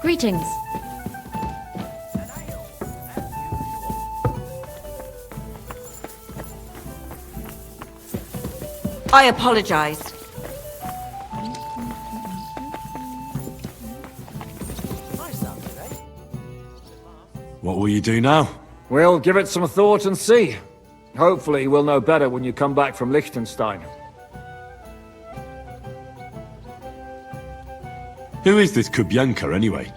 Greetings. I apologize. What will you do now? We'll give it some thought and see. Hopefully we'll know better when you come back from Liechtenstein. Who is this Kubyanka, anyway?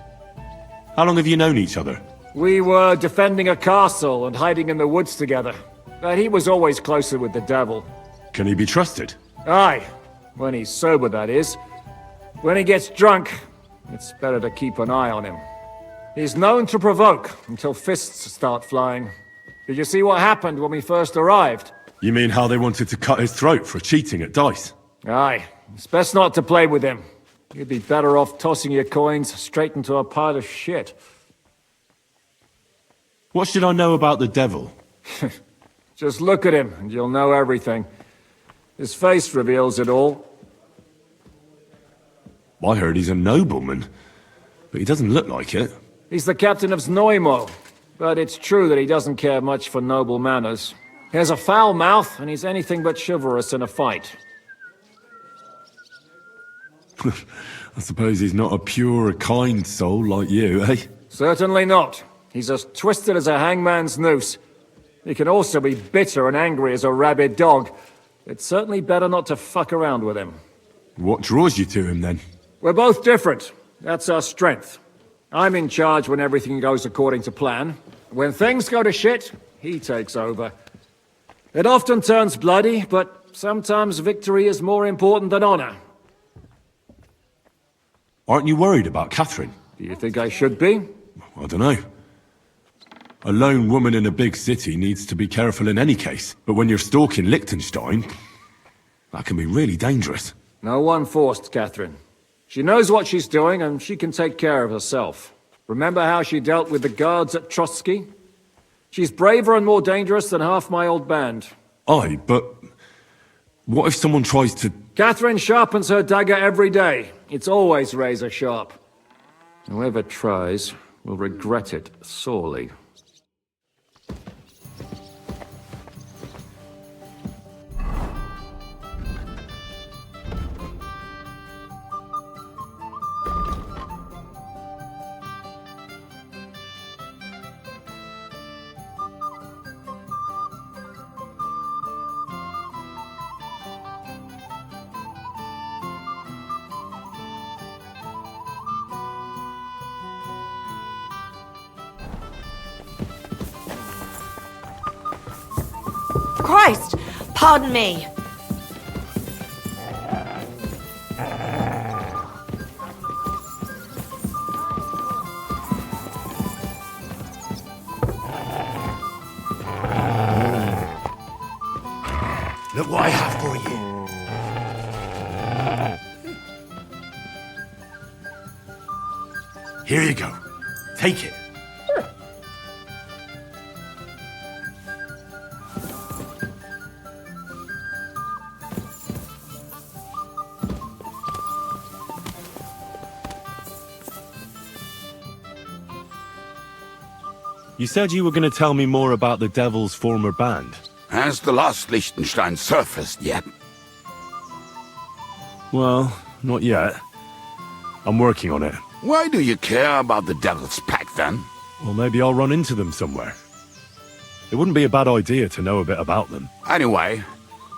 How long have you known each other? We were defending a castle and hiding in the woods together. But he was always closer with the devil. Can he be trusted? Aye. When he's sober, that is. When he gets drunk, it's better to keep an eye on him. He's known to provoke until fists start flying. Did you see what happened when we first arrived? You mean how they wanted to cut his throat for cheating at dice? Aye. It's best not to play with him. You'd be better off tossing your coins straight into a pile of shit. What should I know about the devil? Just look at him and you'll know everything. His face reveals it all. I heard he's a nobleman, but he doesn't look like it. He's the captain of Znojmo, but it's true that he doesn't care much for noble manners. He has a foul mouth, and he's anything but chivalrous in a fight. I suppose he's not a pure, kind soul like you, eh? Certainly not. He's as twisted as a hangman's noose. He can also be bitter and angry as a rabid dog. It's certainly better not to fuck around with him. What draws you to him, then? We're both different. That's our strength. I'm in charge when everything goes according to plan. When things go to shit, he takes over. It often turns bloody, but sometimes victory is more important than honor. Aren't you worried about Catherine? Do you think I should be? I don't know. A lone woman in a big city needs to be careful in any case. But when you're stalking Liechtenstein, that can be really dangerous. No one forced Catherine. She knows what she's doing, and she can take care of herself. Remember how she dealt with the guards at Trotsky? She's braver and more dangerous than half my old band. Aye, but what if someone tries to... Catherine sharpens her dagger every day. It's always razor sharp. Whoever tries will regret it sorely. Christ! Pardon me! Look what I have for you. Here you go. Take it. You said you were going to tell me more about the Devil's former band. Has the lost Liechtenstein surfaced yet? Well, not yet. I'm working on it. Why do you care about the Devil's Pack, then? Well, maybe I'll run into them somewhere. It wouldn't be a bad idea to know a bit about them. Anyway,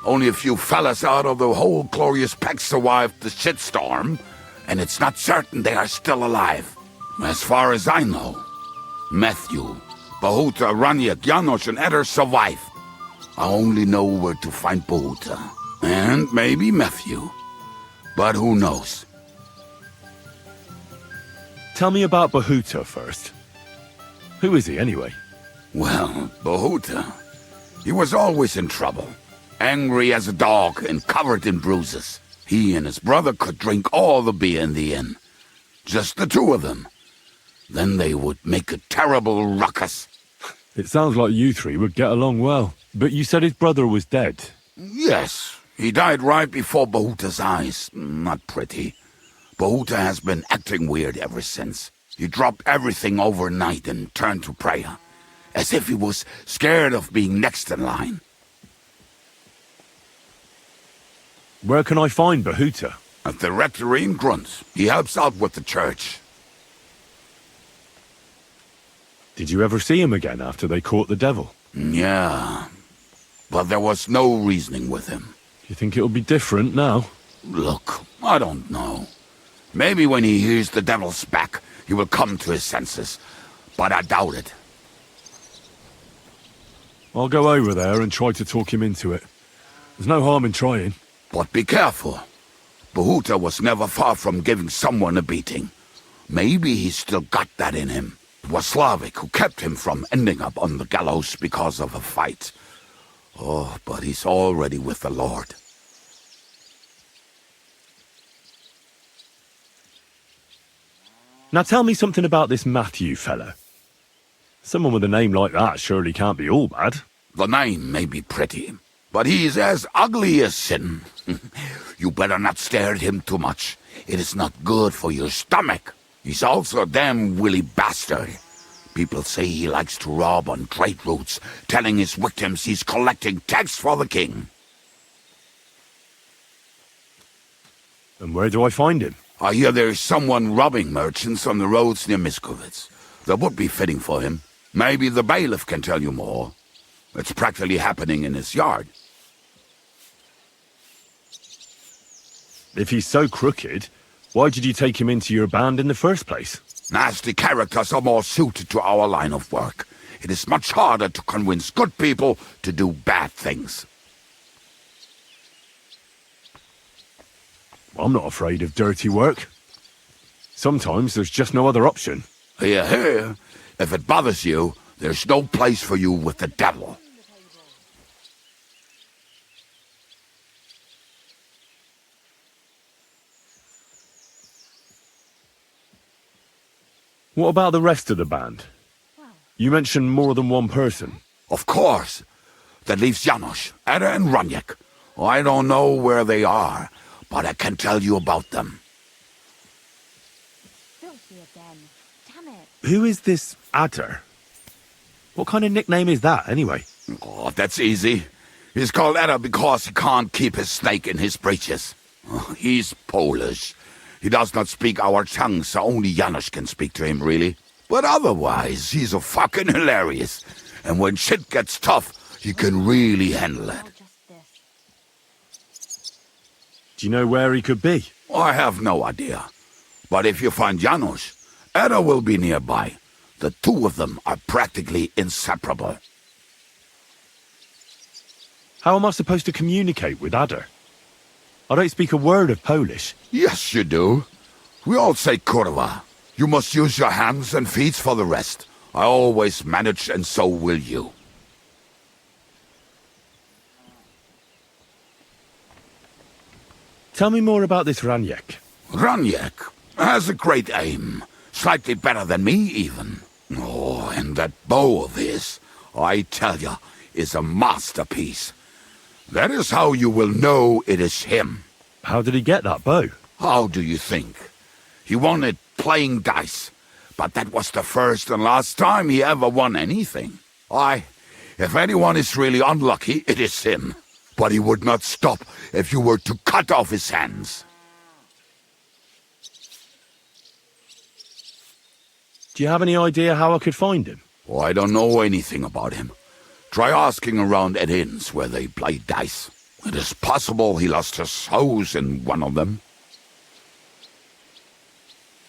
only a few fellas out of the whole glorious pack survived the shitstorm, and it's not certain they are still alive. As far as I know, Matthew, Bahuta, Raniak, Janosch, and Eder survive. I only know where to find Bahuta. And maybe Matthew. But who knows? Tell me about Bahuta first. Who is he, anyway? Well, Bahuta, he was always in trouble. Angry as a dog and covered in bruises. He and his brother could drink all the beer in the inn. Just the two of them. Then they would make a terrible ruckus. It sounds like you three would get along well. But you said his brother was dead. Yes, he died right before Bahuta's eyes. Not pretty. Bahuta has been acting weird ever since. He dropped everything overnight and turned to prayer, as if he was scared of being next in line. Where can I find Bahuta? At the rectory in Grunt. He helps out with the church. Did you ever see him again after they caught the devil? Yeah, but there was no reasoning with him. You think it'll be different now? Look, I don't know. Maybe when he hears the devil's back, he will come to his senses, but I doubt it. I'll go over there and try to talk him into it. There's no harm in trying. But be careful. Bahuta was never far from giving someone a beating. Maybe he's still got that in him. It was Slavik who kept him from ending up on the gallows because of a fight. Oh, but he's already with the Lord. Now tell me something about this Matthew fella. Someone with a name like that surely can't be all bad. The name may be pretty, but he's as ugly as sin. You better not stare at him too much. It is not good for your stomach. He's also a damn willy bastard. People say he likes to rob on trade routes, telling his victims he's collecting tax for the king. And where do I find him? I hear there is someone robbing merchants on the roads near Miskovitz. That would be fitting for him. Maybe the bailiff can tell you more. It's practically happening in his yard. If he's so crooked, why did you take him into your band in the first place? Nasty characters are more suited to our line of work. It is much harder to convince good people to do bad things. I'm not afraid of dirty work. Sometimes there's just no other option. Hear, hear. If it bothers you, there's no place for you with the devil. What about the rest of the band? You mentioned more than one person. Of course. That leaves Janos, Ada and Raniek. I don't know where they are, but I can tell you about them. Filthy again. Damn it. Who is this Adder? What kind of nickname is that, anyway? Oh, that's easy. He's called Ada because he can't keep his snake in his breeches. He's Polish. He does not speak our tongue, so only Janos can speak to him, really. But otherwise, he's a fucking hilarious. And when shit gets tough, he can really handle it. Just this. Do you know where he could be? I have no idea. But if you find Janos, Ada will be nearby. The two of them are practically inseparable. How am I supposed to communicate with Adder? I don't speak a word of Polish. Yes, you do. We all say kurwa. You must use your hands and feet for the rest. I always manage, and so will you. Tell me more about this Raniek. Raniek has a great aim. Slightly better than me, even. Oh, and that bow of his, I tell ya, is a masterpiece. That is how you will know it is him. How did he get that bow? How do you think? He won it playing dice. But that was the first and last time he ever won anything. If anyone is really unlucky, it is him. But he would not stop if you were to cut off his hands. Do you have any idea how I could find him? Oh, I don't know anything about him. Try asking around at inns where they play dice. It is possible he lost his hose in one of them.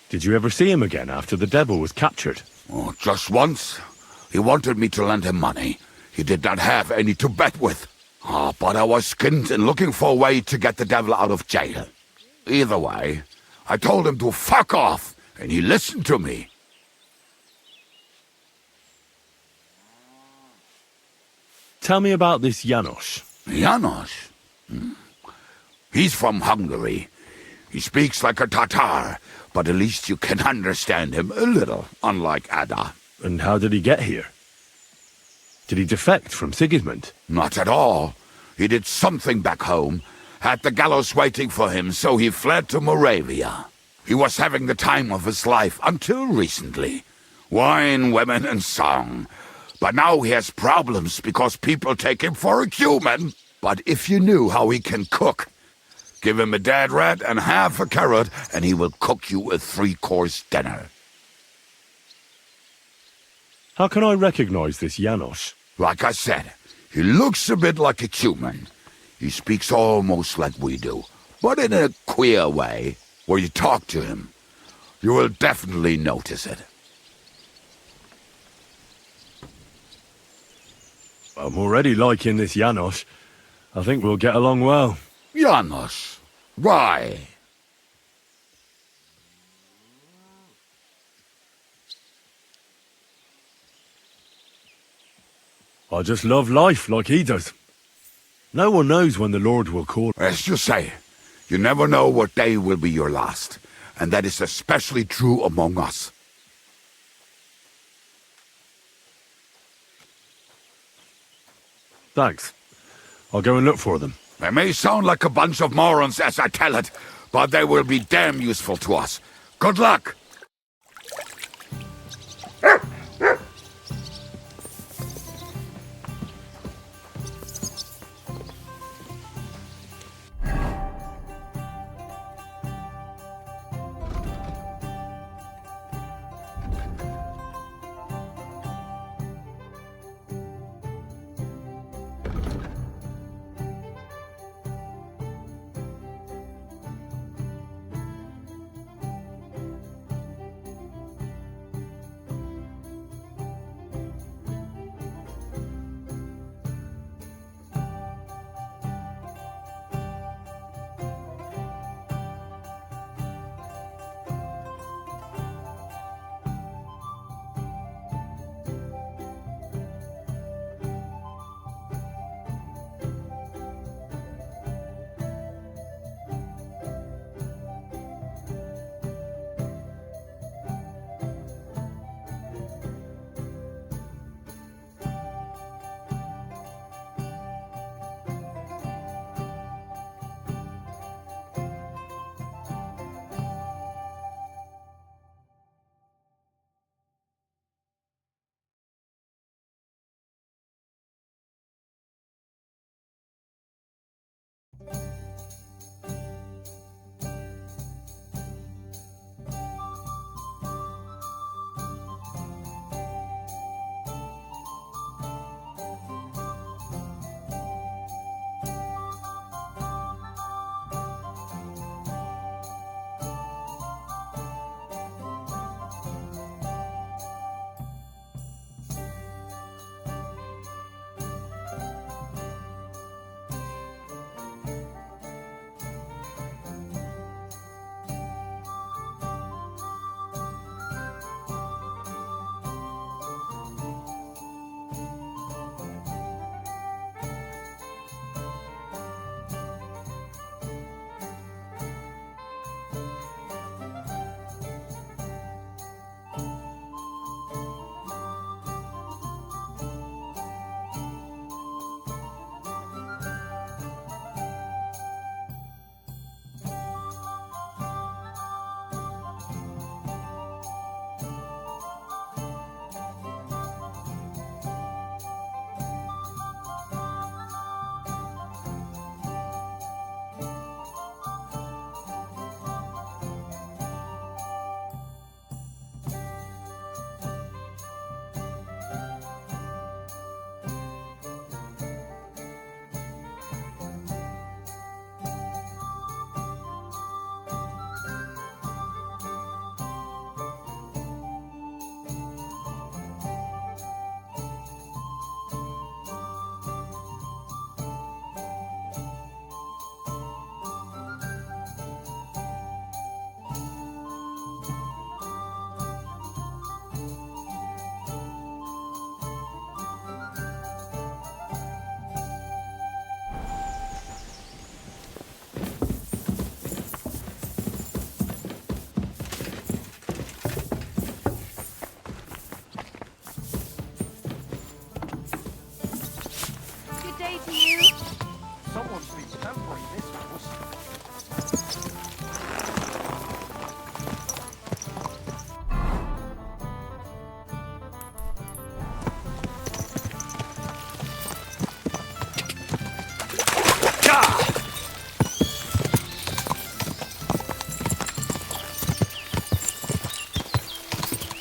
Did you ever see him again after the devil was captured? Oh, just once. He wanted me to lend him money. He did not have any to bet with. But I was skinned and looking for a way to get the devil out of jail. Either way, I told him to fuck off, and he listened to me. Tell me about this Janos. Janos? He's from Hungary. He speaks like a Tatar, but at least you can understand him a little, unlike Ada. And how did he get here? Did he defect from Sigismund? Not at all. He did something back home, had the gallows waiting for him, so he fled to Moravia. He was having the time of his life until recently. Wine, women, and song. But now he has problems because people take him for a human. But if you knew how he can cook, give him a dead rat and half a carrot, and he will cook you a 3-course dinner. How can I recognize this Janos? Like I said, he looks a bit like a human. He speaks almost like we do, but in a queer way. Where you talk to him, you will definitely notice it. I'm already liking this Janos. I think we'll get along well. Janos, why? I just love life like he does. No one knows when the Lord will call. As you say, you never know what day will be your last, and that is especially true among us. Thanks. I'll go and look for them. They may sound like a bunch of morons as I tell it, but they will be damn useful to us. Good luck!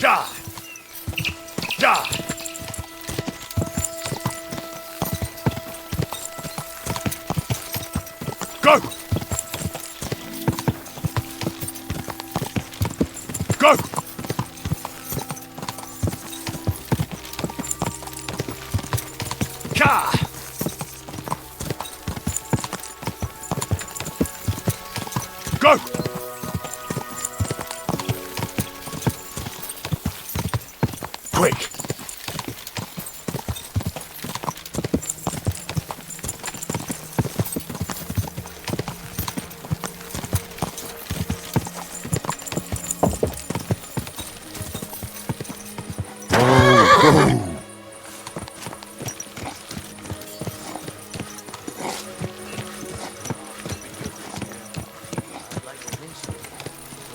Die! Die! Go! Go! Ka! Go! Quick!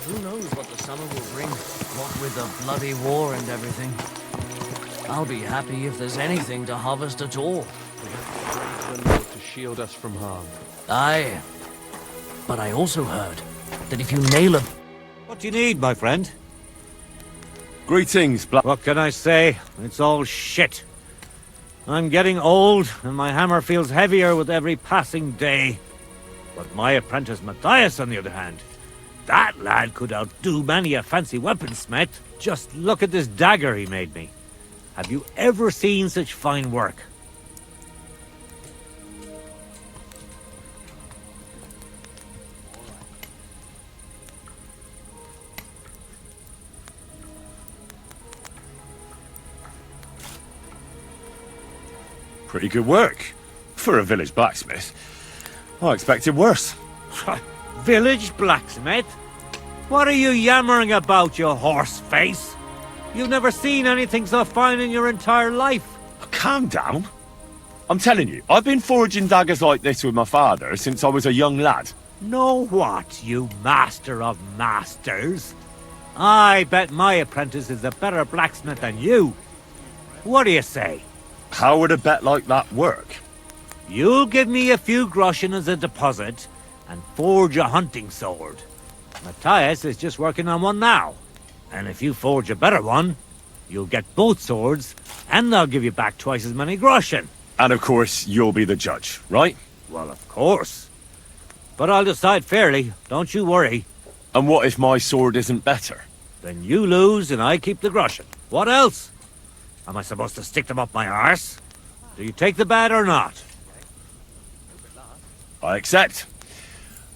Who knows what the summer will bring, what with the bloody war and everything. I'll be happy if there's anything to harvest at all. To shield us from harm. Aye. But I also heard that if you nail a... What do you need, my friend? Greetings, What can I say? It's all shit. I'm getting old, and my hammer feels heavier with every passing day. But my apprentice Matthias, on the other hand, that lad could outdo many a fancy weaponsmith. Just look at this dagger he made me. Have you ever seen such fine work? Pretty good work. For a village blacksmith. I expected worse. Village blacksmith? What are you yammering about, you horse face? You've never seen anything so fine in your entire life. Calm down. I'm telling you, I've been forging daggers like this with my father since I was a young lad. Know what, you master of masters? I bet my apprentice is a better blacksmith than you. What do you say? How would a bet like that work? You'll give me a few groschen as a deposit and forge a hunting sword. Matthias is just working on one now. And if you forge a better one, you'll get both swords and they'll give you back twice as many groschen. And of course, you'll be the judge, right? Well, of course. But I'll decide fairly, don't you worry. And what if my sword isn't better? Then you lose and I keep the groschen. What else? Am I supposed to stick them up my arse? Do you take the bet or not? I accept.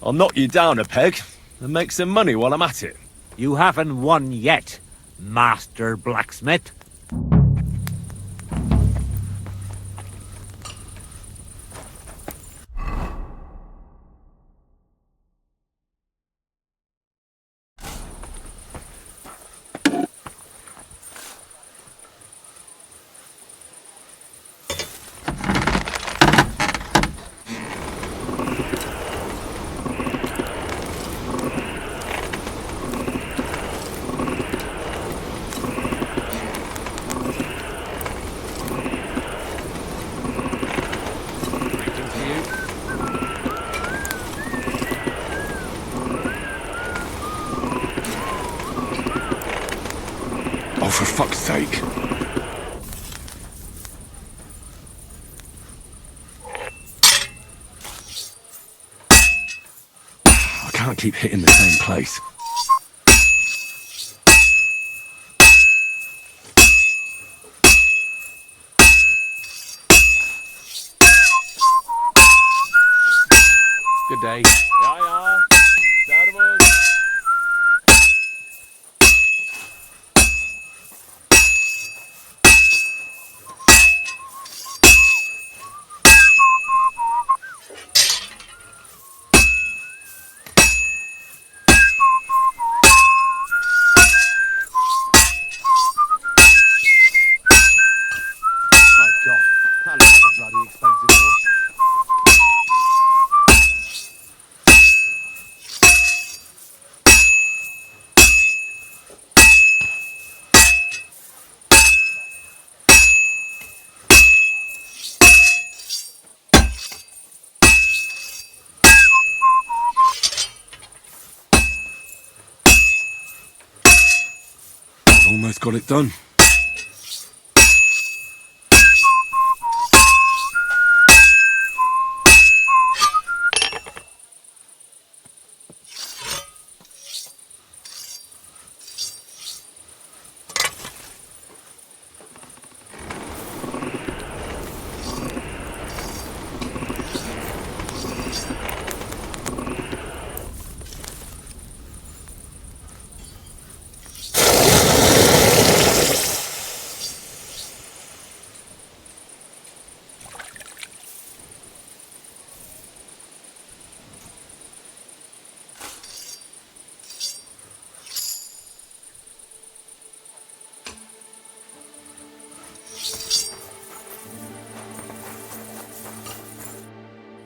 I'll knock you down a peg and make some money while I'm at it. You haven't won yet, Master Blacksmith. Oh, for fuck's sake. I can't keep hitting the same place. Good day. Ja, ja. Servus. My God, that looks a bloody expensive horse. almost got it done.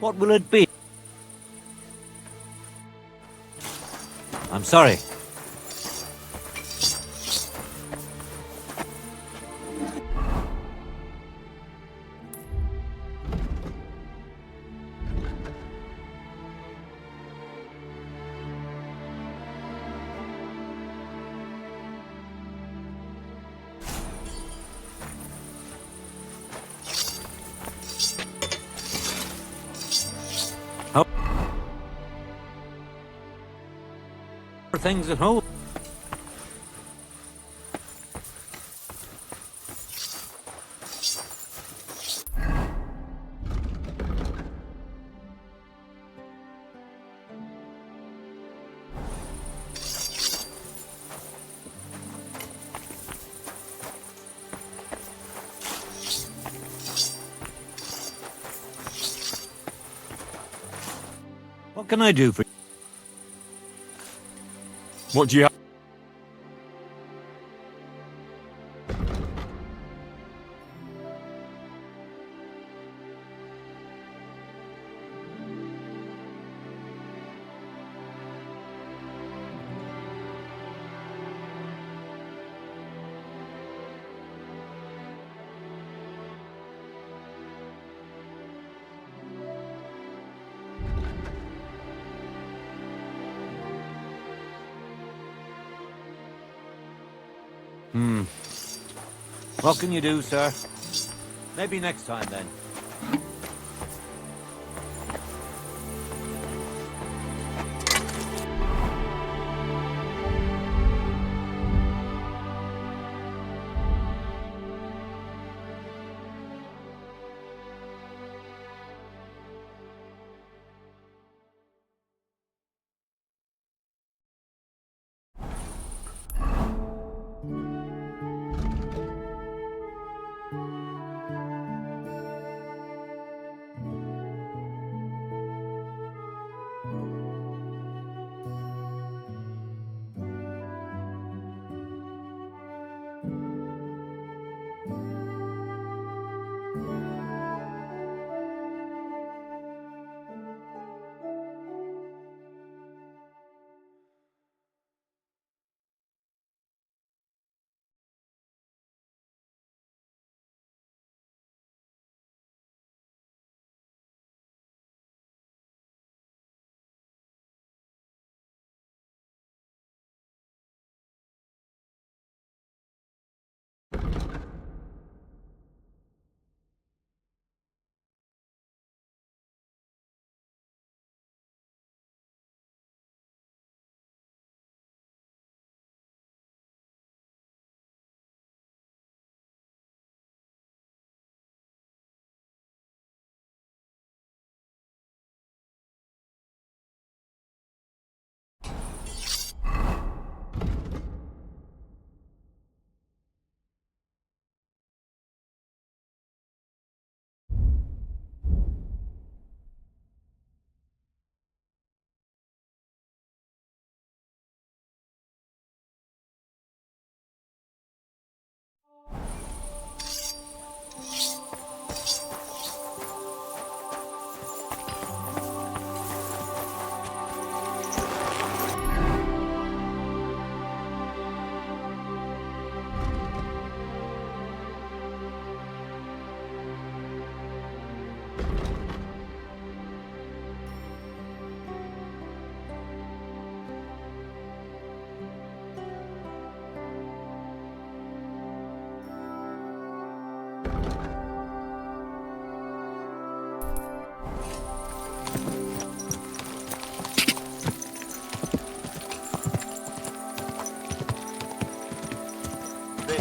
What will it be? I'm sorry. How are things at home? What can I do for you? What do you have? What can you do, sir? Maybe next time, then.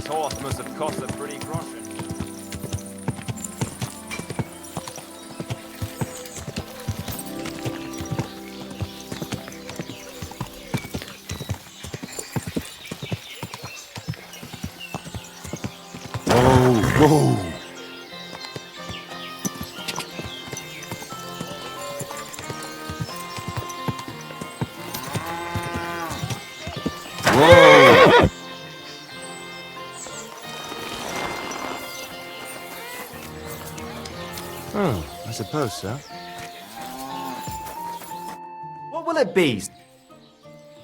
This horse must have cost a pretty groschen. Whoa! Whoa! Oh, I suppose so. What will it be?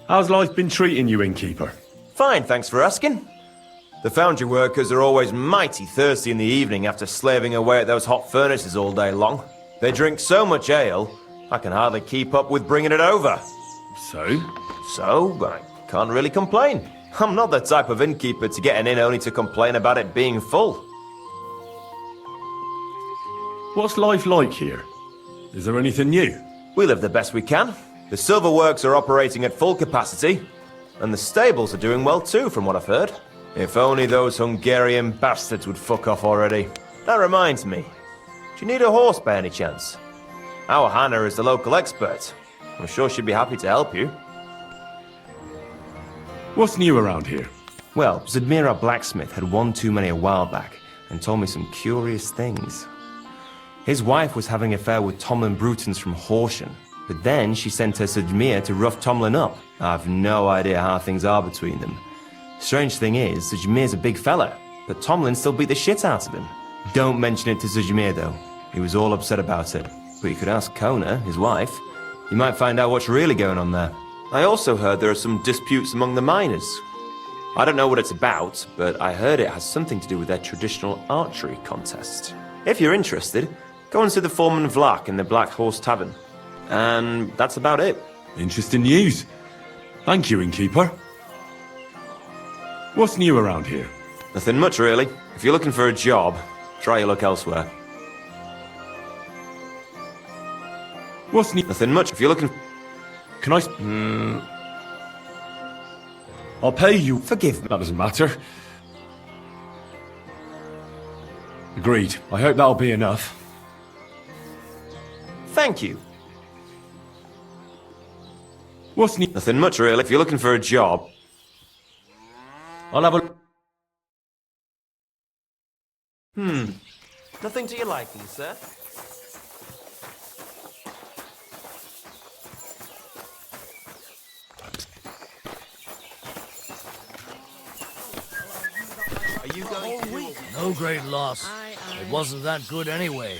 How's life been treating you, innkeeper? Fine, thanks for asking. The foundry workers are always mighty thirsty in the evening after slaving away at those hot furnaces all day long. They drink so much ale, I can hardly keep up with bringing it over. So? So, I can't really complain. I'm not the type of innkeeper to get an inn only to complain about it being full. What's life like here? Is there anything new? We live the best we can. The silver works are operating at full capacity, and the stables are doing well too, from what I've heard. If only those Hungarian bastards would fuck off already. That reminds me. Do you need a horse by any chance? Our Hannah is the local expert. I'm sure she'd be happy to help you. What's new around here? Well, Zadmir, our blacksmith, had one too many a while back and told me some curious things. His wife was having an affair with Tomlin Brutons from Horsham, but then she sent her Zadmir to rough Tomlin up. I've no idea how things are between them. Strange thing is, Zadmir's a big fella, but Tomlin still beat the shit out of him. Don't mention it to Zadmir, though. He was all upset about it. But you could ask Kona, his wife. You might find out what's really going on there. I also heard there are some disputes among the miners. I don't know what it's about, but I heard it has something to do with their traditional archery contest. If you're interested, go and see the foreman Vlak in the Black Horse Tavern. And that's about it. Interesting news. Thank you, innkeeper. What's new around here? Nothing much, really. If you're looking for a job, try your luck elsewhere. What's new? Nothing much. If you're looking... Can I... I'll pay you. Forgive me. That doesn't matter. Agreed. I hope that'll be enough. Thank you. What's new? Nothing much, really. If you're looking for a job... I'll have a... Nothing to your liking, sir? Are you going to... No great loss. It wasn't that good anyway.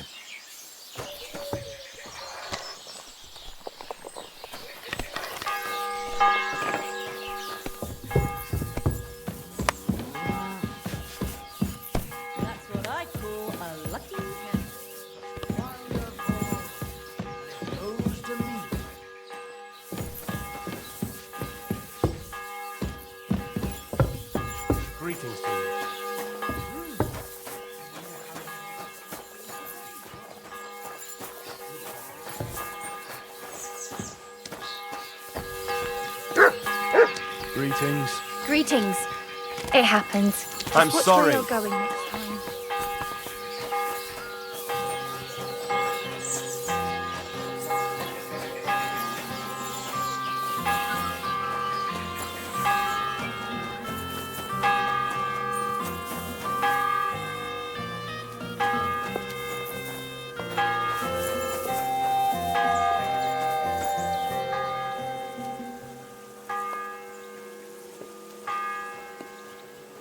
That's what I call a lucky hit. Greetings to you. Greetings. Greetings. It happens. I'm Watch sorry. where you're going next time.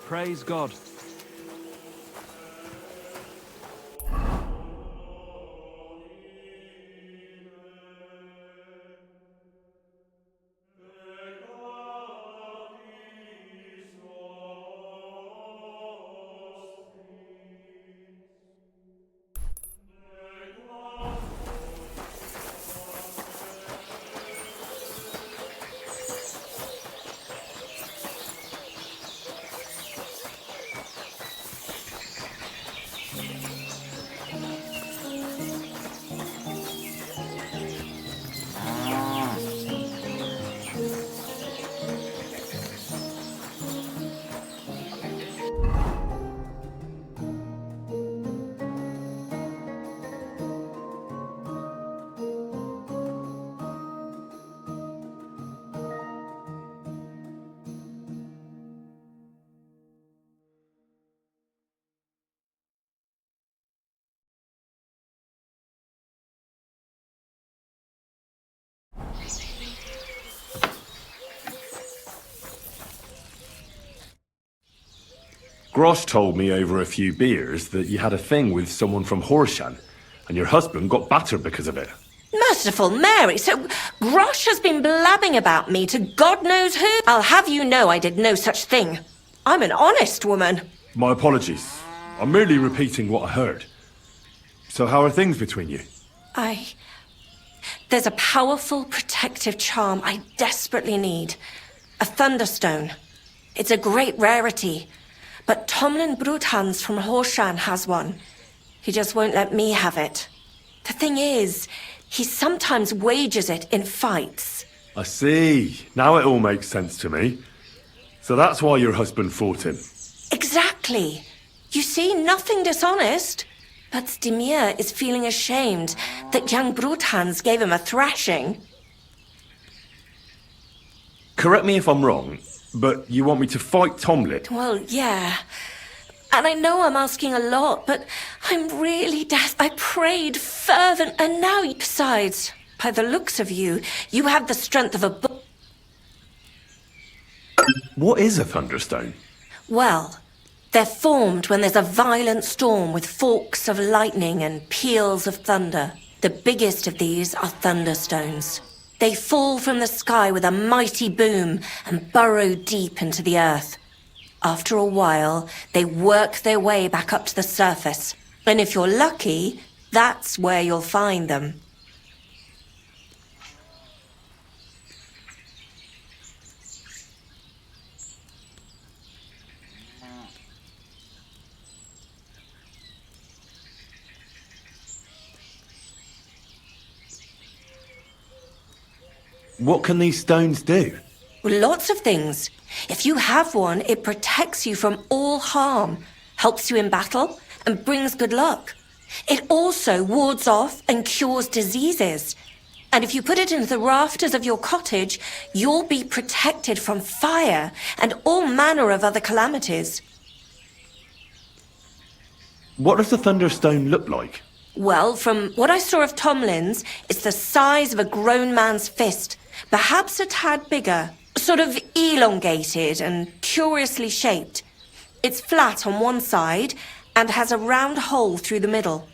Praise God. Grosh told me over a few beers that you had a thing with someone from Horshan, and your husband got battered because of it. Merciful Mary, so Grosh has been blabbing about me to God knows who? I'll have you know I did no such thing. I'm an honest woman. My apologies. I'm merely repeating what I heard. So how are things between you? There's a powerful protective charm I desperately need. A Thunderstone. It's a great rarity. But Tomlin Bruthans from Horshan has one. He just won't let me have it. The thing is, he sometimes wages it in fights. I see. Now it all makes sense to me. So that's why your husband fought him. Exactly. You see, nothing dishonest. But Stimir is feeling ashamed that young Bruthans gave him a thrashing. Correct me if I'm wrong, but you want me to fight Tomlin? Well, yeah. And I know I'm asking a lot, but I'm really I prayed fervent, and now, besides, by the looks of you, you have the strength of a bull. What is a Thunderstone? Well, they're formed when there's a violent storm with forks of lightning and peals of thunder. The biggest of these are Thunderstones. They fall from the sky with a mighty boom and burrow deep into the earth. After a while, they work their way back up to the surface. And if you're lucky, that's where you'll find them. What can these stones do? Lots of things. If you have one, it protects you from all harm, helps you in battle, and brings good luck. It also wards off and cures diseases. And if you put it into the rafters of your cottage, you'll be protected from fire and all manner of other calamities. What does the Thunderstone look like? Well, from what I saw of Tomlin's, it's the size of a grown man's fist, perhaps a tad bigger, sort of elongated and curiously shaped. It's flat on one side and has a round hole through the middle.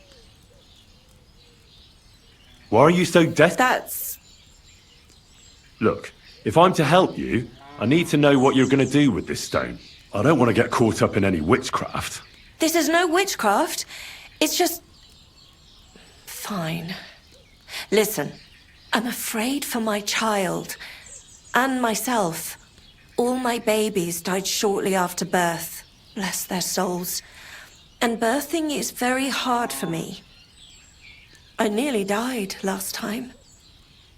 Why are you so desperate? That's... Look, if I'm to help you, I need to know what you're going to do with this stone. I don't want to get caught up in any witchcraft. This is no witchcraft. It's just... Fine. Listen, I'm afraid for my child and myself. All my babies died shortly after birth. Bless their souls. And birthing is very hard for me. I nearly died last time.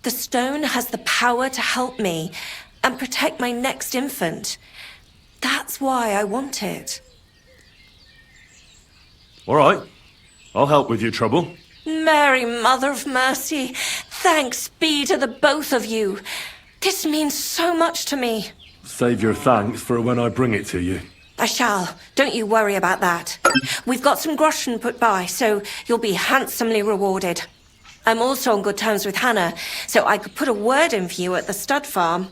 The stone has the power to help me and protect my next infant. That's why I want it. All right. I'll help with your trouble. Mary, Mother of Mercy, thanks be to the both of you. This means so much to me. Save your thanks for when I bring it to you. I shall. Don't you worry about that. We've got some groschen put by, so you'll be handsomely rewarded. I'm also on good terms with Hannah, so I could put a word in for you at the stud farm.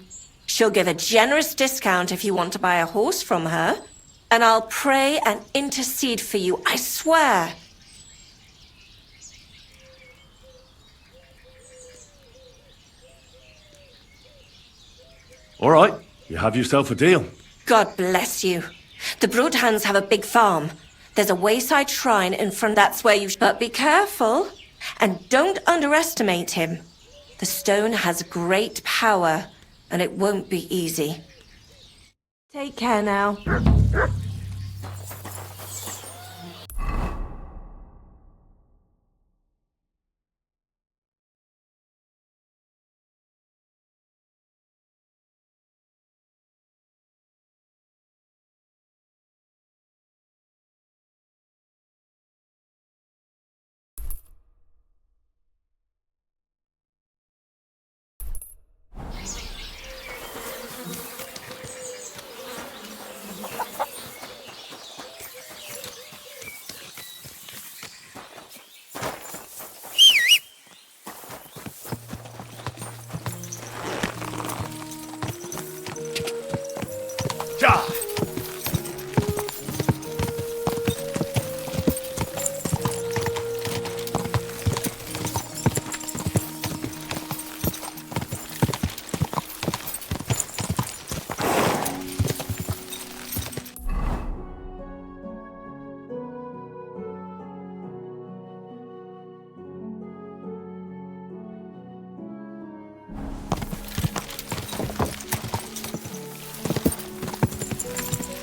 She'll give a generous discount if you want to buy a horse from her. And I'll pray and intercede for you, I swear. All right. You have yourself a deal. God bless you. The Broadhands have a big farm. There's a wayside shrine in front. That's where you... But be careful. And don't underestimate him. The stone has great power, and it won't be easy. Take care now.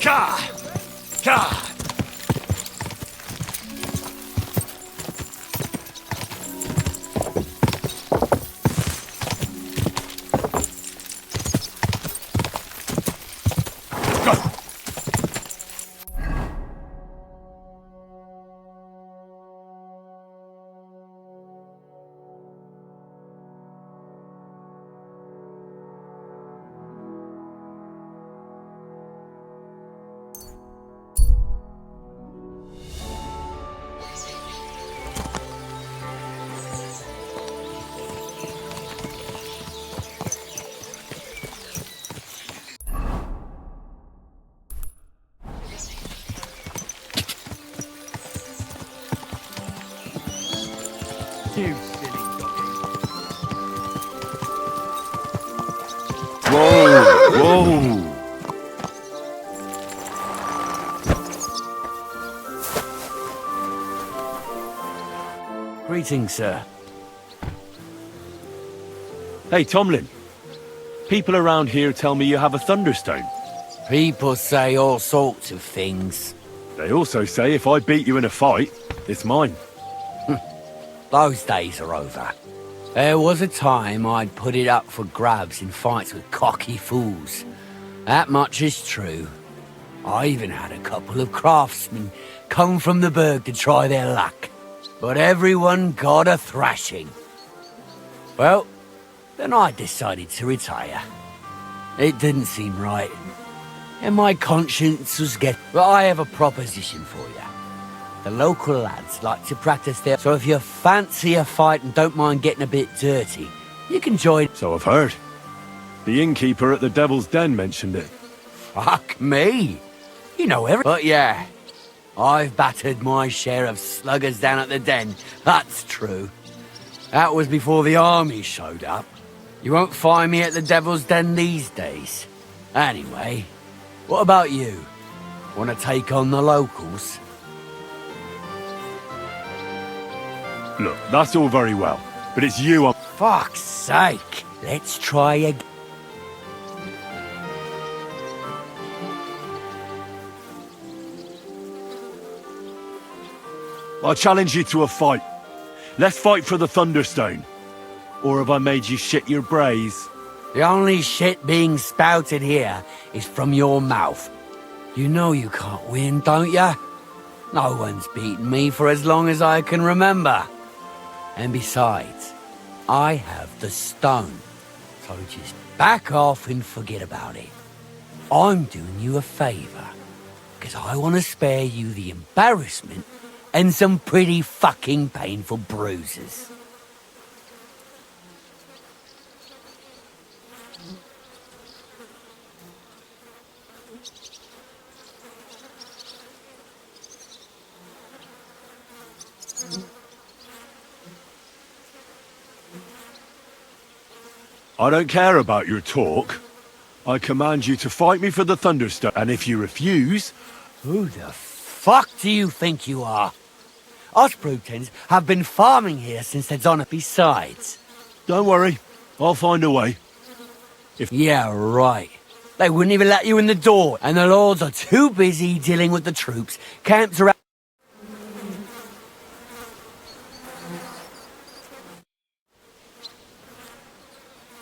You silly doggy. Whoa! Whoa! Greetings, sir. Hey, Tomlin. People around here tell me you have a thunderstone. People say all sorts of things. They also say if I beat you in a fight, it's mine. Those days are over. There was a time I'd put it up for grabs in fights with cocky fools. That much is true. I even had a couple of craftsmen come from the Berg to try their luck. But everyone got a thrashing. Well, then I decided to retire. It didn't seem right. And my conscience was But I have a proposition for you. The local lads like to practice there, so if you fancy a fight and don't mind getting a bit dirty, you can join. So I've heard. The innkeeper at the Devil's Den mentioned it. Fuck me. You know everything. But yeah, I've battered my share of sluggers down at the Den. That's true. That was before the army showed up. You won't find me at the Devil's Den these days. Anyway, what about you? Want to take on the locals? Look, that's all very well, but it's you I'm... Fuck's sake. Let's try again. I challenge you to a fight. Let's fight for the Thunderstone. Or have I made you shit your brays? The only shit being spouted here is from your mouth. You know you can't win, don't ya? No one's beaten me for as long as I can remember. And besides, I have the stone. So just back off and forget about it. I'm doing you a favour. Because I want to spare you the embarrassment and some pretty fucking painful bruises. I don't care about your talk. I command you to fight me for the Thunderstone, and if you refuse... Who the fuck do you think you are? Us Brutens have been farming here since there's on it. Besides... Don't worry, I'll find a way. Yeah, right. They wouldn't even let you in the door, and the lords are too busy dealing with the troops camped around...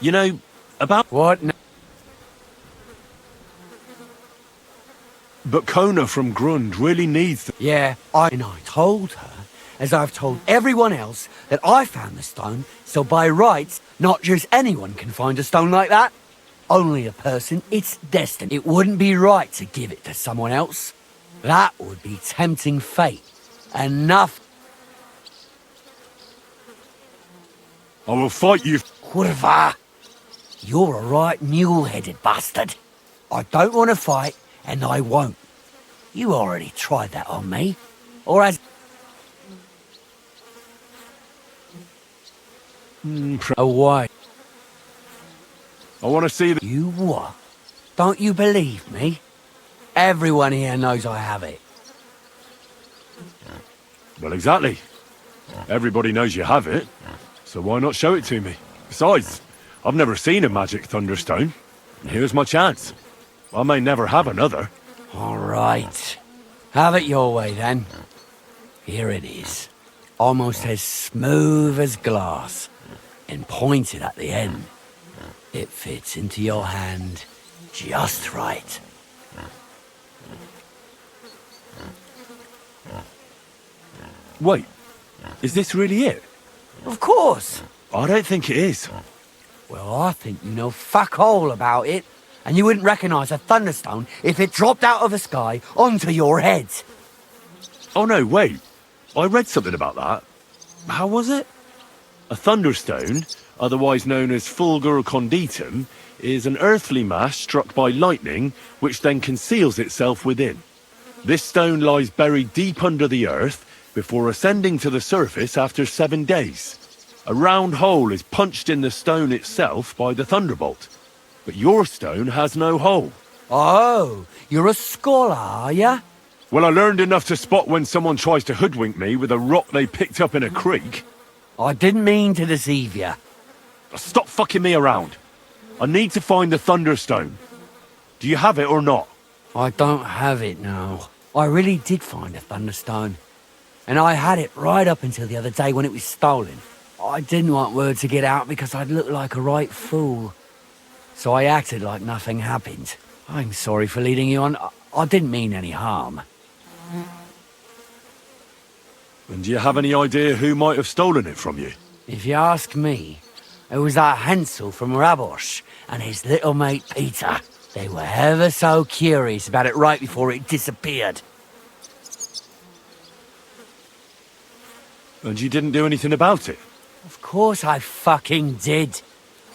You know, about... What now? But Kona from Grund really needs the... Yeah, I told her, as I've told everyone else, that I found the stone, so by rights, not just anyone can find a stone like that. Only a person it's destined. It wouldn't be right to give it to someone else. That would be tempting fate. Enough. I will fight you... Kurva! You're a right mule-headed bastard. I don't want to fight, and I won't. You already tried that on me. Or as... Away. I want to see the... You what? Don't you believe me? Everyone here knows I have it. Well, exactly. Everybody knows you have it, so why not show it to me? Besides, I've never seen a magic Thunderstone, and here's my chance. I may never have another, All right. Have it your way, then. Here it is. Almost as smooth as glass, and pointed at the end. It fits into your hand just right. Wait, is this really it? Of course. I don't think it is. Well, I think you know fuck all about it, and you wouldn't recognise a thunderstone if it dropped out of the sky onto your head. Oh no, wait. I read something about that. How was it? A thunderstone, otherwise known as fulgur conditum, is an earthly mass struck by lightning, which then conceals itself within. This stone lies buried deep under the earth before ascending to the surface after 7 days. A round hole is punched in the stone itself by the thunderbolt. But your stone has no hole. Oh, you're a scholar, are ya? Well, I learned enough to spot when someone tries to hoodwink me with a rock they picked up in a creek. I didn't mean to deceive you. Stop fucking me around. I need to find the Thunderstone. Do you have it or not? I don't have it now. I really did find a thunderstone. And I had it right up until the other day when it was stolen. I didn't want word to get out because I'd look like a right fool. So I acted like nothing happened. I'm sorry for leading you on. I didn't mean any harm. And do you have any idea who might have stolen it from you? If you ask me, it was that Hansel from Rabosh and his little mate Peter. They were ever so curious about it right before it disappeared. And you didn't do anything about it? Of course I fucking did.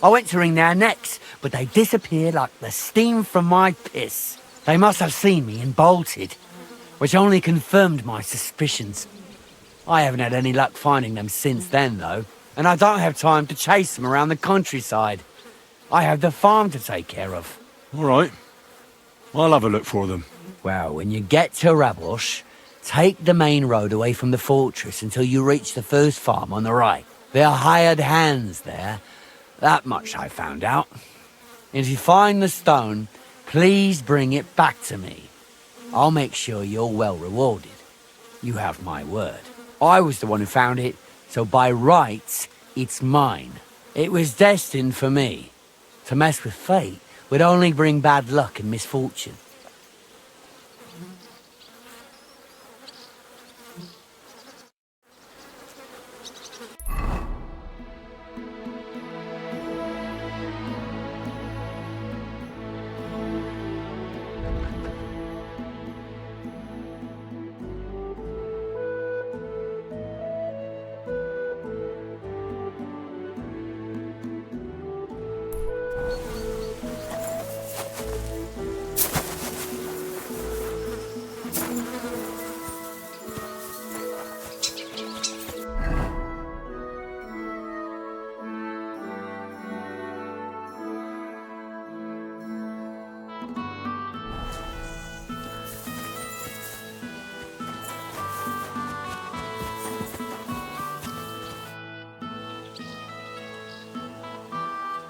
I went to wring their necks, but they disappeared like the steam from my piss. They must have seen me and bolted, which only confirmed my suspicions. I haven't had any luck finding them since then, though, and I don't have time to chase them around the countryside. I have the farm to take care of. All right. I'll have a look for them. Well, when you get to Rabosh, take the main road away from the fortress until you reach the first farm on the right. They're hired hands there. That much I found out. And if you find the stone, please bring it back to me. I'll make sure you're well rewarded. You have my word. I was the one who found it, so by rights, it's mine. It was destined for me. To mess with fate would only bring bad luck and misfortune.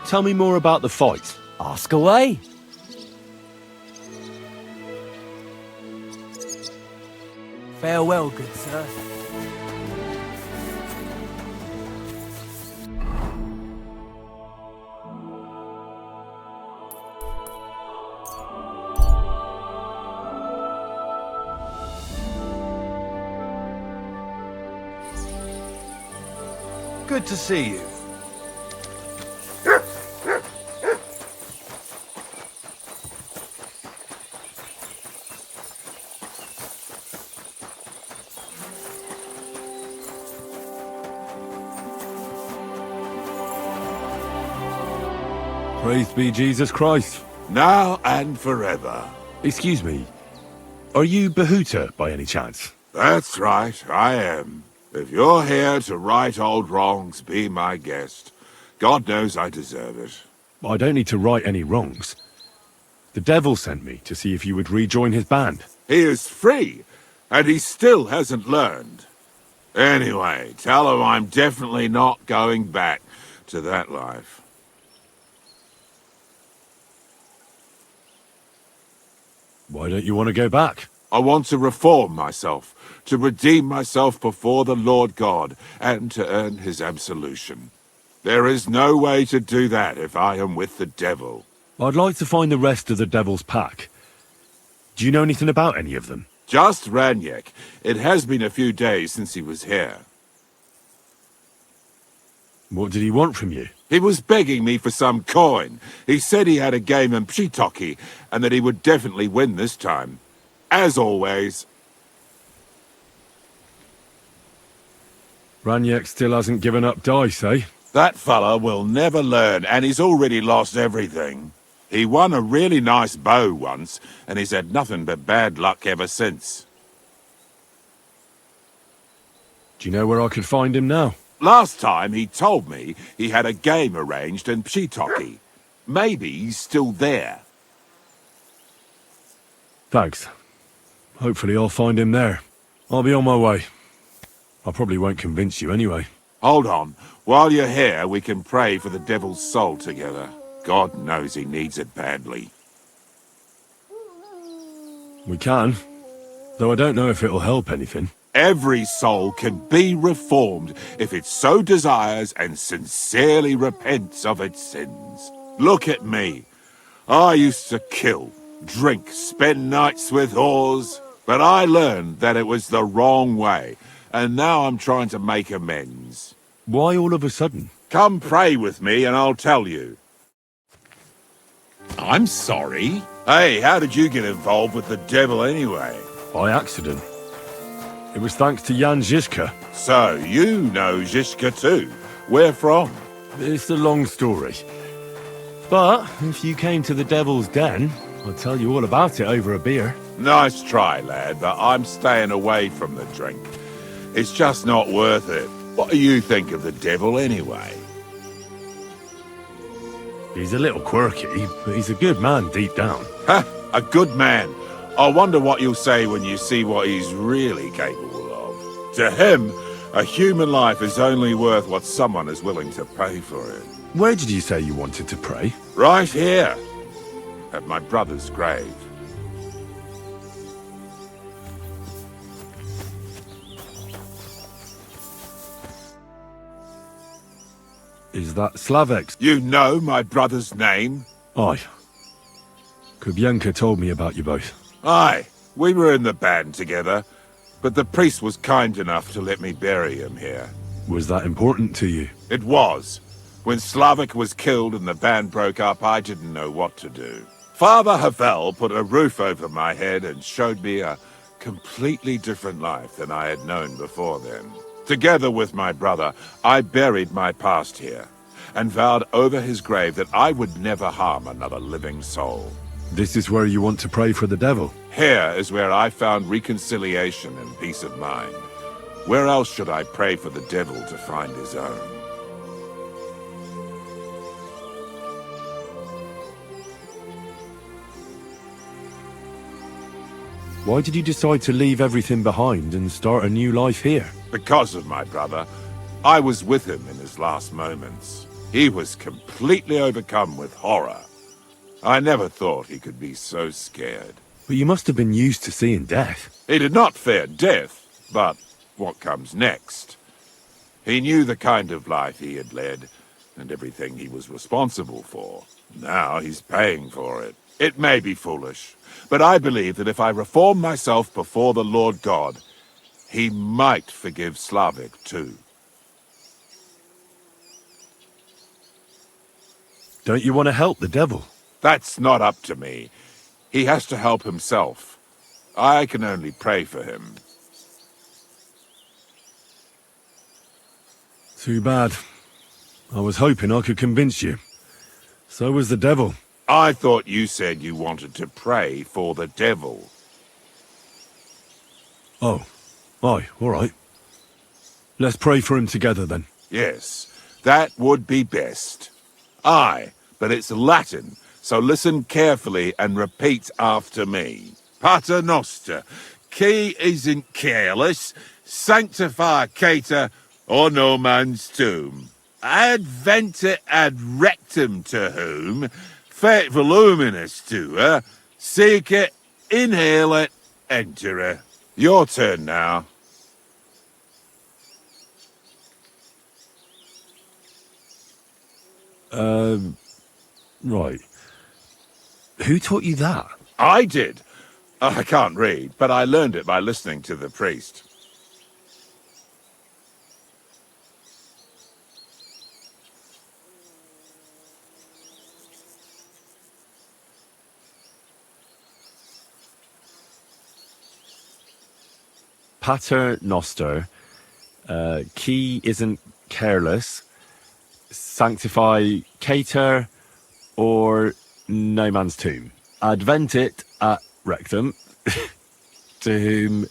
Tell me more about the fight. Ask away. Farewell, good sir. Good to see you. Praised be Jesus Christ. Now and forever. Excuse me. Are you Bahuta by any chance? That's right, I am. If you're here to right old wrongs, be my guest. God knows I deserve it. I don't need to right any wrongs. The devil sent me to see if you would rejoin his band. He is free, and he still hasn't learned. Anyway, tell him I'm definitely not going back to that life. Why don't you want to go back? I want to reform myself, to redeem myself before the Lord God, and to earn his absolution. There is no way to do that if I am with the devil. I'd like to find the rest of the Devil's Pack. Do you know anything about any of them? Just Ranyek. It has been a few days since he was here. What did he want from you? He was begging me for some coin. He said he had a game in Pshitoki, and that he would definitely win this time. As always. Ranyek still hasn't given up dice, eh? That fella will never learn, and he's already lost everything. He won a really nice bow once, and he's had nothing but bad luck ever since. Do you know where I could find him now? Last time he told me he had a game arranged in Pshitoki. Maybe he's still there. Thanks. Hopefully I'll find him there. I'll be on my way. I probably won't convince you anyway. Hold on. While you're here, we can pray for the devil's soul together. God knows he needs it badly. We can, though I don't know if it'll help anything. Every soul can be reformed if it so desires and sincerely repents of its sins. Look at me. I used to kill, drink, spend nights with whores, but I learned that it was the wrong way, and now I'm trying to make amends. Why all of a sudden? Come pray with me and I'll tell you. I'm sorry. Hey, how did you get involved with the devil anyway? By accident. It was thanks to Jan Žižka. So, you know Žižka too. Where from? It's a long story. But if you came to the Devil's Den, I'd tell you all about it over a beer. Nice try, lad, but I'm staying away from the drink. It's just not worth it. What do you think of the devil anyway? He's a little quirky, but he's a good man deep down. Ha! A good man. I wonder what you'll say when you see what he's really capable of. To him, a human life is only worth what someone is willing to pay for it. Where did you say you wanted to pray? Right here, at my brother's grave. Is that Slavek's? You know my brother's name? Aye. Kubienka told me about you both. Aye, we were in the band together, but the priest was kind enough to let me bury him here. Was that important to you? It was. When Slavik was killed and the band broke up, I didn't know what to do. Father Havel put a roof over my head and showed me a completely different life than I had known before then. Together with my brother, I buried my past here, and vowed over his grave that I would never harm another living soul. This is where you want to pray for the devil? Here is where I found reconciliation and peace of mind. Where else should I pray for the devil to find his own? Why did you decide to leave everything behind and start a new life here? Because of my brother. I was with him in his last moments. He was completely overcome with horror. I never thought he could be so scared. But you must have been used to seeing death. He did not fear death, but what comes next? He knew the kind of life he had led, and everything he was responsible for. Now he's paying for it. It may be foolish, but I believe that if I reform myself before the Lord God, he might forgive Slavik too. Don't you want to help the devil? That's not up to me. He has to help himself. I can only pray for him. Too bad. I was hoping I could convince you. So was the devil. I thought you said you wanted to pray for the devil. Oh. Aye, all right. Let's pray for him together then. Yes, that would be best. Aye, but it's Latin, so listen carefully and repeat after me. Pater Noster, qui is in careless, sanctify cater, or no man's tomb. Adventure ad rectum to whom, fet voluminous to her, seek it Inhale it. Enter it. Your turn now. Right. Who taught you that? I did. I can't read, but I learned it by listening to the priest. Pater Noster. Key isn't careless. Sanctify cater or no man's tomb. Adventit at rectum. To whom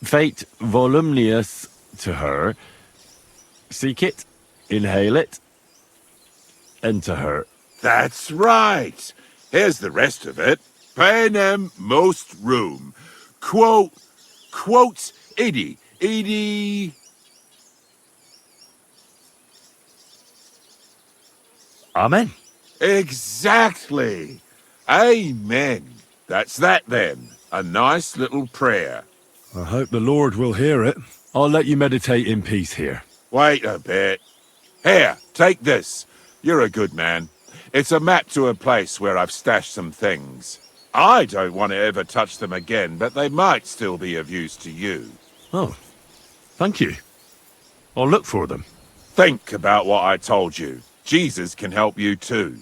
fate volumnius to her. Seek it, inhale it, enter her. That's right. Here's the rest of it. Panem most room. Quotes Idi. Amen. Exactly. Amen. That's that then. A nice little prayer. I hope the Lord will hear it. I'll let you meditate in peace here. Wait a bit. Here, take this. You're a good man. It's a map to a place where I've stashed some things. I don't want to ever touch them again, but they might still be of use to you. Oh, thank you. I'll look for them. Think about what I told you. Jesus can help you too.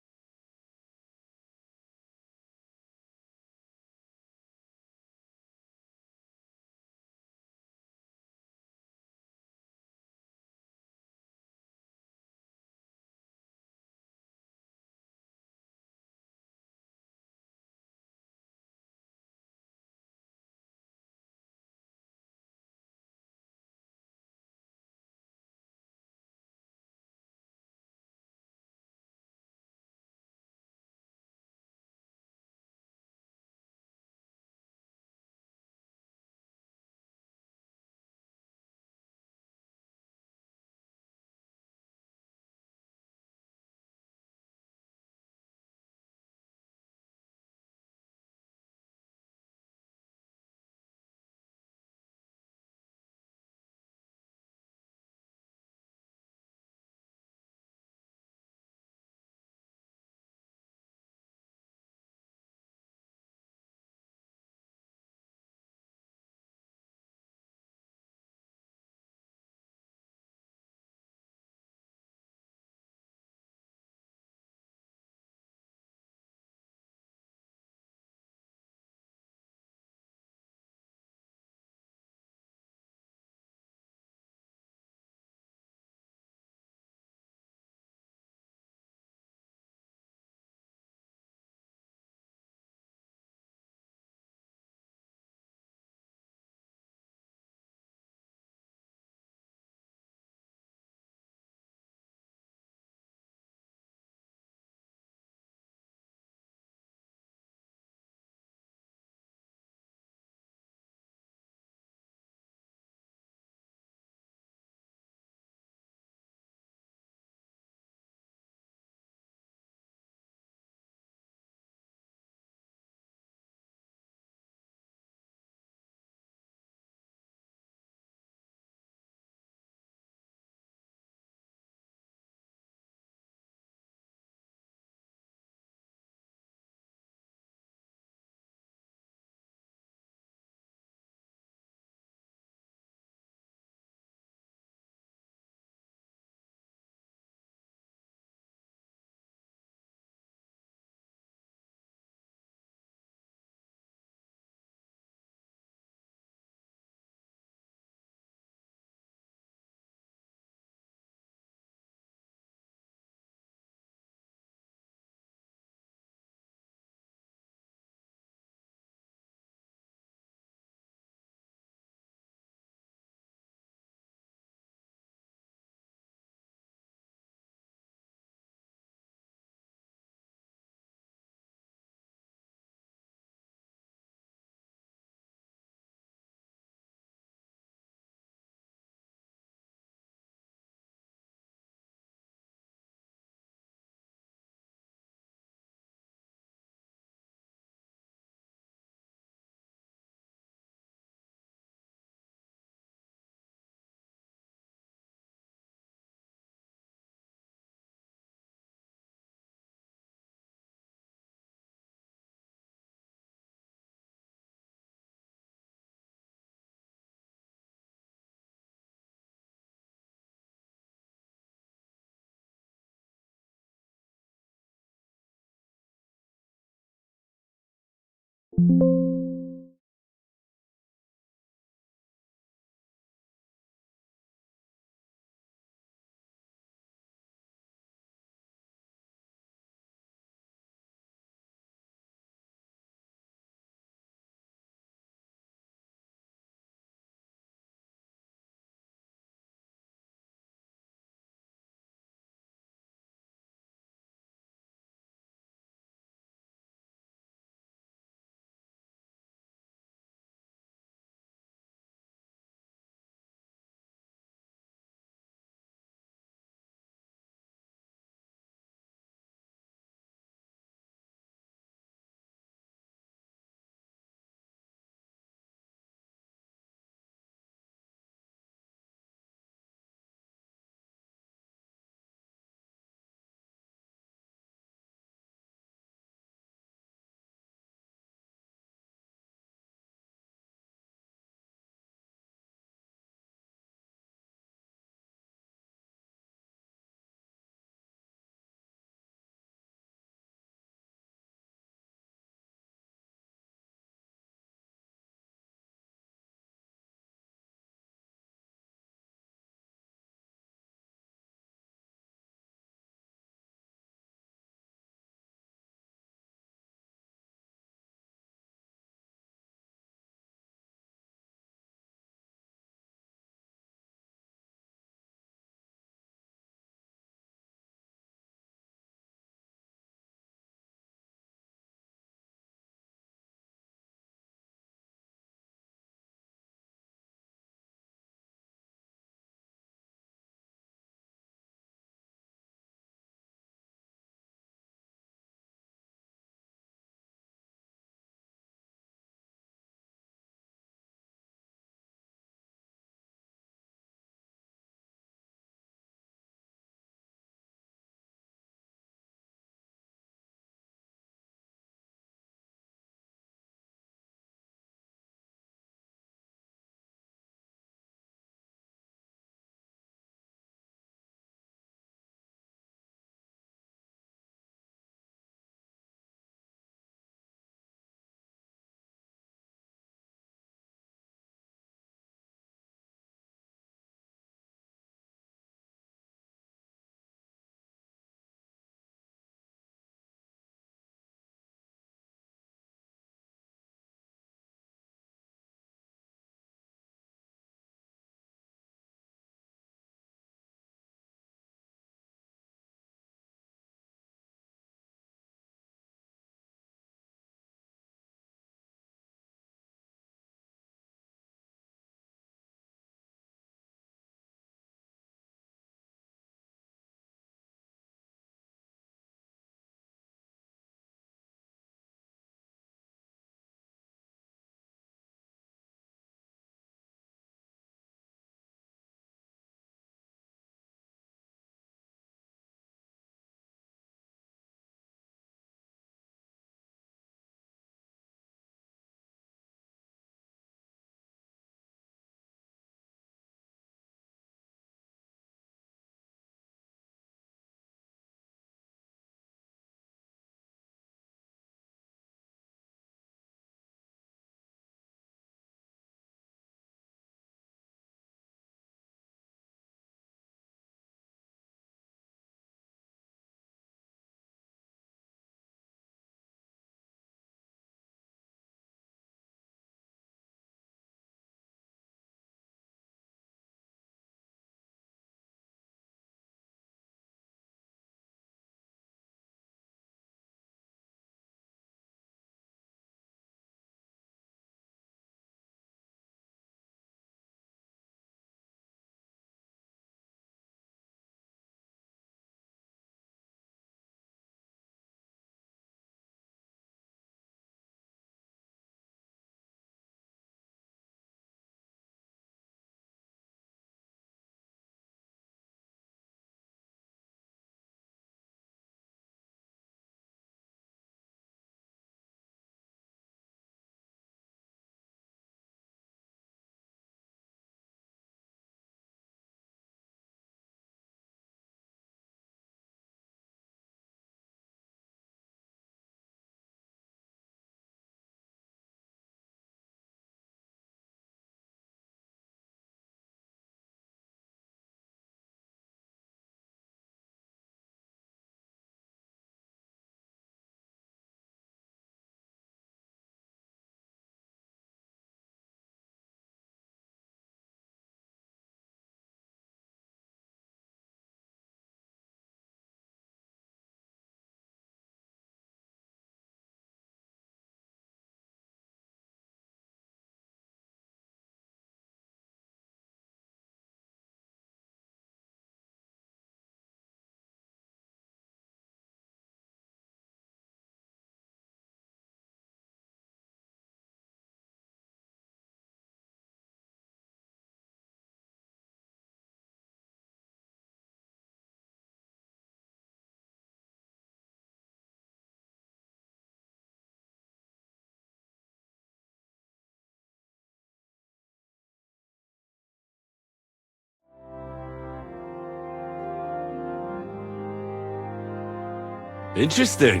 Interesting.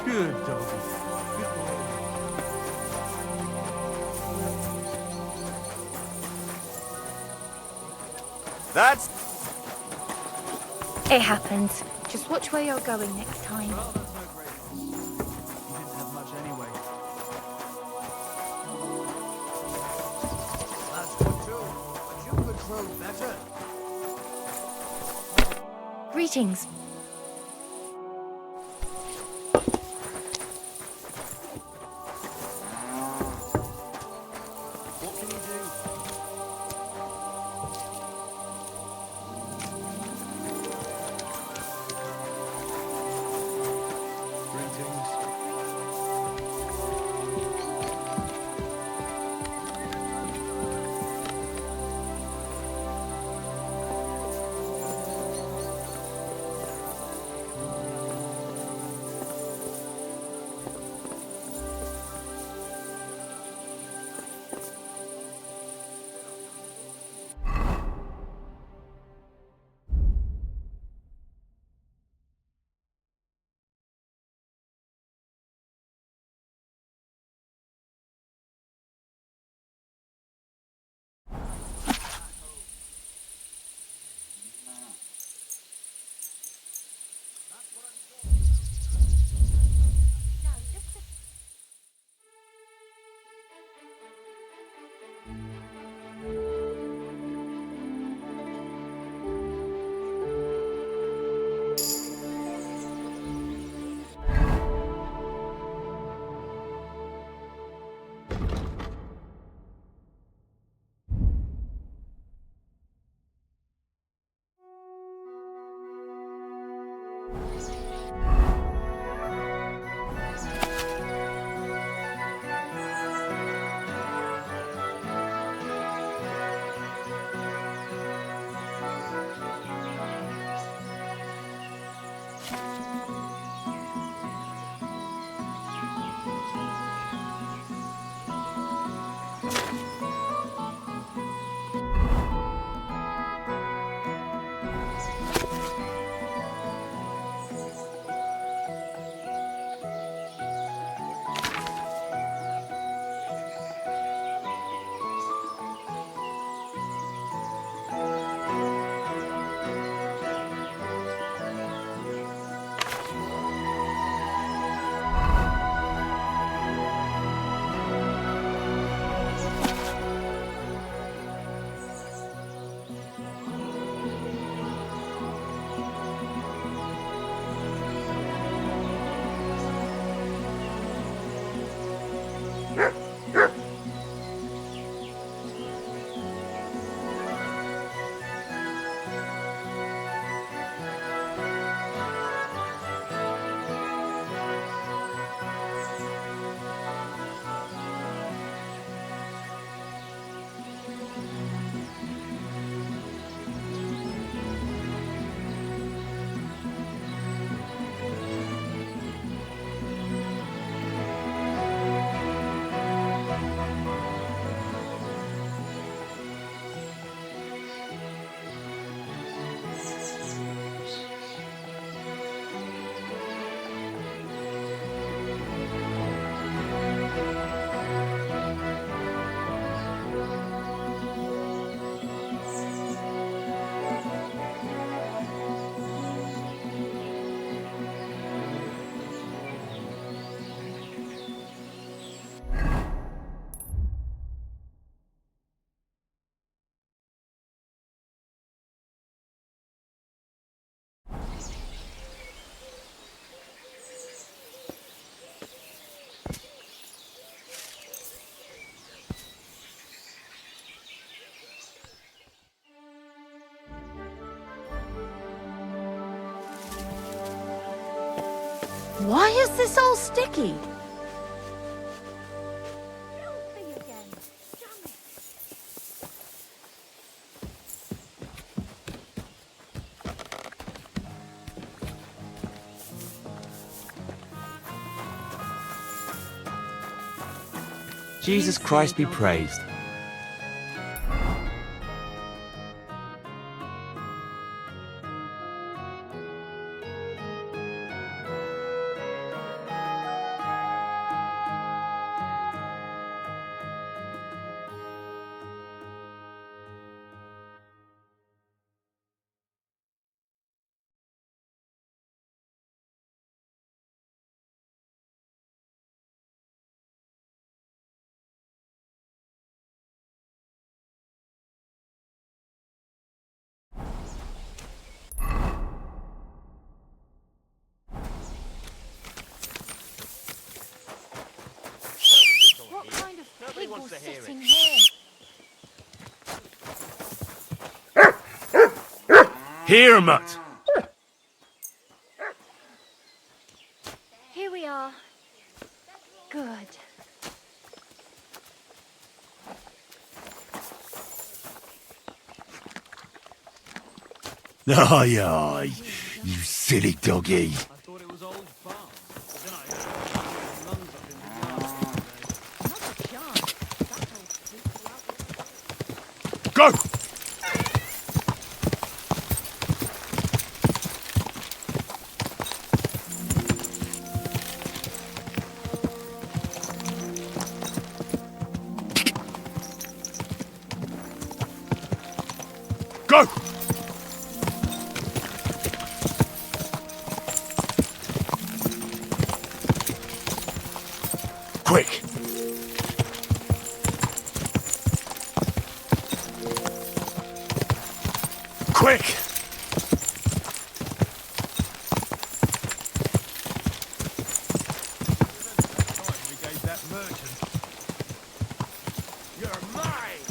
Good doggy. Good boy. That's... It happens. Just watch where you're going next time. Well, that's no great loss. You didn't have much anyway. That's good too, but you could throw better. Greetings. What can you do? Greetings. Why is this all sticky? Jesus Christ be praised. What kind of pig was sitting here? Here, mutt! Here we are. Good. Aye, aye, you silly doggy. I thought it was old farm. But then I heard lungs up in the grass the other day. Not a chance. That old freak. Go! Go! Quick! Quick! We gave that merchant. You're mine!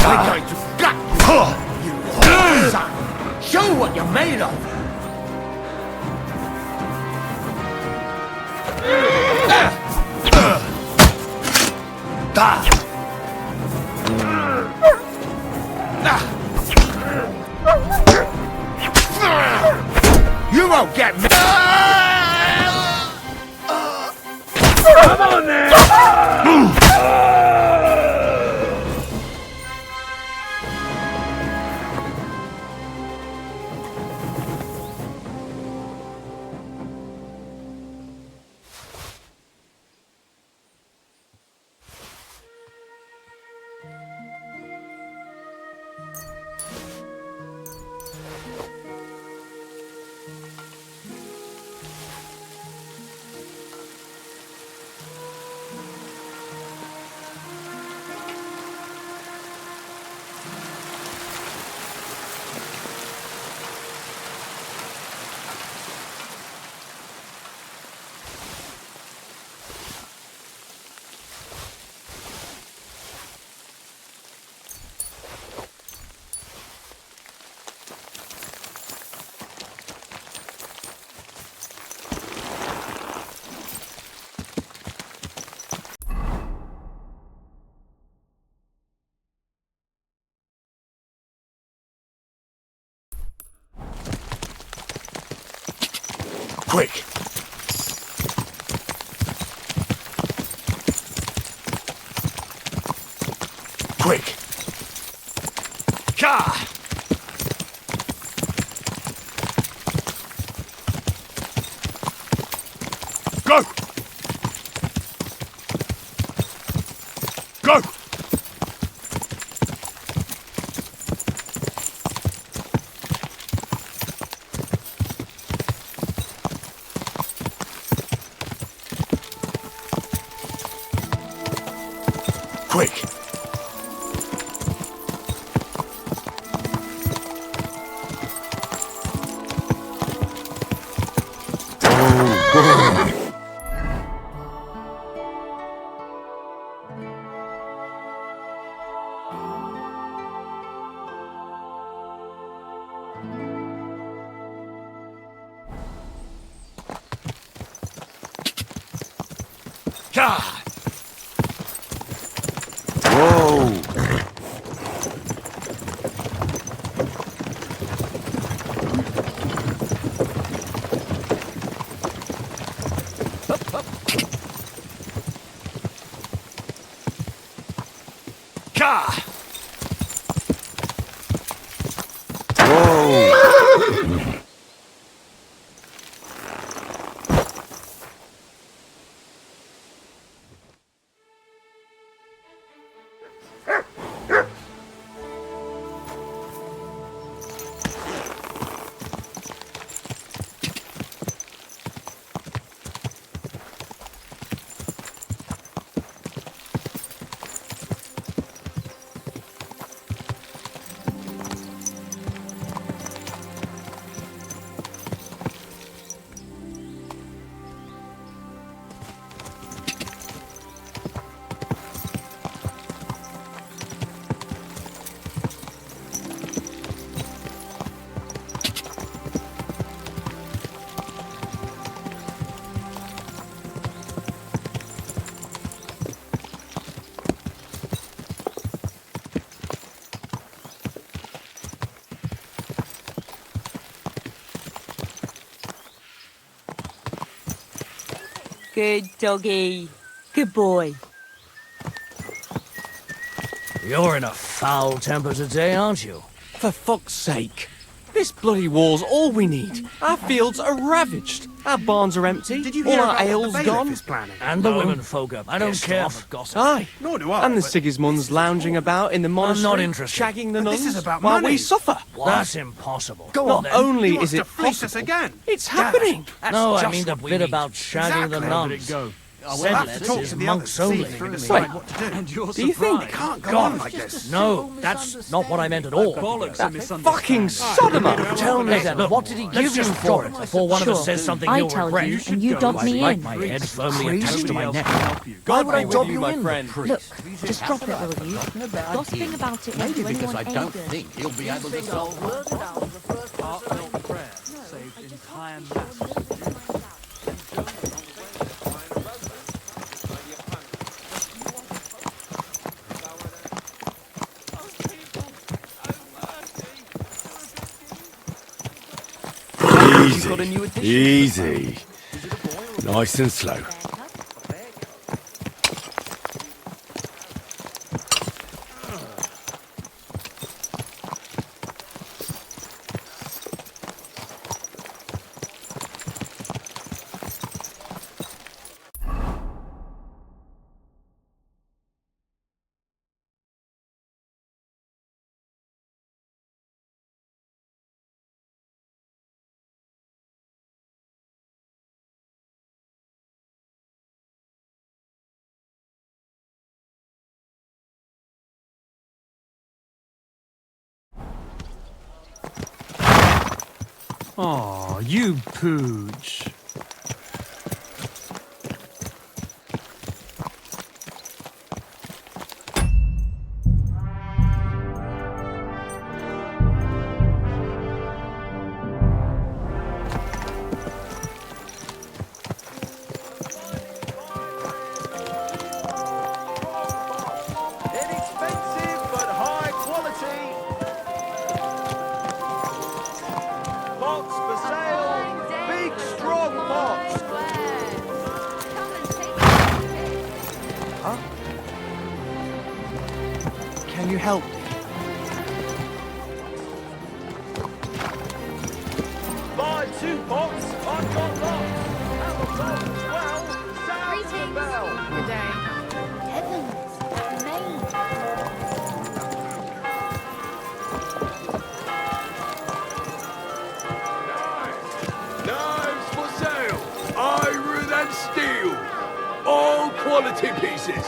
I'm going to gut you, you son. Show what you're made of. You won't get me. Come on there! Quick! Quick! Ka! Go! Go! Quick! Whoa! Good doggy. Good boy. You're in a foul temper today, aren't you? For fuck's sake. This bloody war's all we need. Our fields are ravaged. Our barns are empty. Did you all hear our about what ales the bailiff gone? is planning? And the women folk up. I don't care for gossip. Aye. Nor do I. And the but Sigismunds lounging about in the monastery, interested. shagging the But nuns this is about while money. we suffer. That's impossible. Go Not on then. only He wants is to it fleece us possible, again. it's happening. That's No, I just mean the what we bit need. about shagging the Exactly. nuns. Go. We'll have to Sedlitz talk is to the monks others only. this evening and Wait. decide what to do. And you're Do you think? It can't go God, on like this. No, that's not what I meant at all. Bollocks a Fucking misunderstanding. Sodomite! Tell me then, what did he give you for it before one of us says something I you'll tell regret? you, and you dob me Like in. my head firmly attached to my neck. Why would I dob you my in? friend? Look, just drop it, will you? Gossiping about it won't do anyone any good. think he'll be able to solve Heartfelt prayer saved entire mass. Got a new edition. Easy. Nice and slow. Aw, you pooch. Inexpensive but high quality. Pots for sale. Big strong pots. Huh? Can you help me? Buy 2 pots. I've got lots. Have a pot as well. Sound the bell. Good day. Heavens, Maine. Knives for sale. Iron and steel. All quality pieces.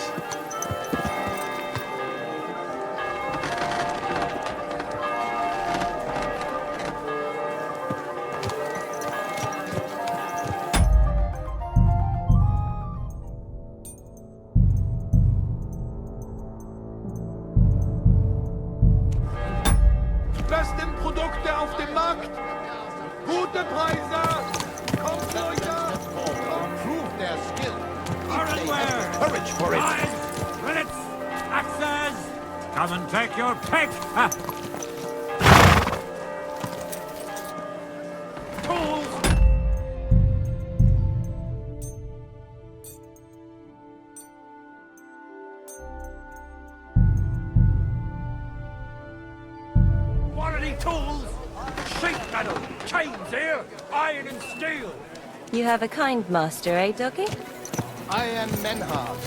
Besten Produkte auf dem Markt. Gute Preise. Kommt Leute. prove their skill. Ironware! for it. Bullets! Axes! Come and take your pick! Ha! Tools! Quality tools! Sheet metal! Chains here! Iron and steel! You have a kind master, eh, Doggy? I am Menhard,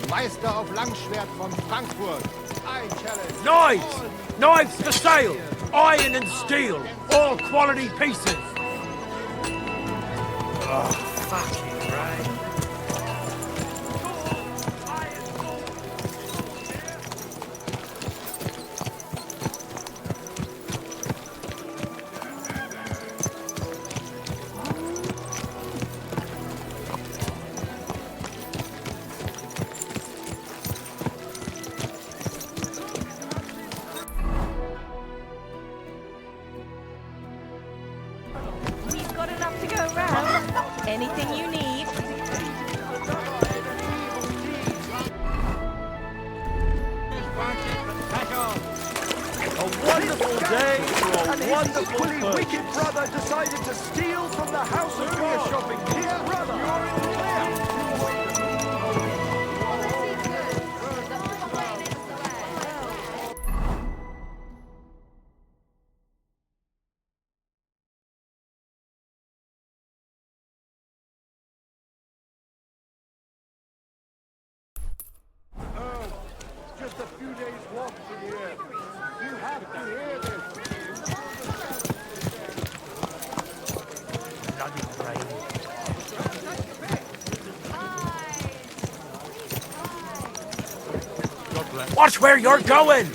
Meister of Langschwert from Frankfurt. I challenge... Knives! Knives for sale! Iron and steel! All quality pieces! Oh, fucking right. We've got enough to go around. Anything you need. A wonderful day for a wonderful person. wicked brother decided to steal from the house of God. Shopping. His brother. You're in the clear. Just a few days walk from here. You have to hear this. Watch where you're going!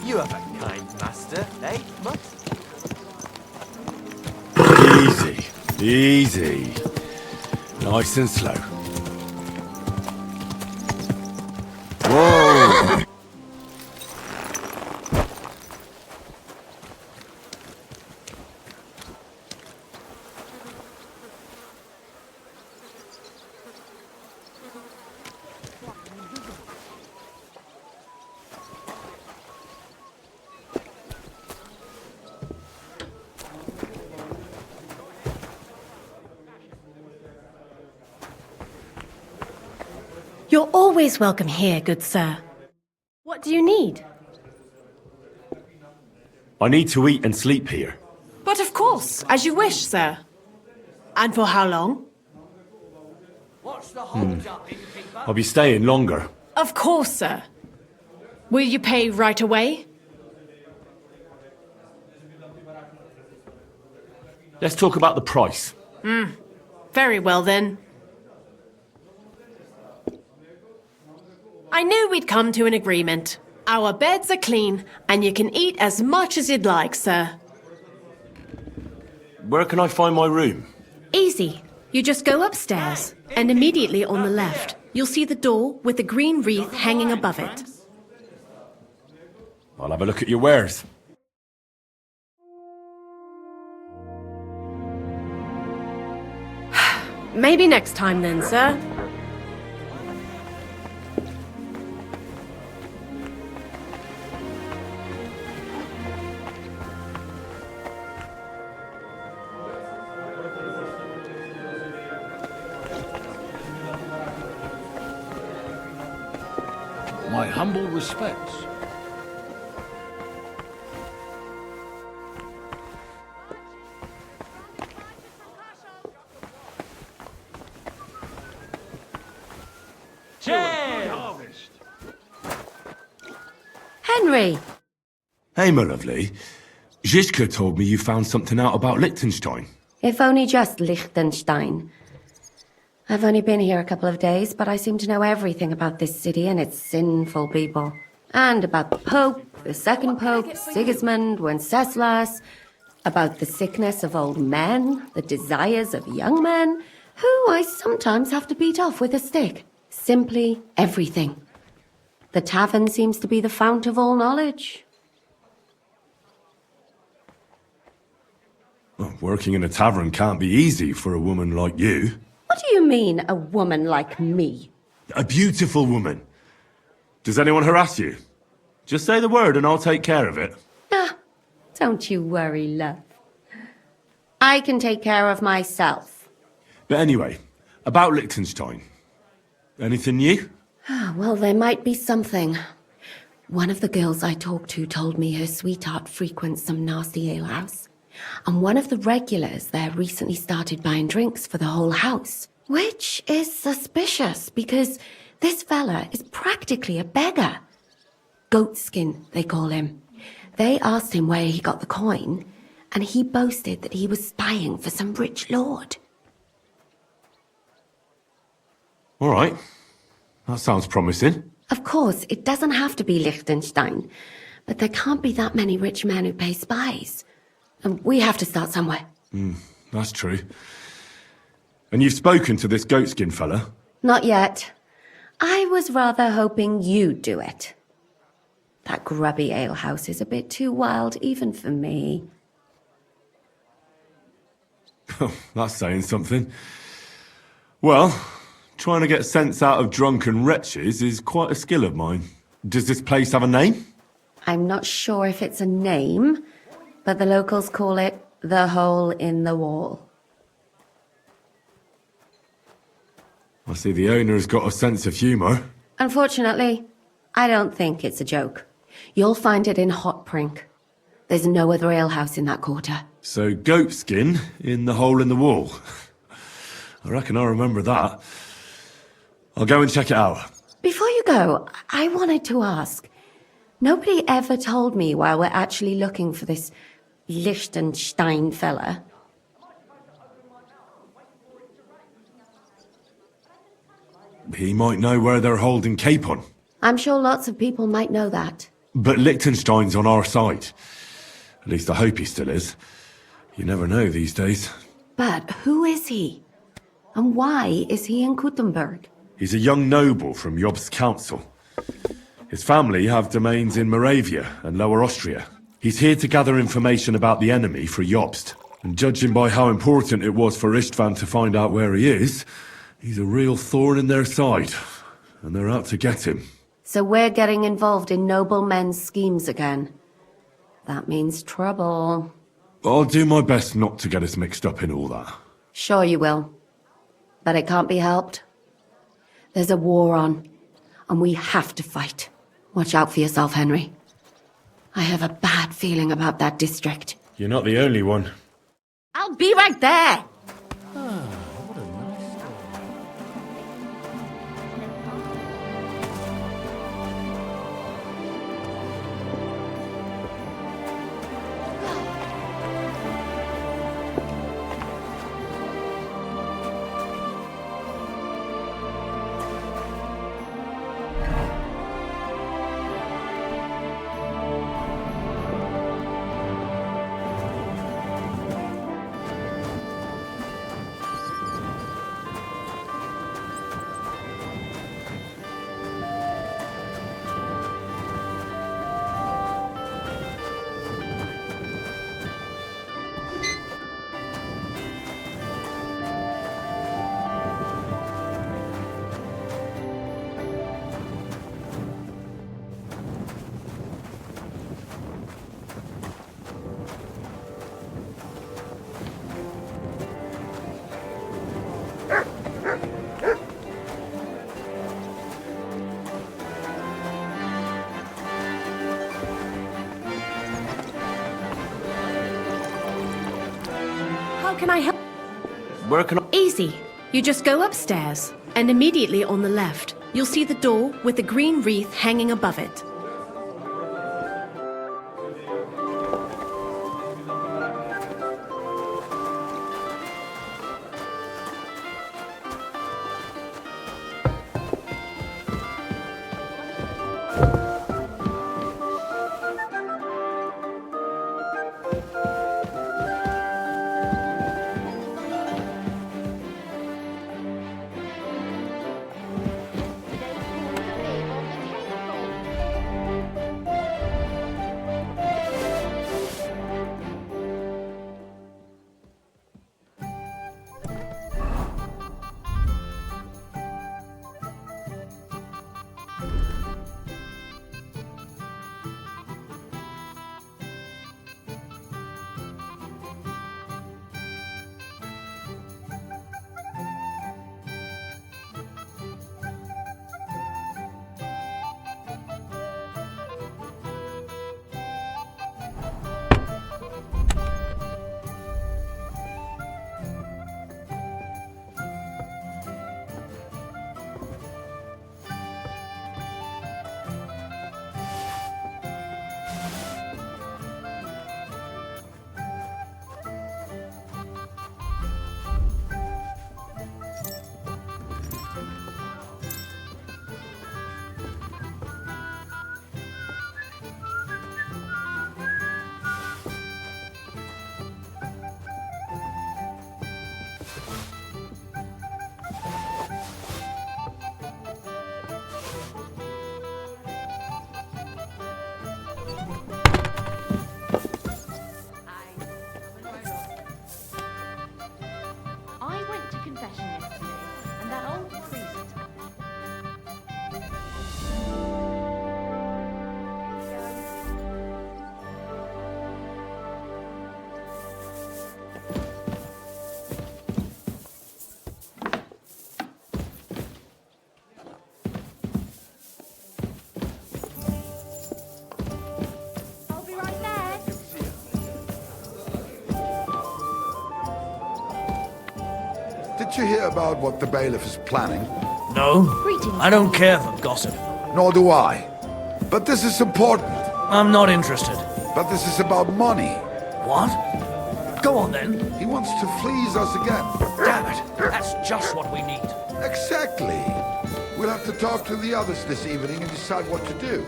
You have a kind master, eh, Mutt? Easy. Easy. Nice and slow. Whoa! You're always welcome here, good sir. What do you need? I need to eat and sleep here. But of course, as you wish, sir. And for how long? I'll be staying longer. Of course, sir. Will you pay right away? Let's talk about the price. Very well then. I knew we'd come to an agreement. Our beds are clean, and you can eat as much as you'd like, sir. Where can I find my room? Easy. You just go upstairs, and immediately on the left, you'll see the door with the green wreath hanging above it. I'll have a look at your wares. Maybe next time then, sir. My humble respects. Henry! Hey, my lovely. Zizka told me you found something out about Liechtenstein. If only just Liechtenstein. I've only been here a couple of days, but I seem to know everything about this city and its sinful people. And about the Pope, the second Pope, Sigismund, Wenceslas, about the sickness of old men, the desires of young men, who I sometimes have to beat off with a stick. Simply everything. The tavern seems to be the fount of all knowledge. Well, working in a tavern can't be easy for a woman like you. What do you mean, a woman like me? A beautiful woman. Does anyone harass you? Just say the word and I'll take care of it. Ah, don't you worry, love. I can take care of myself. But anyway, about Liechtenstein. Anything new? Well, there might be something. One of the girls I talked to told me her sweetheart frequents some nasty alehouse. And one of the regulars there recently started buying drinks for the whole house. Which is suspicious, because this fella is practically a beggar. Goatskin, they call him. They asked him where he got the coin, and he boasted that he was spying for some rich lord. All right. That sounds promising. Of course, it doesn't have to be Liechtenstein, but there can't be that many rich men who pay spies. And we have to start somewhere. That's true. And you've spoken to this goatskin fella? Not yet. I was rather hoping you'd do it. That grubby alehouse is a bit too wild even for me. That's saying something. Well, trying to get sense out of drunken wretches is quite a skill of mine. Does this place have a name? I'm not sure if it's a name, but the locals call it the Hole in the Wall. I see the owner's got a sense of humour. Unfortunately, I don't think it's a joke. You'll find it in Hotprink. There's no other alehouse in that quarter. So goatskin in the hole in the wall. I reckon I'll remember that. I'll go and check it out. Before you go, I wanted to ask. Nobody ever told me why we're actually looking for this Liechtenstein fella. He might know where they're holding Capon. I'm sure lots of people might know that. But Liechtenstein's on our side. At least I hope he still is. You never know these days. But who is he? And why is he in Kuttenberg? He's a young noble from Jobst's council. His family have domains in Moravia and Lower Austria. He's here to gather information about the enemy for Jobst. And judging by how important it was for Istvan to find out where he is, he's a real thorn in their side. And they're out to get him. So we're getting involved in noblemen's schemes again. That means trouble. I'll do my best not to get us mixed up in all that. Sure you will. But it can't be helped. There's a war on, and we have to fight. Watch out for yourself, Henry. I have a bad feeling about that district. You're not the only one. I'll be right there! How can I help? Working on... Easy. You just go upstairs, and immediately on the left, you'll see the door with the green wreath hanging above it. Did you hear about what the bailiff is planning? No, I don't care for gossip. Nor do I. But this is important. I'm not interested. But this is about money. What? Go on then. He wants to fleece us again. Damn it, that's just what we need. Exactly. We'll have to talk to the others this evening and decide what to do.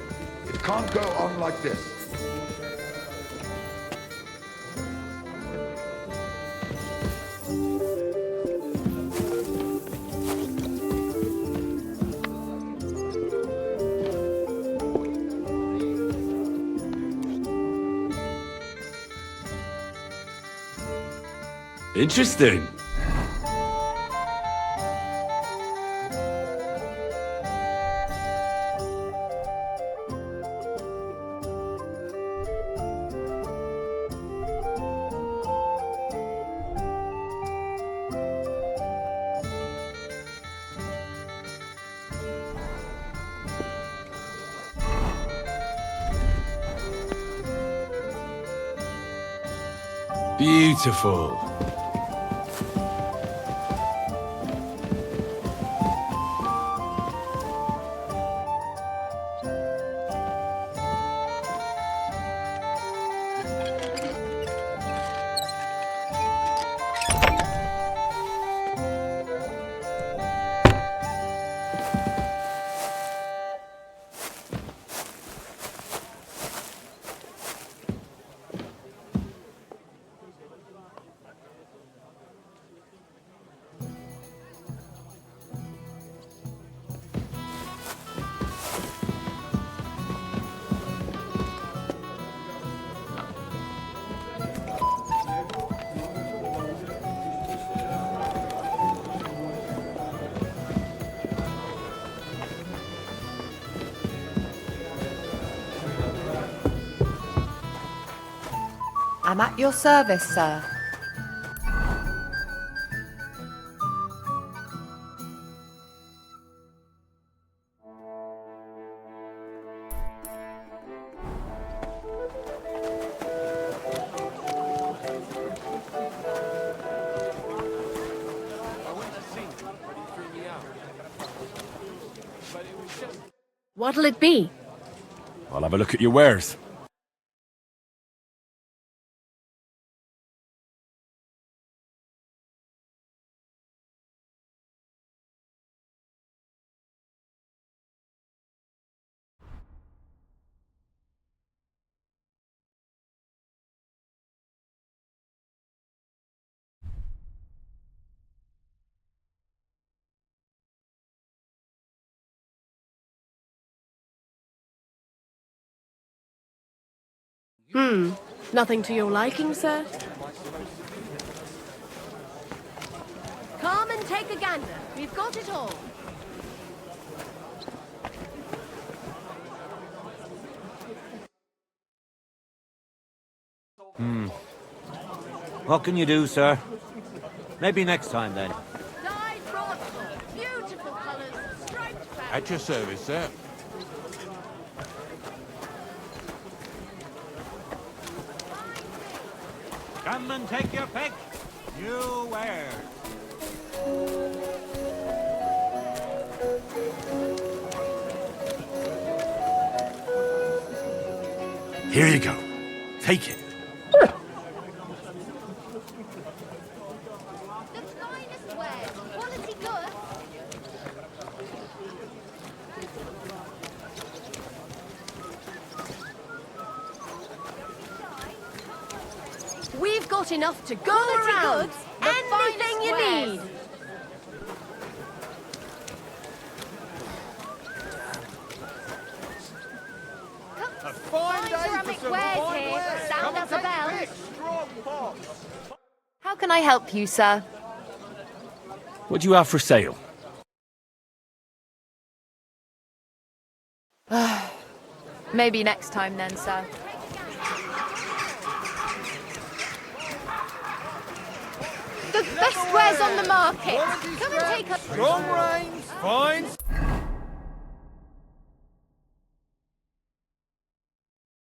It can't go on like this. Interesting. Beautiful. I'm at your service, sir. What'll it be? I'll have a look at your wares. Nothing to your liking, sir? Come and take a gander. We've got it all. What can you do, sir? Maybe next time, then. Dyed broadsword, beautiful colours, striped fabric. At your service, sir. Come and take your pick. New wares. Here you go. Take it. The finest wares, quality good. We've got enough to go Quality around. goods, Anything you need. A fine day for ceramic some wares fine here. wares. Sound Come and as a take bell. your pick. Strong box. How can I help you, sir? What do you have for sale? Maybe next time then, sir. The best wares on the market. Come and take a... Strong rains, fine.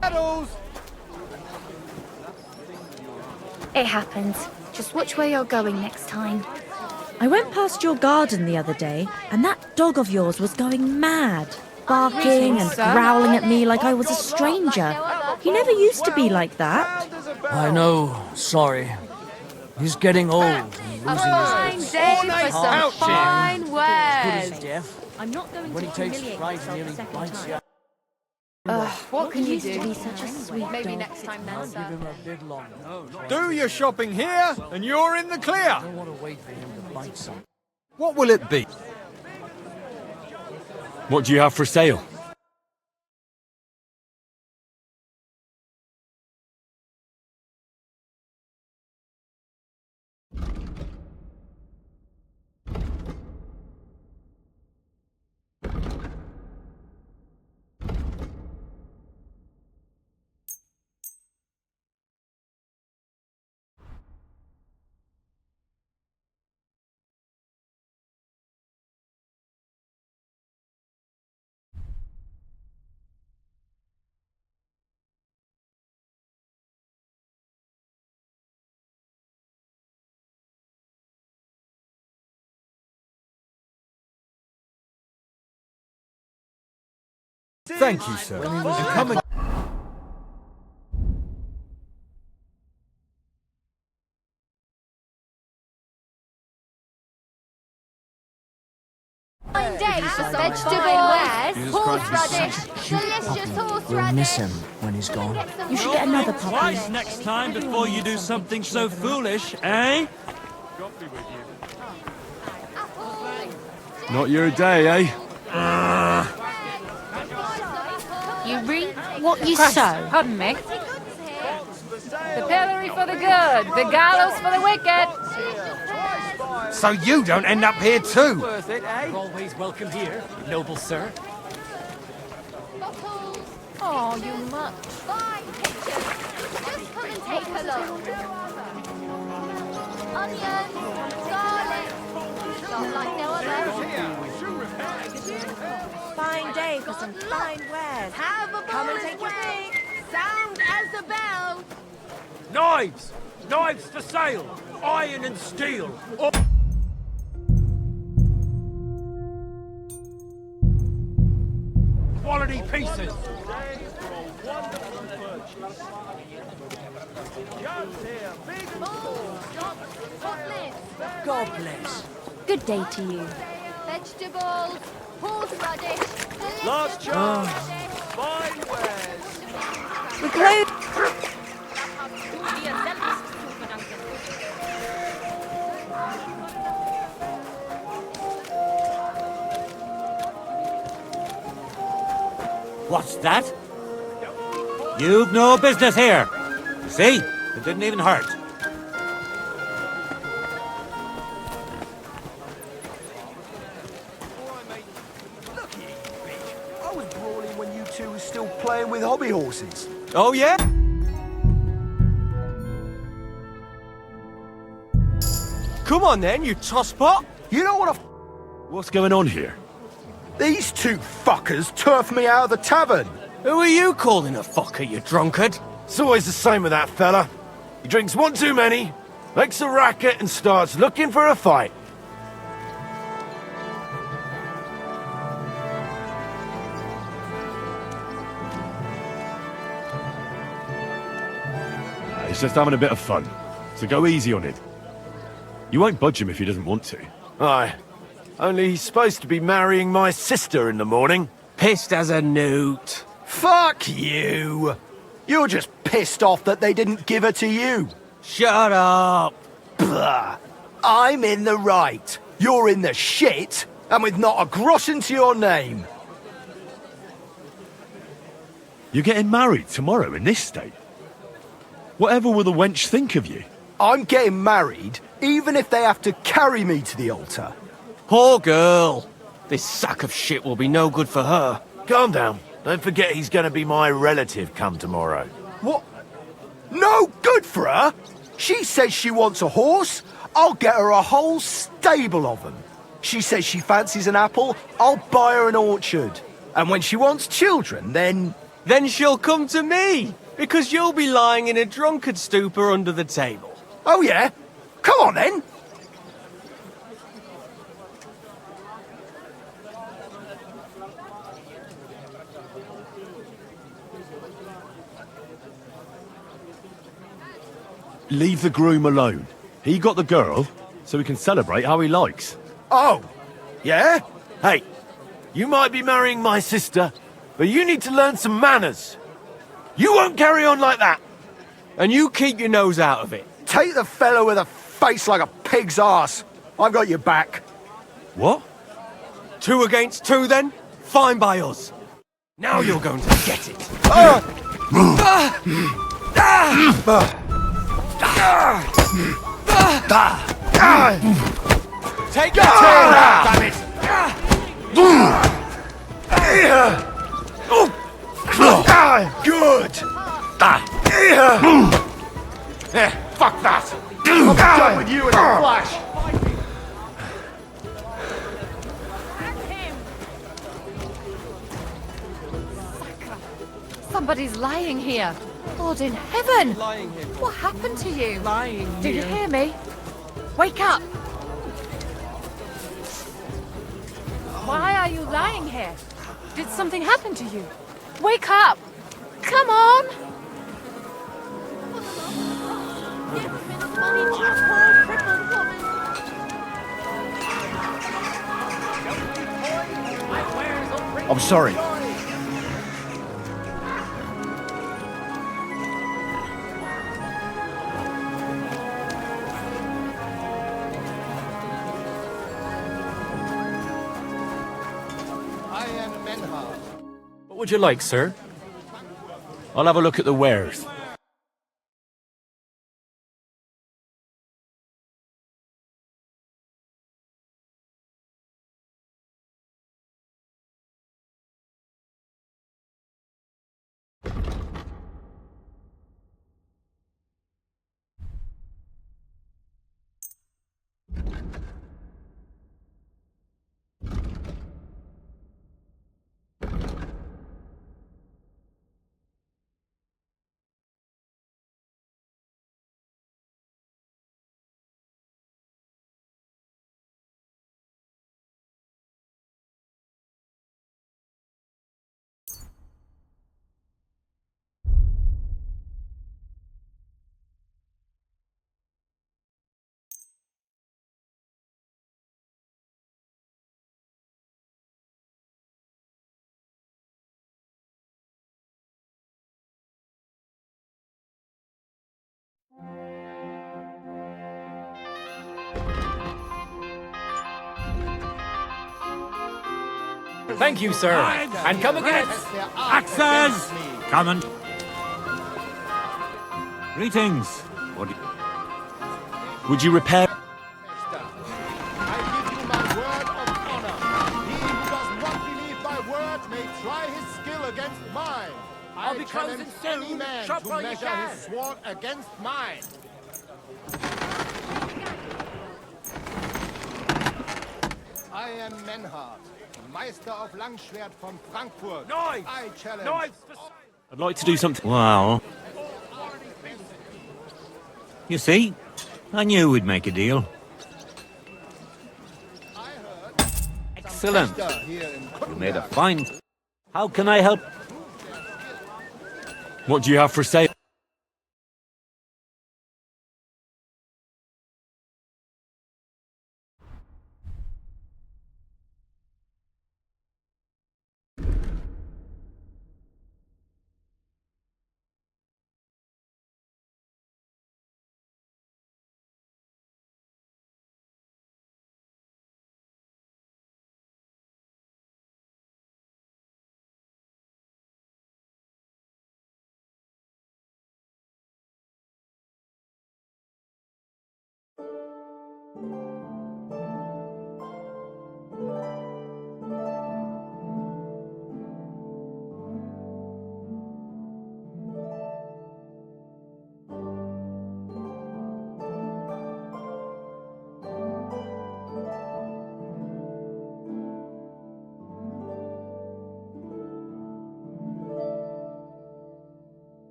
Saddles. It happens. Just watch where you're going next time. I went past your garden the other day, and that dog of yours was going mad, barking and growling at me like I was a stranger. He never used to be like that. I know, sorry. He's getting old and losing Fine his day for some fine Good wares. as death. I'm not going When to he takes humiliate fright myself nearly a second bites time. you. What can you used to do? be such a sweet Maybe dog. next time then, I'll give him sir. a big long no. Do your shopping here, and you're in the clear. I don't want to wait for him to bite some. What will it be? What do you have for sale? Thank you, sir. And come and... Fine day for some vegetables, horseradish, delicious We'll horseradish. miss him when he's gone. You should get another puppy. Twice next time before you do something so foolish, eh? Not your day, eh? You reap what you sow. Pardon me. The pillory for the good, the gallows for the wicked. So you don't end up here too. Worth it, eh? Always welcome here, noble sir. Bottles. Oh, you much. Fine pictures. Just come and take a look. Onions, garlic. Not like no other. Fine day for some fine wares. Have a Come and ball take your pick. Sound as a bell. Knives! Knives for sale! Iron and steel! Quality pieces! God bless. Good day to you. Vegetables, horseradish, delicious Last chance. horseradish. Fine wares. We close. What's that? You've no business here. See? It didn't even hurt. I was brawling when you two were still playing with hobby horses. Oh yeah? Come on then, you tosspot. You know what What's going on here? These two fuckers turfed me out of the tavern. Who are you calling a fucker, you drunkard? It's always the same with that fella. He drinks one too many, makes a racket and starts looking for a fight. He's just having a bit of fun, so go easy on it. You won't budge him if he doesn't want to. Aye. Only he's supposed to be marrying my sister in the morning. Pissed as a newt. Fuck you. You're just pissed off that they didn't give her to you. Shut up. Blah. I'm in the right. You're in the shit, and with not a groschen to your name. You're getting married tomorrow in this state? Whatever will the wench think of you? I'm getting married, even if they have to carry me to the altar. Poor girl. This sack of shit will be no good for her. Calm down. Don't forget he's gonna be my relative come tomorrow. What? No good for her? She says she wants a horse. I'll get her a whole stable of them. She says she fancies an apple. I'll buy her an orchard. And when she wants children, then... Then she'll come to me, because you'll be lying in a drunkard stupor under the table. Oh, yeah? Come on, then. Leave the groom alone. He got the girl, so he can celebrate how he likes. Oh, yeah? Hey, you might be marrying my sister, but you need to learn some manners. You won't carry on like that. And you keep your nose out of it. Take the fellow with a face like a pig's ass. I've got your back. What? 2 against 2 then? Fine by us. Now you're going to get it. Take your turn now, damn it! Good! Fuck that! I'm done with you in a flash! Somebody's lying here. Lord in heaven! Lying here. What happened to you? Lying Do you here. hear me? Wake up! Why are you lying here? Did something happen to you? Wake up! Come on! I'm sorry. What would you like, sir? I'll have a look at the wares. Thank you, sir. And come again. Axes! Come and... Greetings. What do you... Would you repair... I'll be closing soon. Chop while you can. Sword against mine. I am Menhard, Meister of Langschwert from Frankfurt. Knives! I challenge. Knives! I'd like to do something... Well... You see? I knew we'd make a deal. Excellent. You made a fine... How can I help? What do you have for sale?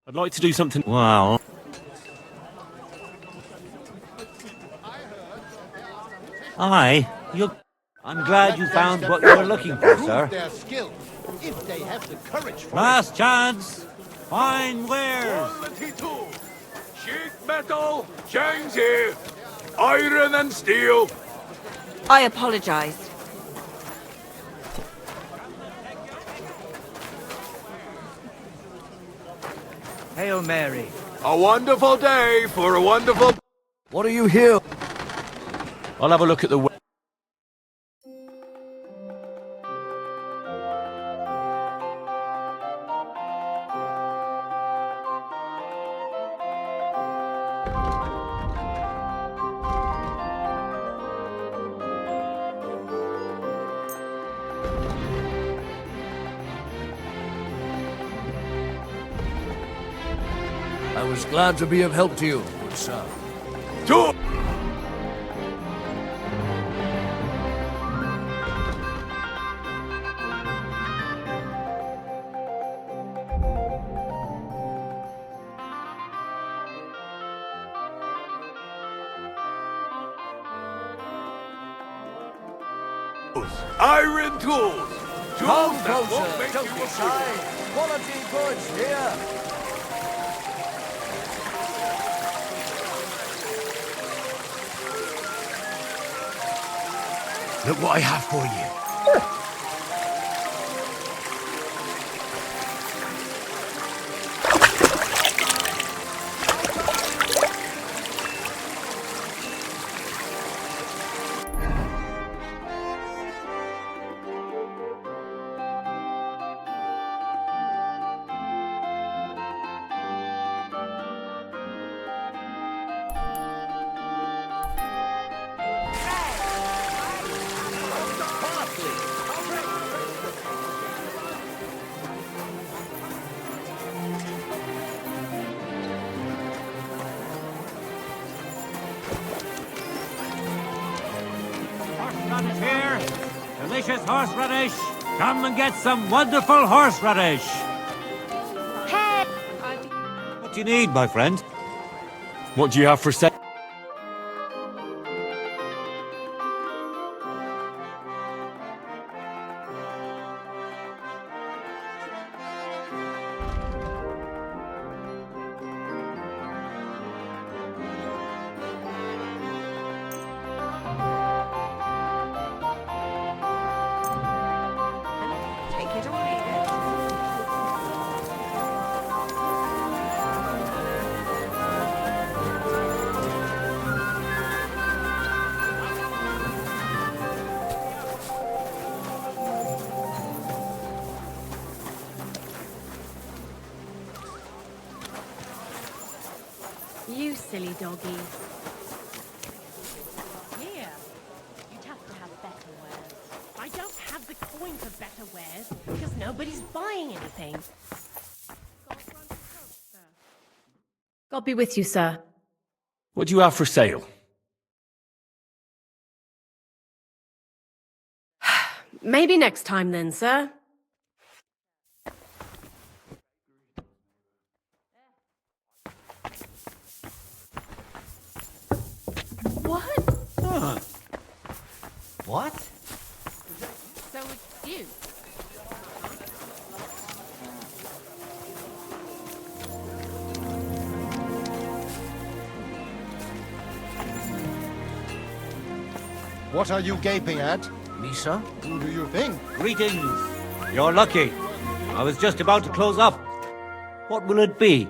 I'd like to do something. Well, I'm glad you found what you were looking for, sir. Their skill, if they have the courage for Last chance. Fine wares. Quality tools. Sheet metal, chains here. Iron and steel. I apologize. Hail Mary. A wonderful day for a wonderful... What are you here? I'll have a look at the... I was glad to be of help to you, good sir. To... Iron tools. Come Tools that won't closer, make don't you be a shy. fool. Quality goods here. Look what I have for you. Horseradish here. Delicious horseradish. Come and get some wonderful horseradish. Hey! What do you need, my friend? What do you have for sale? Take it or leave it. You silly doggy. Here, you'd have to have better wares. I don't have the coin for better wares because nobody's buying anything. God be with you, sir. What do you have for sale? Maybe next time then, sir. What? Huh. What? So it's you? What are you gaping at? Me, sir? Who do you think? Greetings. You're lucky. I was just about to close up. What will it be?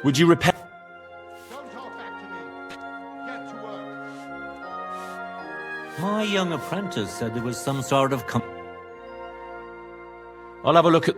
Would you repair... Don't talk back to me. Get to work. My young apprentice said there was some sort of... I'll have a look at...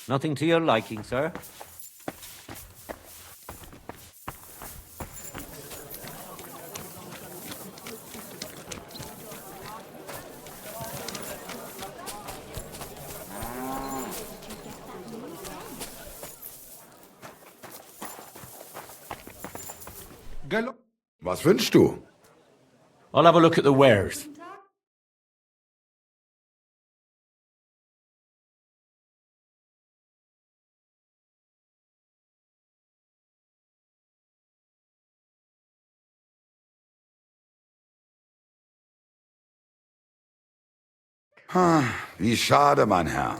Nothing to your liking, sir? Was wünschst du? I'll have a look at the wares. Wie schade, mein Herr.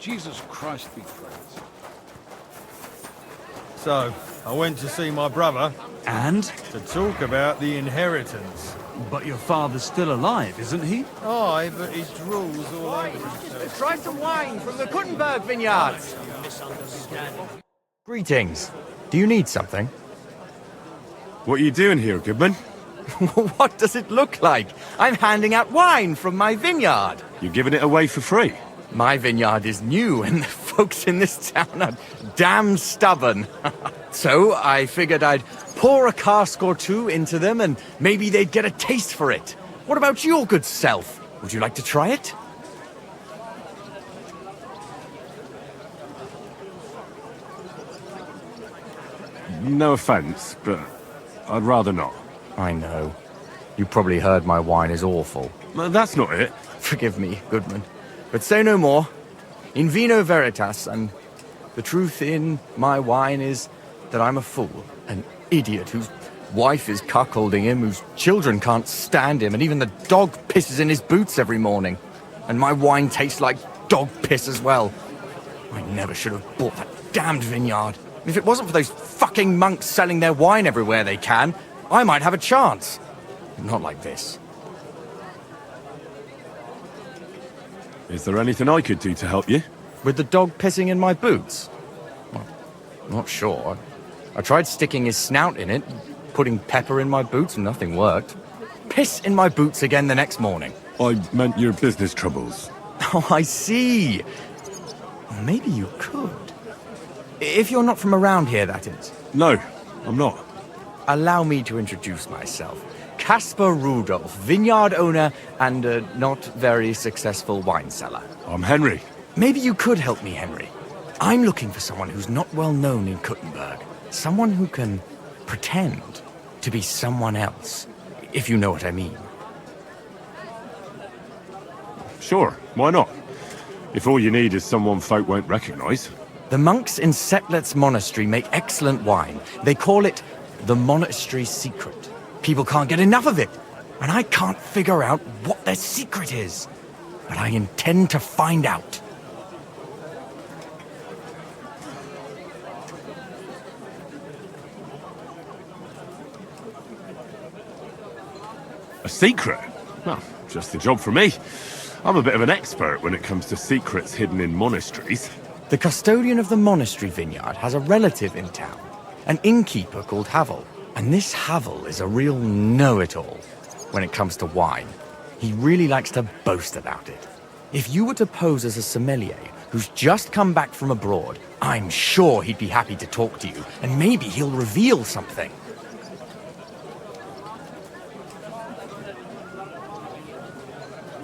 Jesus Christ be praised. So, I went to see my brother. And? To talk about the inheritance. But your father's still alive, isn't he? Aye, but his drool's all over himself. Try some wine from the Kuttenberg vineyards. Greetings. Do you need something? What are you doing here, Goodman? What does it look like? I'm handing out wine from my vineyard. You're giving it away for free? My vineyard is new, and the folks in this town are damn stubborn. So I figured I'd pour a cask or two into them, and maybe they'd get a taste for it. What about your good self? Would you like to try it? No offense, but I'd rather not. I know. You probably heard my wine is awful. That's not it. Forgive me, Goodman. But say no more. In vino veritas, and the truth in my wine is that I'm a fool, an idiot whose wife is cuckolding him, whose children can't stand him, and even the dog pisses in his boots every morning. And my wine tastes like dog piss as well. I never should have bought that damned vineyard. If it wasn't for those fucking monks selling their wine everywhere they can, I might have a chance. Not like this. Is there anything I could do to help you? With the dog pissing in my boots? Well, not sure. I tried sticking his snout in it, putting pepper in my boots, and nothing worked. Piss in my boots again the next morning. I meant your business troubles. Oh, I see. Well, maybe you could. If you're not from around here, that is. No, I'm not. Allow me to introduce myself. Caspar Rudolph, vineyard owner and a not very successful wine seller. I'm Henry. Maybe you could help me, Henry. I'm looking for someone who's not well known in Kuttenberg. Someone who can pretend to be someone else, if you know what I mean. Sure, why not? If all you need is someone folk won't recognize. The monks in Setlet's monastery make excellent wine. They call it the monastery secret. People can't get enough of it, and I can't figure out what their secret is. But I intend to find out. A secret? Well, just the job for me. I'm a bit of an expert when it comes to secrets hidden in monasteries. The custodian of the monastery vineyard has a relative in town, an innkeeper called Havel. And this Havel is a real know-it-all when it comes to wine. He really likes to boast about it. If you were to pose as a sommelier who's just come back from abroad, I'm sure he'd be happy to talk to you, and maybe he'll reveal something.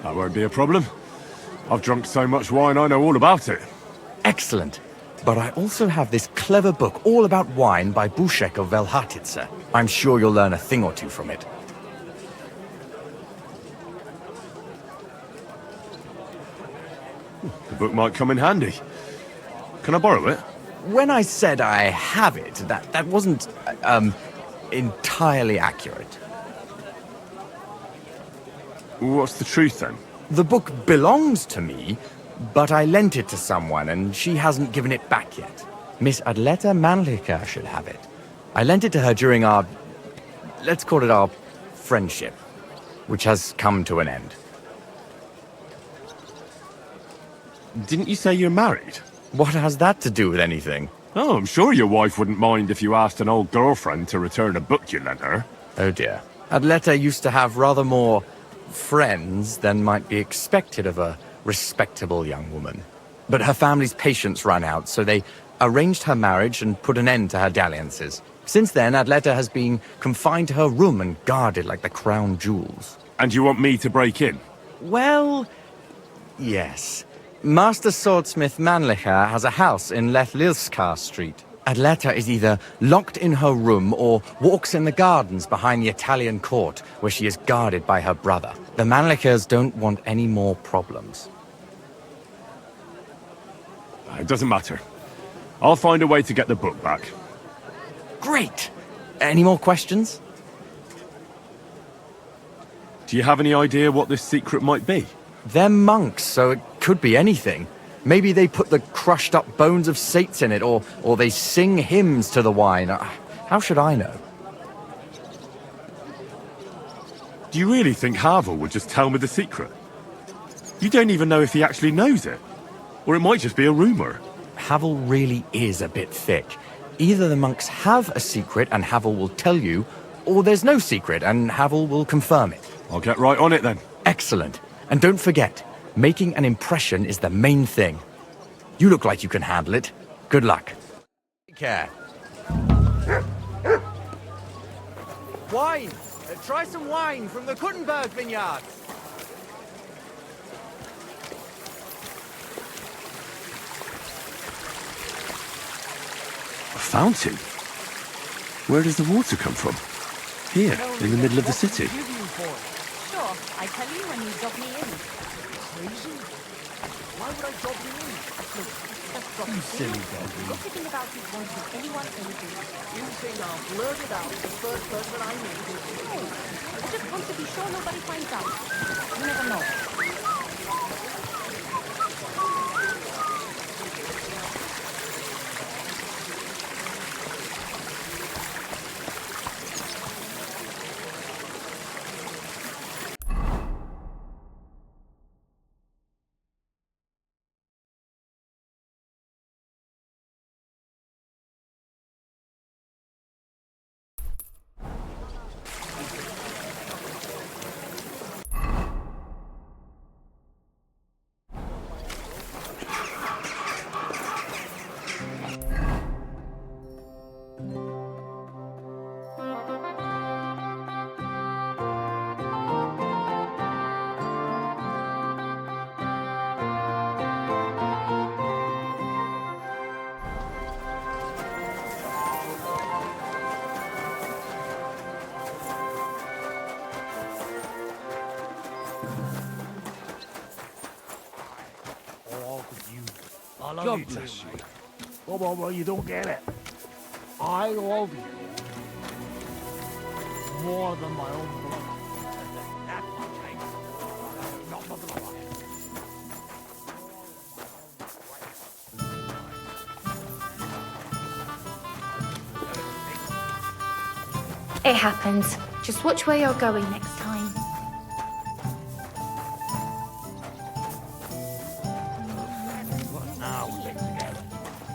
That won't be a problem. I've drunk so much wine I know all about it. Excellent. But I also have this clever book all about wine by Buschek of Velhatitze. I'm sure you'll learn a thing or two from it. The book might come in handy. Can I borrow it? When I said I have it, that wasn't, entirely accurate. What's the truth then? The book belongs to me, but I lent it to someone and she hasn't given it back yet. Miss Adleta Manlica should have it. I lent it to her during our, let's call it our friendship, which has come to an end. Didn't you say you're married? What has that to do with anything? Oh, I'm sure your wife wouldn't mind if you asked an old girlfriend to return a book you lent her. Oh dear. Adleta used to have rather more friends than might be expected of a respectable young woman. But her family's patience ran out, so they arranged her marriage and put an end to her dalliances. Since then, Adleta has been confined to her room and guarded like the crown jewels. And you want me to break in? Well, yes. Master Swordsmith Manlicher has a house in Lethlilskar Street. Adleta is either locked in her room or walks in the gardens behind the Italian court, where she is guarded by her brother. The Manlichers don't want any more problems. It doesn't matter. I'll find a way to get the book back. Great! Any more questions? Do you have any idea what this secret might be? They're monks, so it could be anything. Maybe they put the crushed-up bones of saints in it, or they sing hymns to the wine. How should I know? Do you really think Havel would just tell me the secret? You don't even know if he actually knows it. Or it might just be a rumor. Havel really is a bit thick. Either the monks have a secret and Havel will tell you, or there's no secret and Havel will confirm it. I'll get right on it then. Excellent. And don't forget, making an impression is the main thing. You look like you can handle it. Good luck. Take care. Wine! Try some wine from the Kuttenberg vineyard. A fountain? Where does the water come from? Here, in the middle of the city. Sure, I tell you when you drop me in. Crazy? Why would I drop you in? Look, just drop You me silly in. Debbie. Nothing about it won't do anyone anything. You think I'll blurt it out the first person I meet? No, I just want to be sure nobody finds out. You never know. God bless you. Well, you don't get it. I love you more than my own blood. That's my case. Not nothing like It happens. Just watch where you're going next time. now we get together.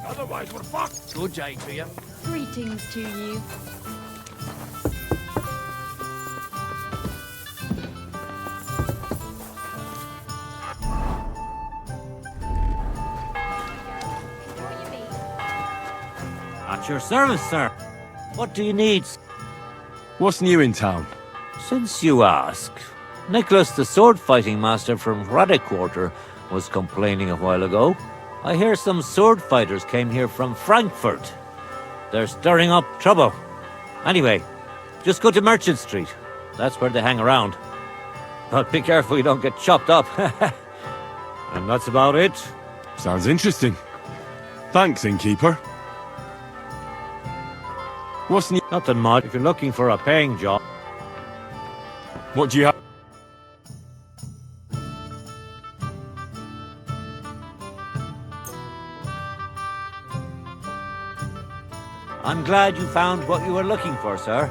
Otherwise, we're fucked. Good day to you. Greetings to you. At your service, sir. What do you need? What's new in town? Since you ask, Nicholas, the sword-fighting master from Radek Quarter, was complaining a while ago. I hear some sword fighters came here from Frankfurt. They're stirring up trouble. Anyway, just go to Merchant Street. That's where they hang around. But be careful you don't get chopped up. And that's about it. Sounds interesting. Thanks, innkeeper. What's new? Nothing much. If you're looking for a paying job. What do you have? I'm glad you found what you were looking for, sir.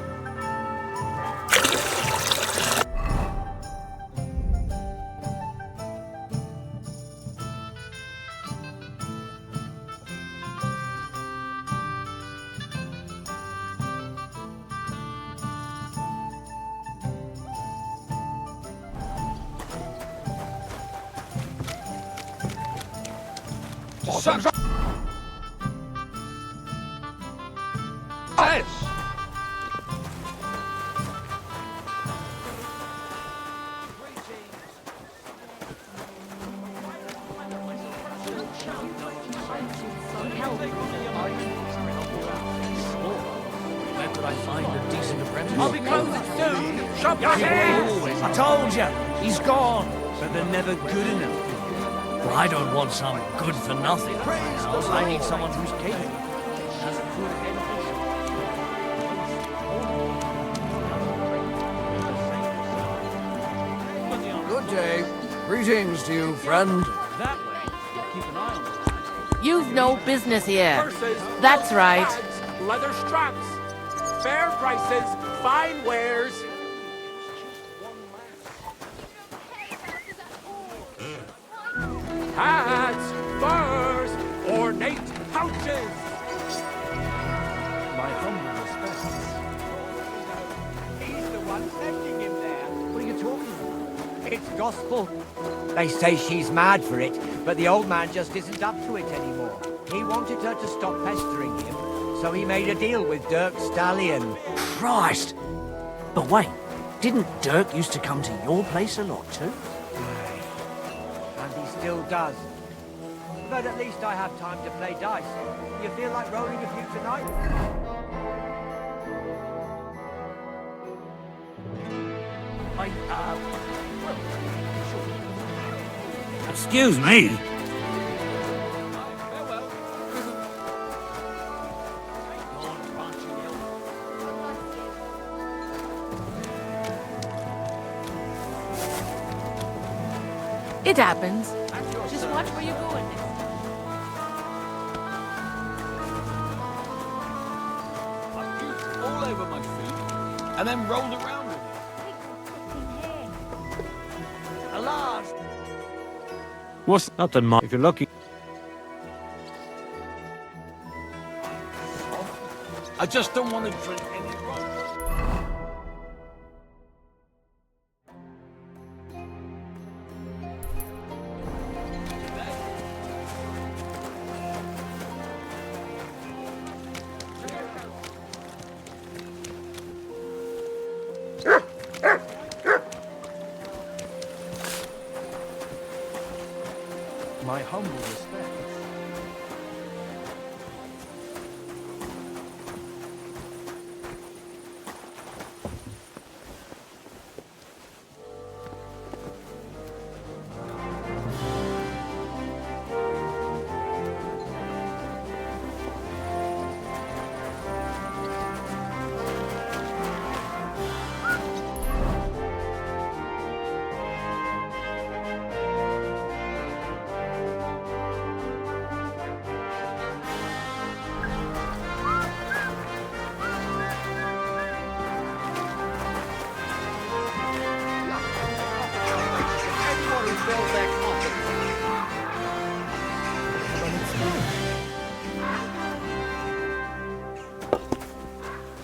Where could I find a decent apprentice? I'll be closing soon. Shop I told you, he's gone. But they're never good enough. Well, I don't want some good-for-nothing else. I need someone who's capable. Has a good head. Good day. Greetings to you, friend. That way, keep an eye on them. You've no business here. Purses, That's right. bags, leather straps, fair prices, fine wares. Hats, furs, ornate pouches. My humble respects. He's the one sending him there. What are you talking about? It's gospel. They say she's mad for it, but the old man just isn't up to it anymore. He wanted her to stop pestering him, so he made a deal with Dirk Stallion. Christ! But wait, didn't Dirk used to come to your place a lot too? And he still does. But at least I have time to play dice. You feel like rolling a few tonight? Excuse me. It happens. Just watch where you're going next time. I puked all over my feet and then rolled around in it. A large. What's nothing, Mom? If you're lucky. I just don't want to drink any rum. My humble respects.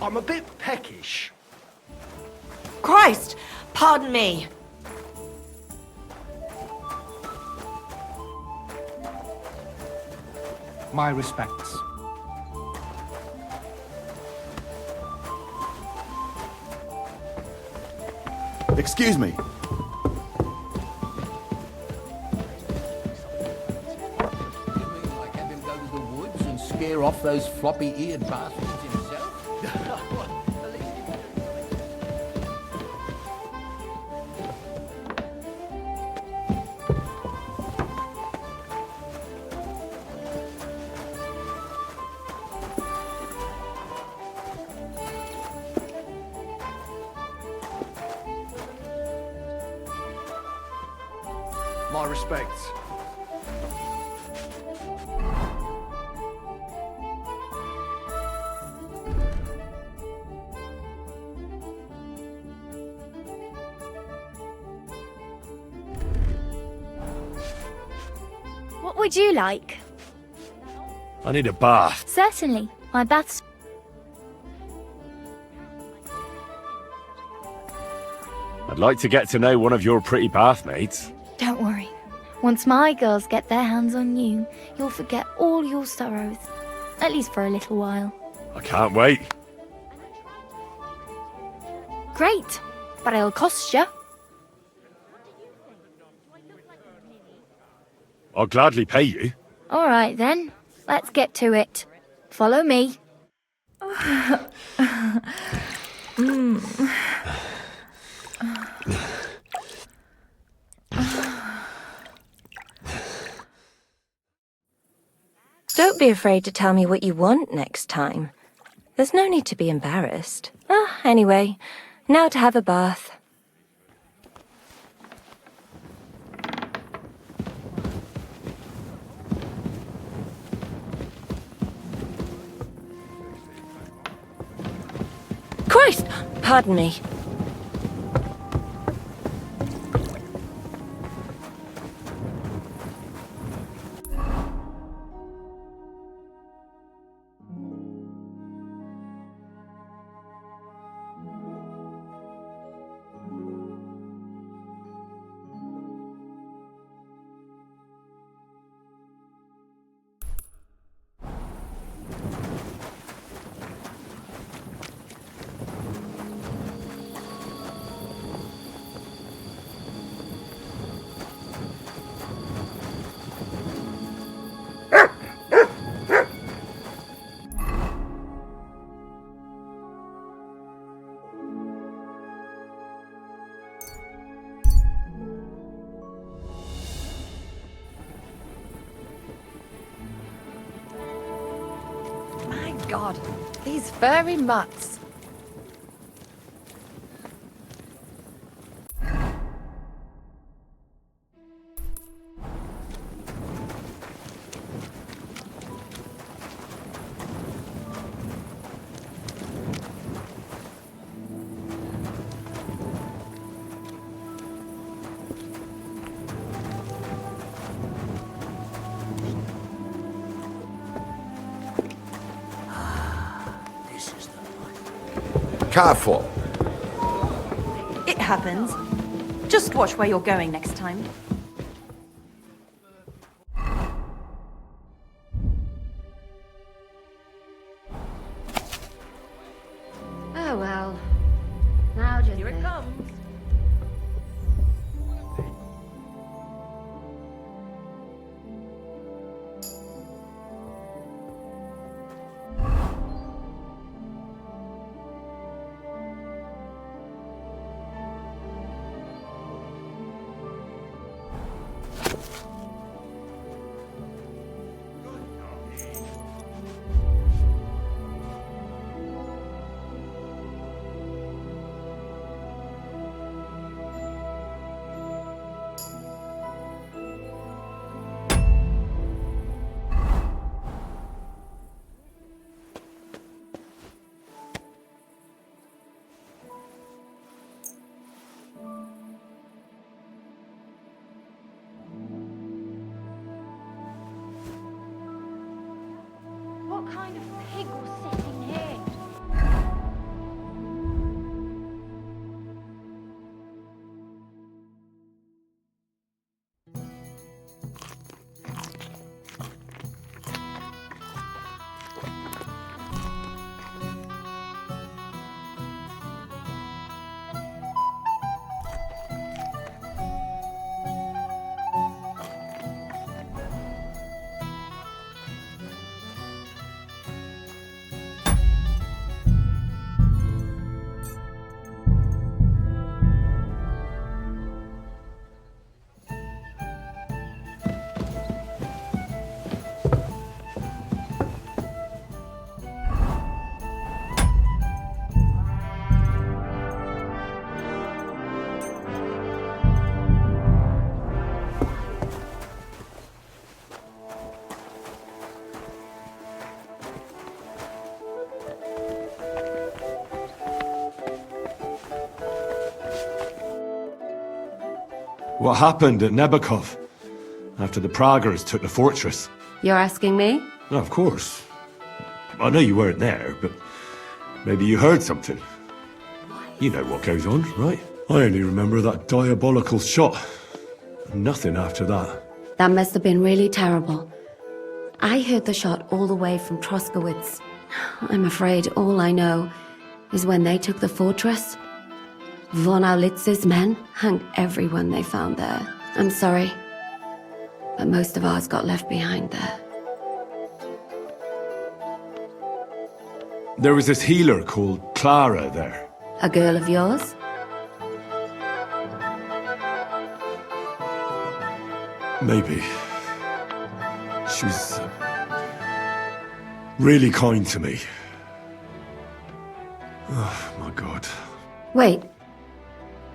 I'm a bit peckish. Christ! Pardon me. My respects. Excuse me. Like have him go to the woods and scare off those floppy-eared bastards himself? My respects. What would you like? I need a bath. Certainly. My bath's... I'd like to get to know one of your pretty bathmates. Don't worry. Once my girls get their hands on you, you'll forget all your sorrows. At least for a little while. I can't wait. Great. But it'll cost you. I'll gladly pay you. All right, then. Let's get to it. Follow me. Don't be afraid to tell me what you want next time. There's no need to be embarrassed. Anyway, now to have a bath. Christ! Pardon me. God, these furry mutts. Careful. It happens. Just watch where you're going next time. Oh well. Now just Here it comes. What kind of pig was sitting here? What happened at Nebakov? after the Praguers took the fortress. You're asking me? No, of course. I know you weren't there, but maybe you heard something. You know what goes on, right? I only remember that diabolical shot. Nothing after that. That must have been really terrible. I heard the shot all the way from Troskowitz. I'm afraid all I know is when they took the fortress, von Aulitz's men hanged everyone they found there. I'm sorry, but most of ours got left behind there. There was this healer called Clara there. A girl of yours? Maybe. She's really kind to me. Oh, my God. Wait.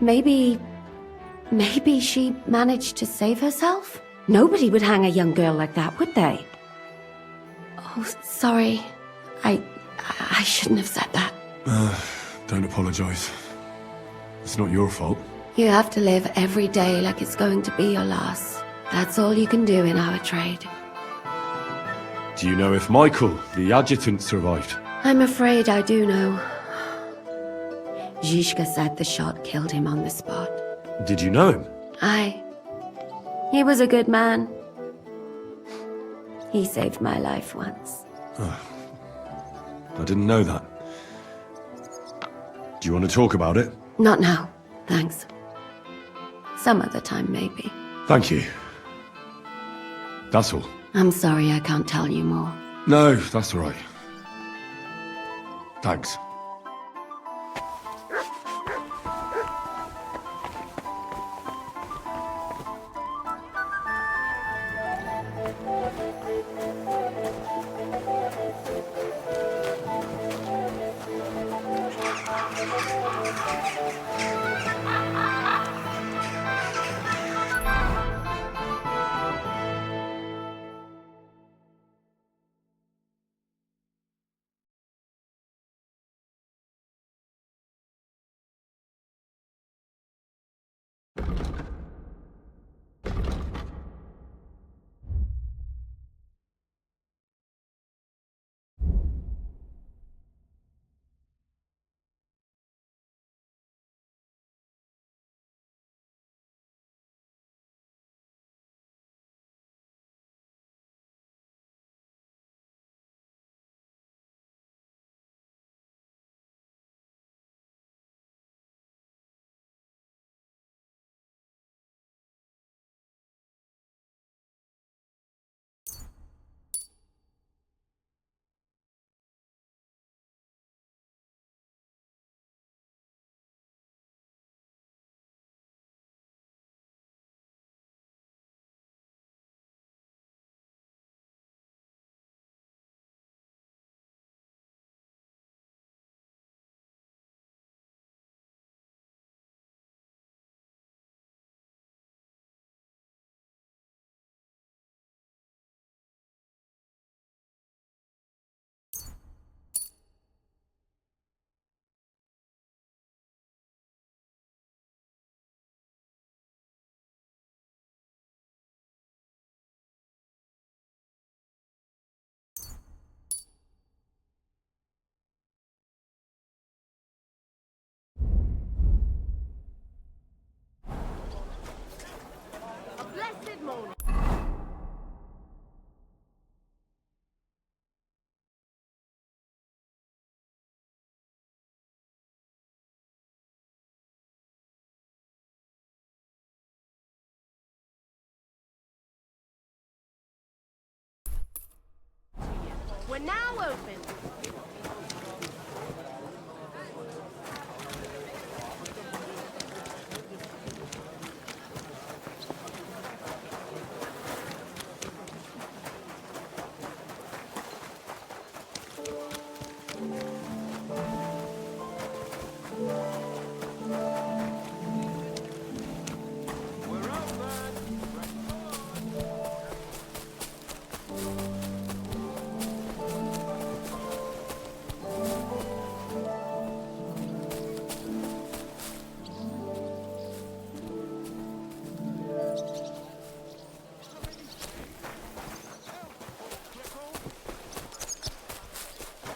Maybe she managed to save herself? Nobody would hang a young girl like that, would they? Oh, sorry. I shouldn't have said that. Don't apologize. It's not your fault. You have to live every day like it's going to be your last. That's all you can do in our trade. Do you know if Michael, the adjutant, survived? I'm afraid I do know. Zizka said the shot killed him on the spot. Did you know him? He was a good man. He saved my life once. Oh, I didn't know that. Do you want to talk about it? Not now, thanks. Some other time, maybe. Thank you. That's all. I'm sorry I can't tell you more. No, that's all right. Thanks. We're now open.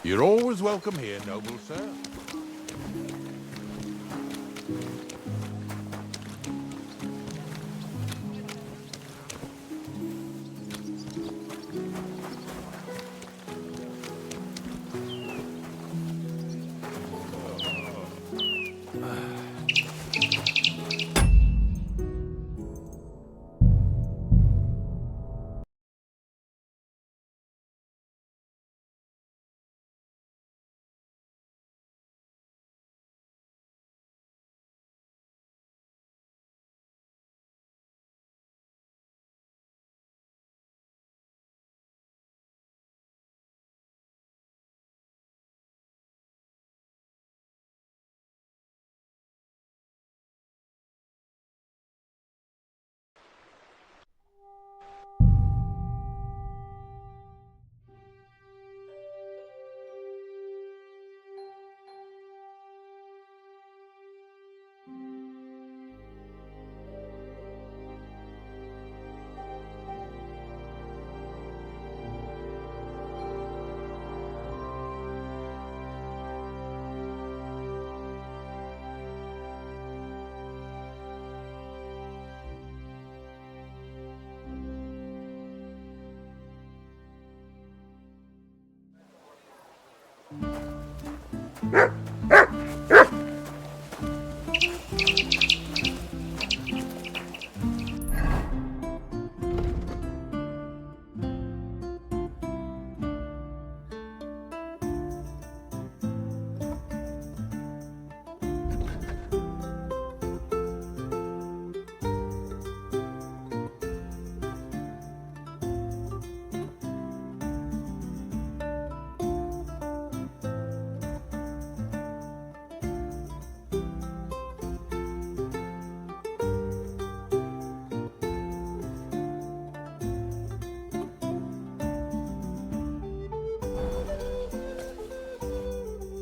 You're always welcome here, noble sir.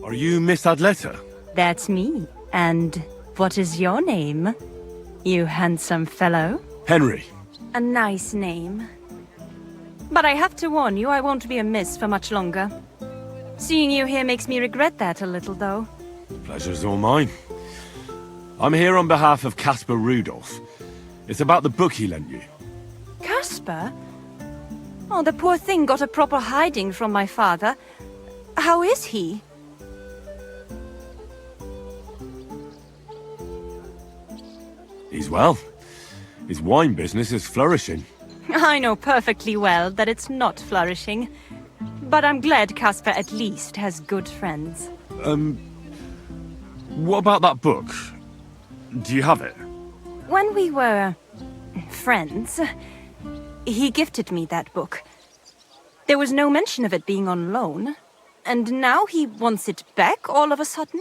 Are you Miss Adletta? That's me. And what is your name, you handsome fellow? Henry. A nice name. But I have to warn you, I won't be a miss for much longer. Seeing you here makes me regret that a little, though. Pleasure's all mine. I'm here on behalf of Caspar Rudolph. It's about the book he lent you. Caspar? Oh, the poor thing got a proper hiding from my father. How is he? He's well. His wine business is flourishing. I know perfectly well that it's not flourishing. But I'm glad Caspar at least has good friends. What about that book? Do you have it? When we were friends, he gifted me that book. There was no mention of it being on loan. And now he wants it back all of a sudden?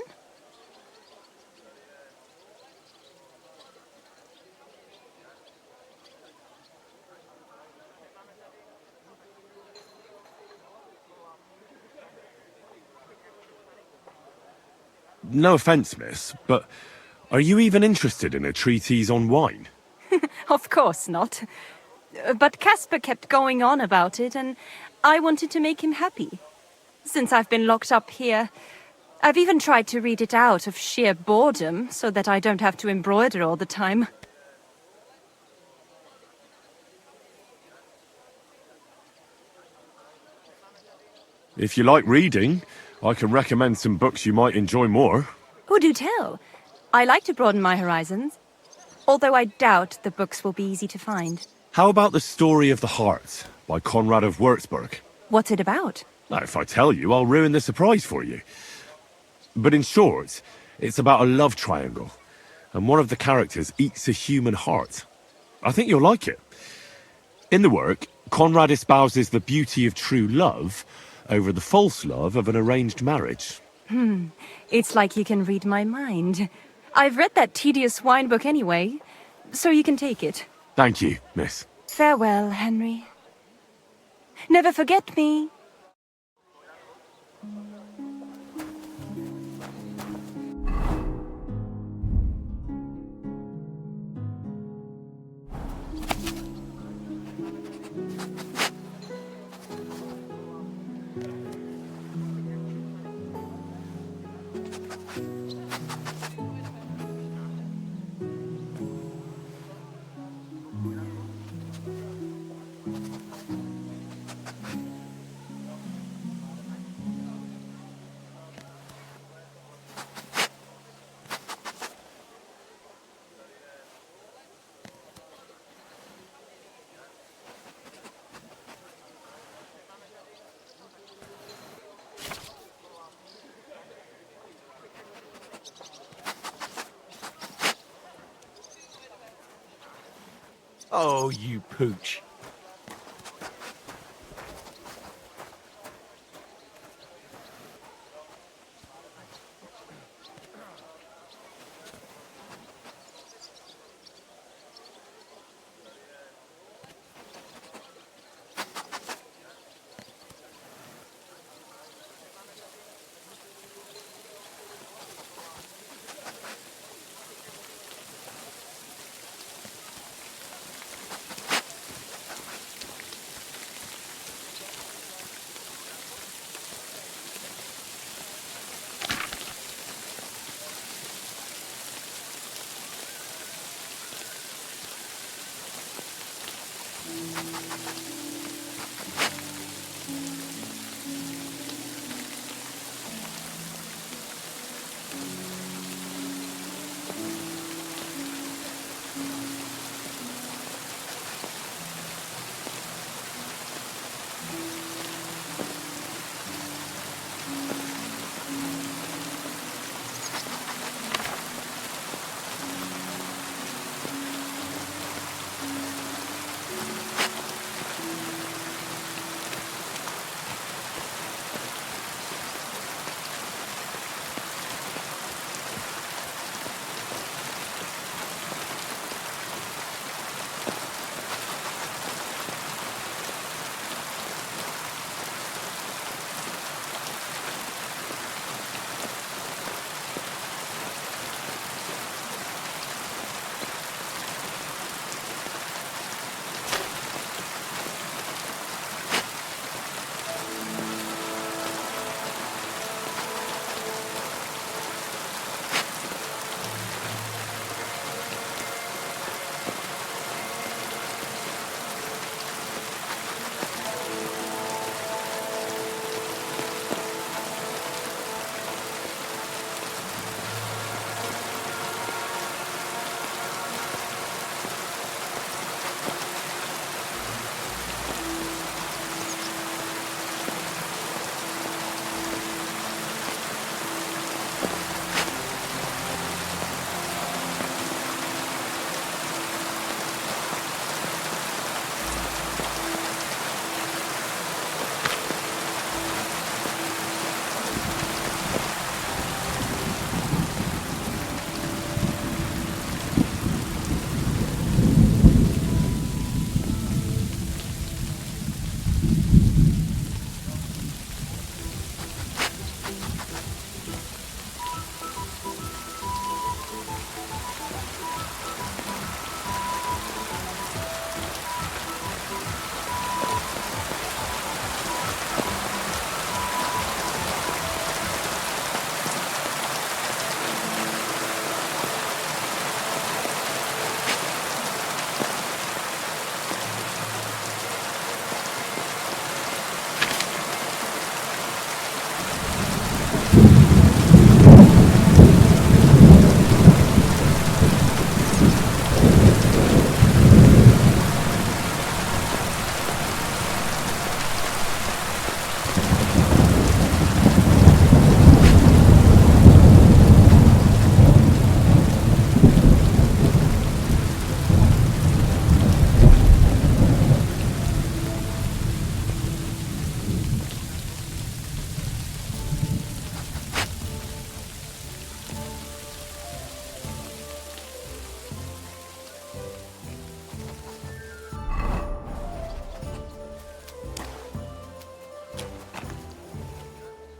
No offense, miss, but are you even interested in a treatise on wine? Of course not. But Caspar kept going on about it, and I wanted to make him happy. Since I've been locked up here, I've even tried to read it out of sheer boredom, so that I don't have to embroider all the time. If you like reading, I can recommend some books you might enjoy more. Oh, do tell. I like to broaden my horizons. Although I doubt the books will be easy to find. How about The Story of the Heart by Conrad of Würzburg? What's it about? Now, if I tell you, I'll ruin the surprise for you. But in short, it's about a love triangle, and one of the characters eats a human heart. I think you'll like it. In the work, Conrad espouses the beauty of true love over the false love of an arranged marriage. It's like you can read my mind. I've read that tedious wine book anyway, so you can take it. Thank you, miss. Farewell, Henry. Never forget me. Oh, you pooch.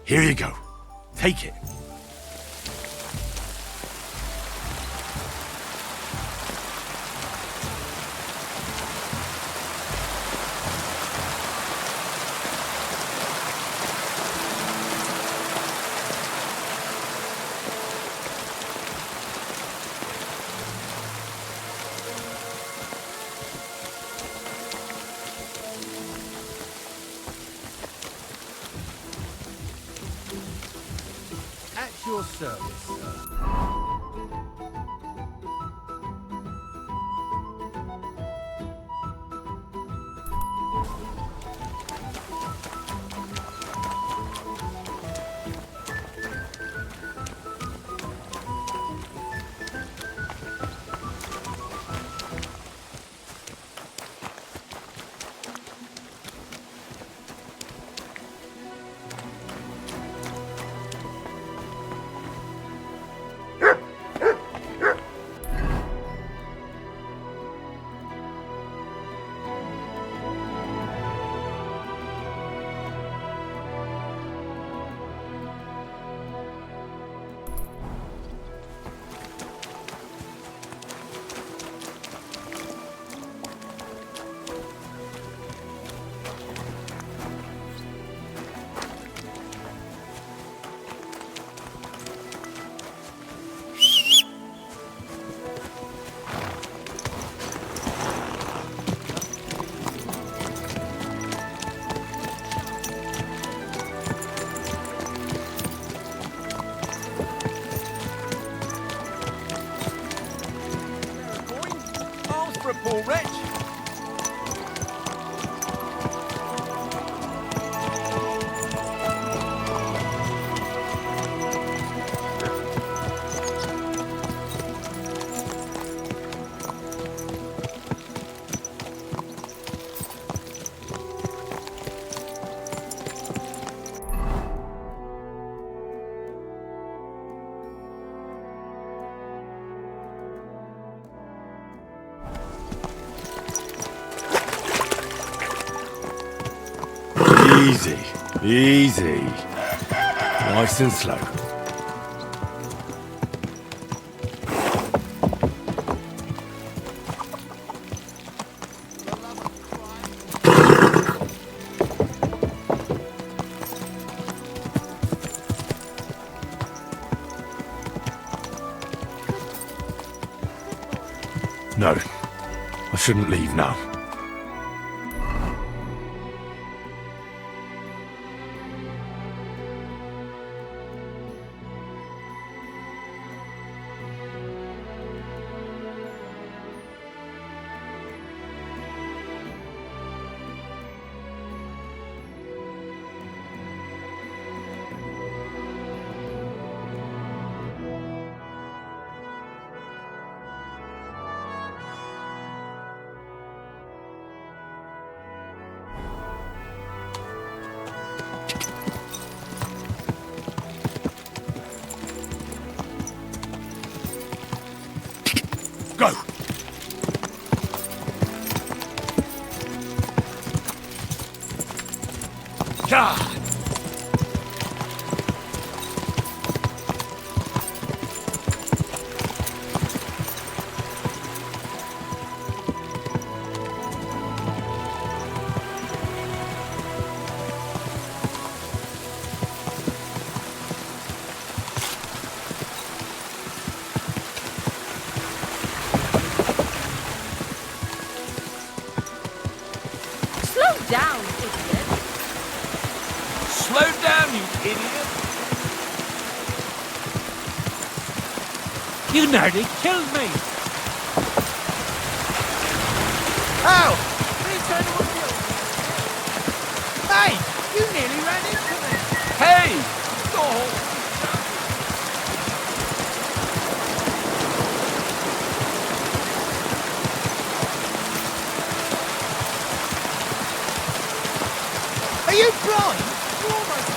Here you go. Take it. At your service, sir. Easy, easy. Nice and slow. No, I shouldn't leave now. Go! God! Slow down, idiot. Slow down, you idiot. You nearly killed me! Ow! Please turn to a Hey! You nearly ran into me! Hey! Oh! Are you blind? You almost...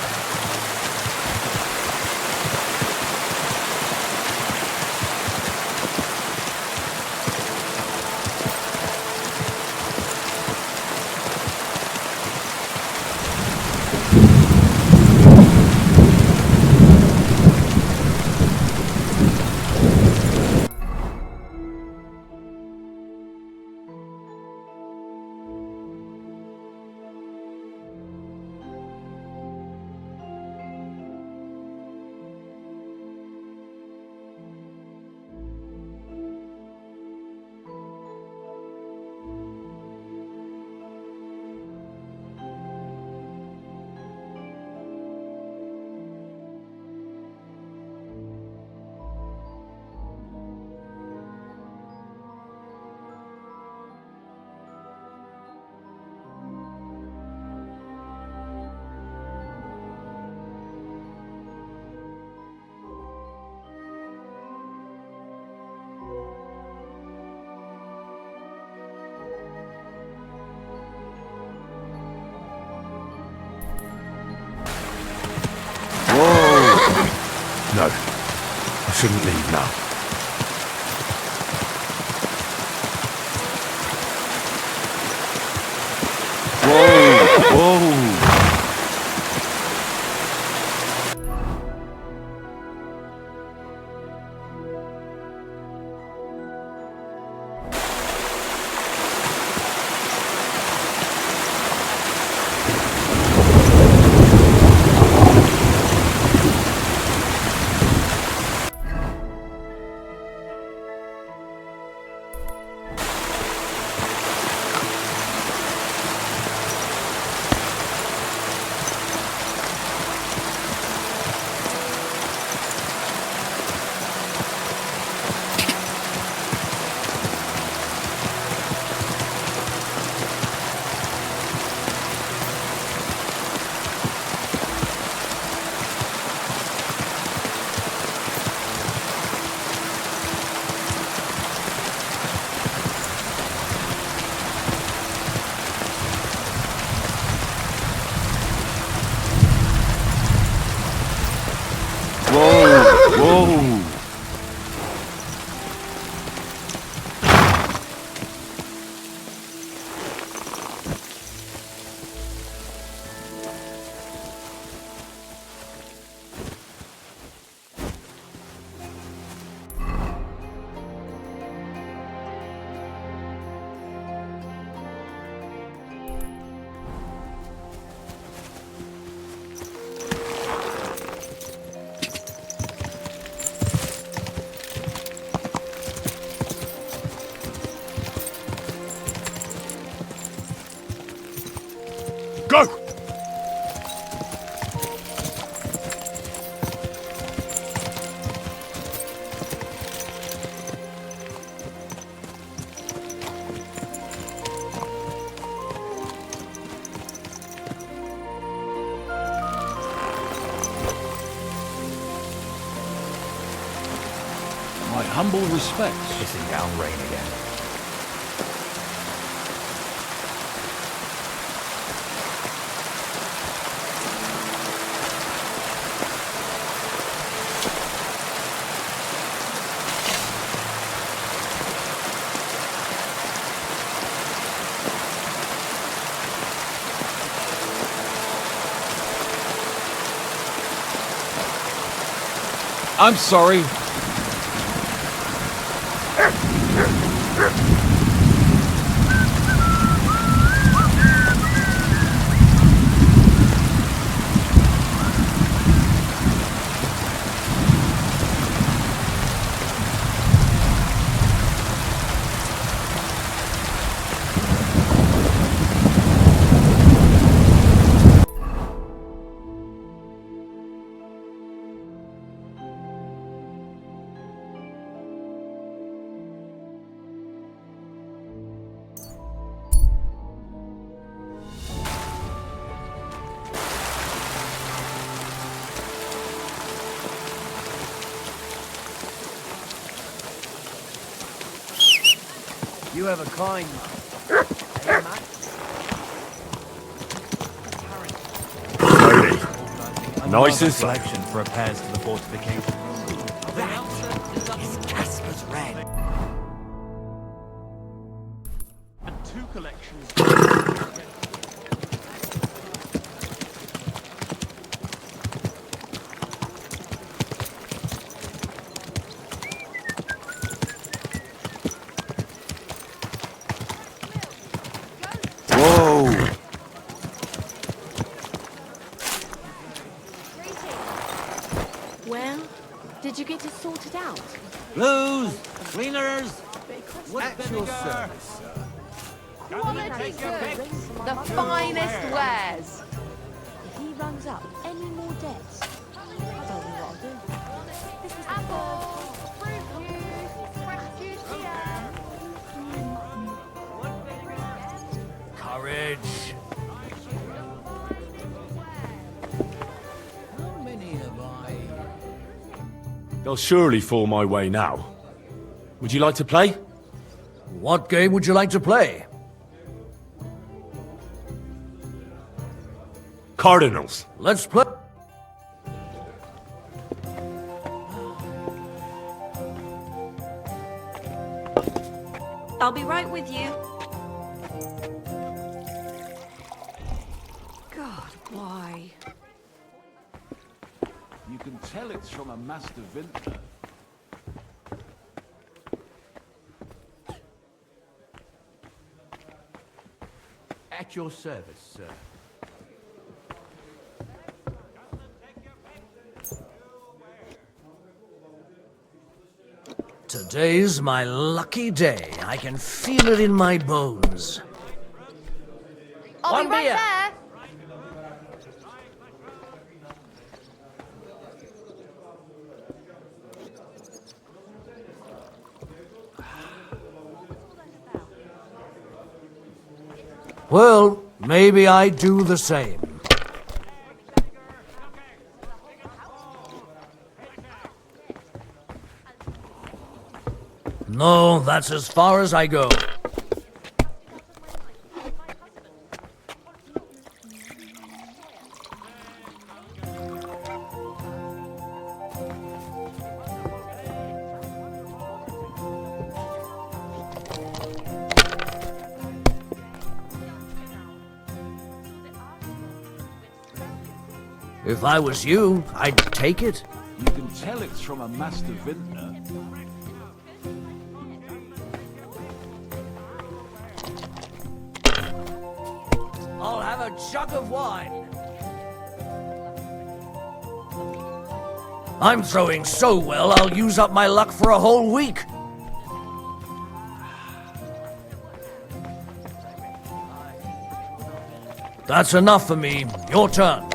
No, I shouldn't leave now. Whoa! Whoa! Go! My humble respects. Pissing down rain again. I'm sorry. You have a kind. Nice and selection for repairs to the fortification. Is Casper's red. And 2 collections. Whoa! Well, did you get it sorted out? Blues, cleaners, At your service, sir. Quality goods. The finest wares. If he runs up any more debts, I don't know what I'll do. This was Apples, fruit juice, fresh juice here. Courage. How many have I? They'll surely fall my way now. Would you like to play? What game would you like to play? Cardinals. Let's play. I'll be right with you. God, why? You can tell it's from a master vintner. At your service, sir. Today's my lucky day. I can feel it in my bones. I'll be right there. Well, maybe I do the same. No, that's as far as I go. If I was you, I'd take it. You can tell it's from a master vintner. I'll have a jug of wine. I'm throwing so well, I'll use up my luck for a whole week. That's enough for me. Your turn.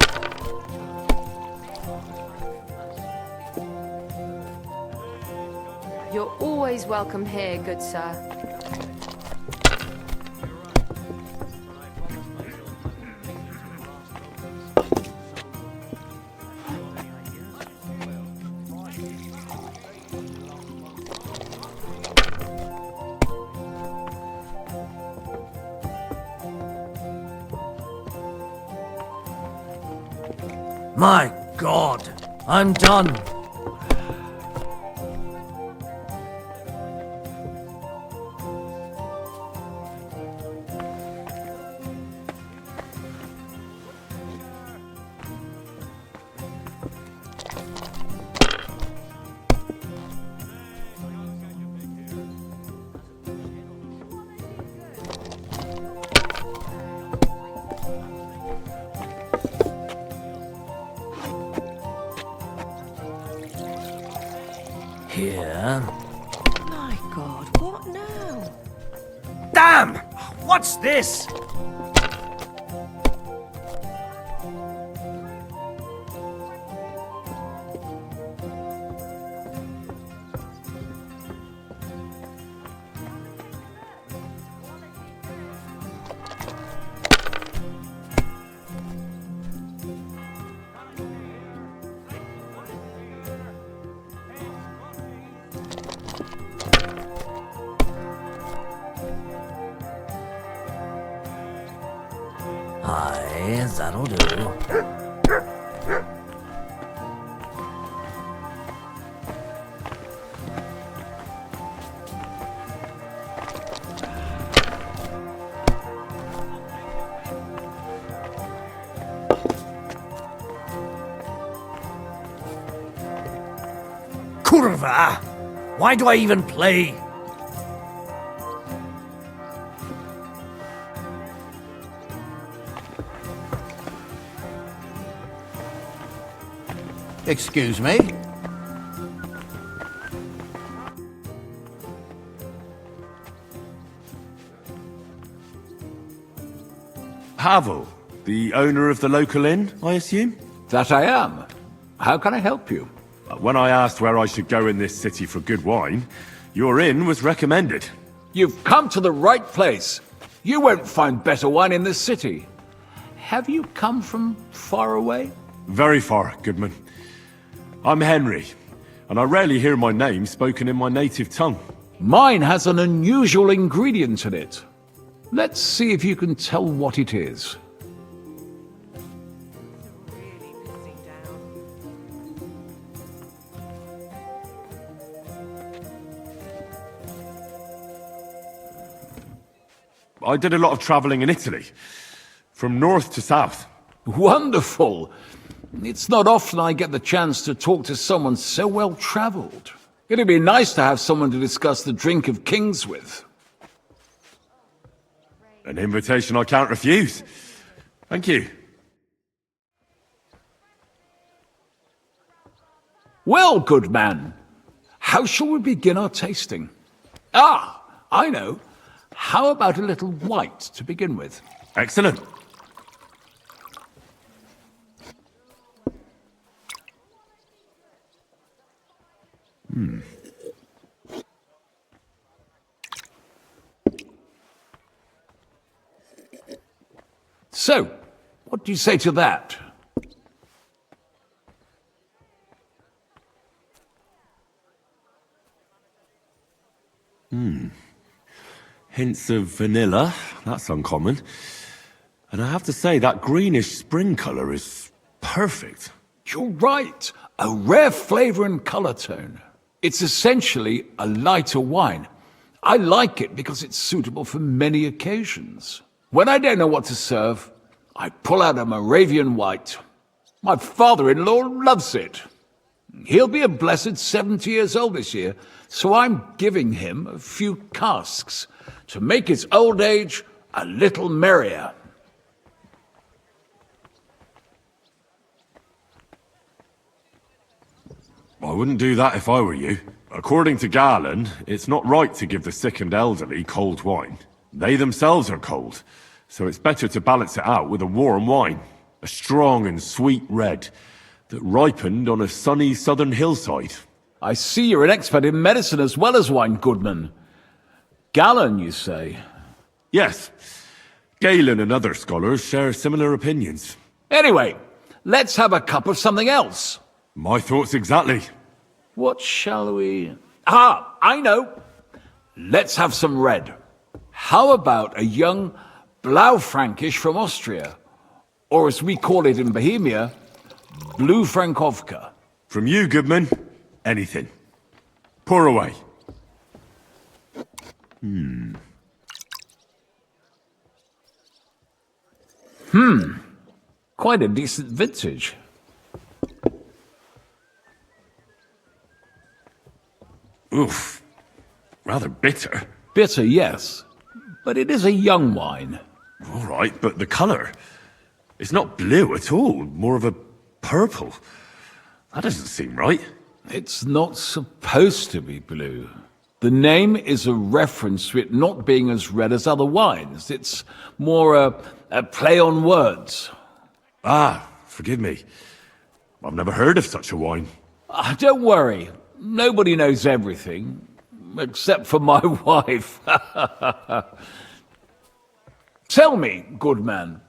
You're always welcome here, good sir. My God, I'm done. Here. My God, what now? Damn! What's this? Aye, that'll do. Kurva! Why do I even play? Excuse me? Havel, the owner of the local inn, I assume? That I am. How can I help you? When I asked where I should go in this city for good wine, your inn was recommended. You've come to the right place. You won't find better wine in this city. Have you come from far away? Very far, Goodman. I'm Henry, and I rarely hear my name spoken in my native tongue. Mine has an unusual ingredient in it. Let's see if you can tell what it is. I did a lot of traveling in Italy, from north to south. Wonderful! It's not often I get the chance to talk to someone so well-traveled. It'd be nice to have someone to discuss the drink of kings with. An invitation I can't refuse. Thank you. Well, good man, how shall we begin our tasting? Ah, I know. How about a little white to begin with? Excellent. So, what do you say to that? Hints of vanilla, that's uncommon. And I have to say, that greenish spring colour is perfect. You're right. A rare flavor and color tone. It's essentially a lighter wine. I like it because it's suitable for many occasions. When I don't know what to serve, I pull out a Moravian white. My father-in-law loves it. He'll be a blessed 70 years old this year, so I'm giving him a few casks to make his old age a little merrier. I wouldn't do that if I were you. According to Garland, it's not right to give the sick and elderly cold wine. They themselves are cold, So it's better to balance it out with a warm wine. A strong and sweet red that ripened on a sunny southern hillside. I see you're an expert in medicine as well as wine, Goodman. Galen, you say? Yes. Galen and other scholars share similar opinions. Anyway, let's have a cup of something else. My thoughts exactly. What shall we... Ah, I know. Let's have some red. How about a young Blaufränkisch from Austria? Or as we call it in Bohemia, Blue Frankovka. From you, Goodman, anything. Pour away. Quite a decent vintage. Oof. Rather bitter. Bitter, yes. But it is a young wine. All right, but the colour... It's not blue at all, more of a purple. That doesn't seem right. It's not supposed to be blue. The name is a reference to it not being as red as other wines. It's more a play on words. Ah, forgive me. I've never heard of such a wine. Don't worry. Nobody knows everything, except for my wife. Tell me, good man,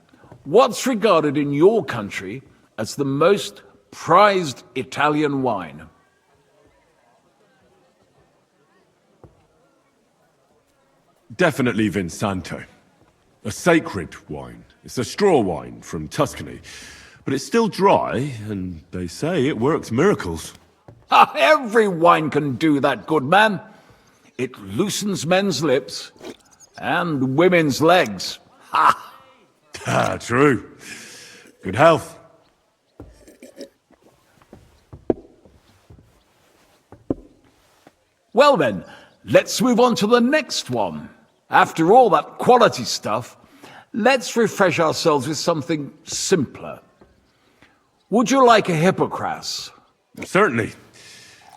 what's regarded in your country as the most prized Italian wine? Definitely Vinsanto. A sacred wine. It's a straw wine from Tuscany. But it's still dry, and they say it works miracles. Every wine can do that, good man. It loosens men's lips and women's legs. Ha! Ah, true. Good health. Well then, let's move on to the next one. After all that quality stuff, let's refresh ourselves with something simpler. Would you like a Hippocras? Certainly.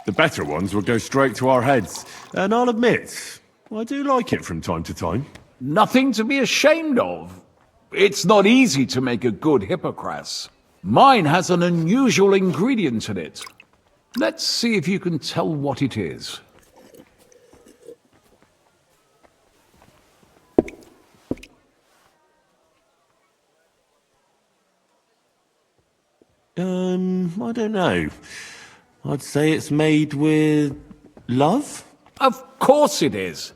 The better ones will go straight to our heads. And I'll admit, I do like it from time to time. Nothing to be ashamed of. It's not easy to make a good Hippocras. Mine has an unusual ingredient in it. Let's see if you can tell what it is. I don't know. I'd say it's made with love? Of course it is.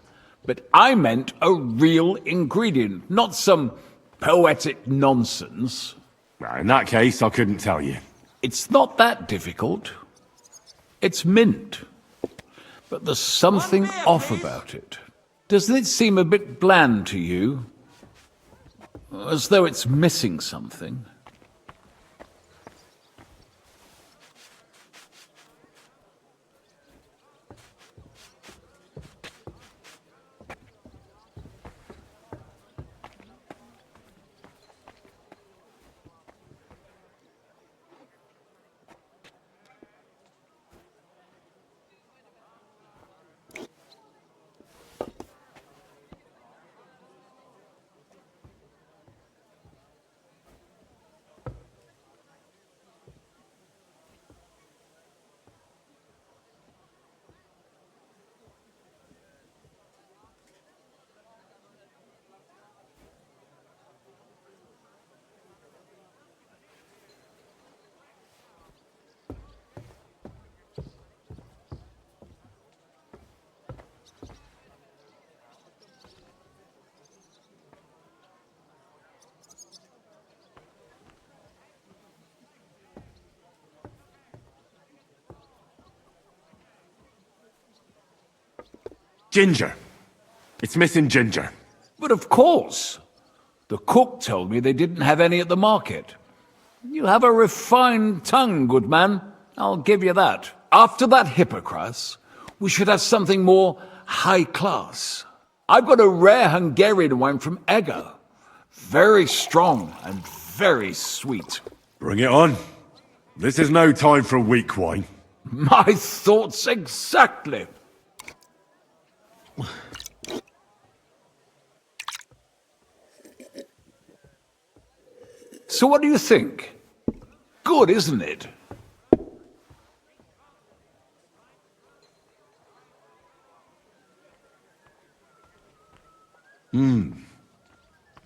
But I meant a real ingredient, not some poetic nonsense. Well, in that case, I couldn't tell you. It's not that difficult. It's mint. But there's something off about it. Doesn't it seem a bit bland to you? As though it's missing something. Ginger. It's missing ginger. But of course. The cook told me they didn't have any at the market. You have a refined tongue, good man. I'll give you that. After that Hippocras, we should have something more high class. I've got a rare Hungarian wine from Eger. Very strong and very sweet. Bring it on. This is no time for weak wine. My thoughts exactly. So what do you think? Good, isn't it?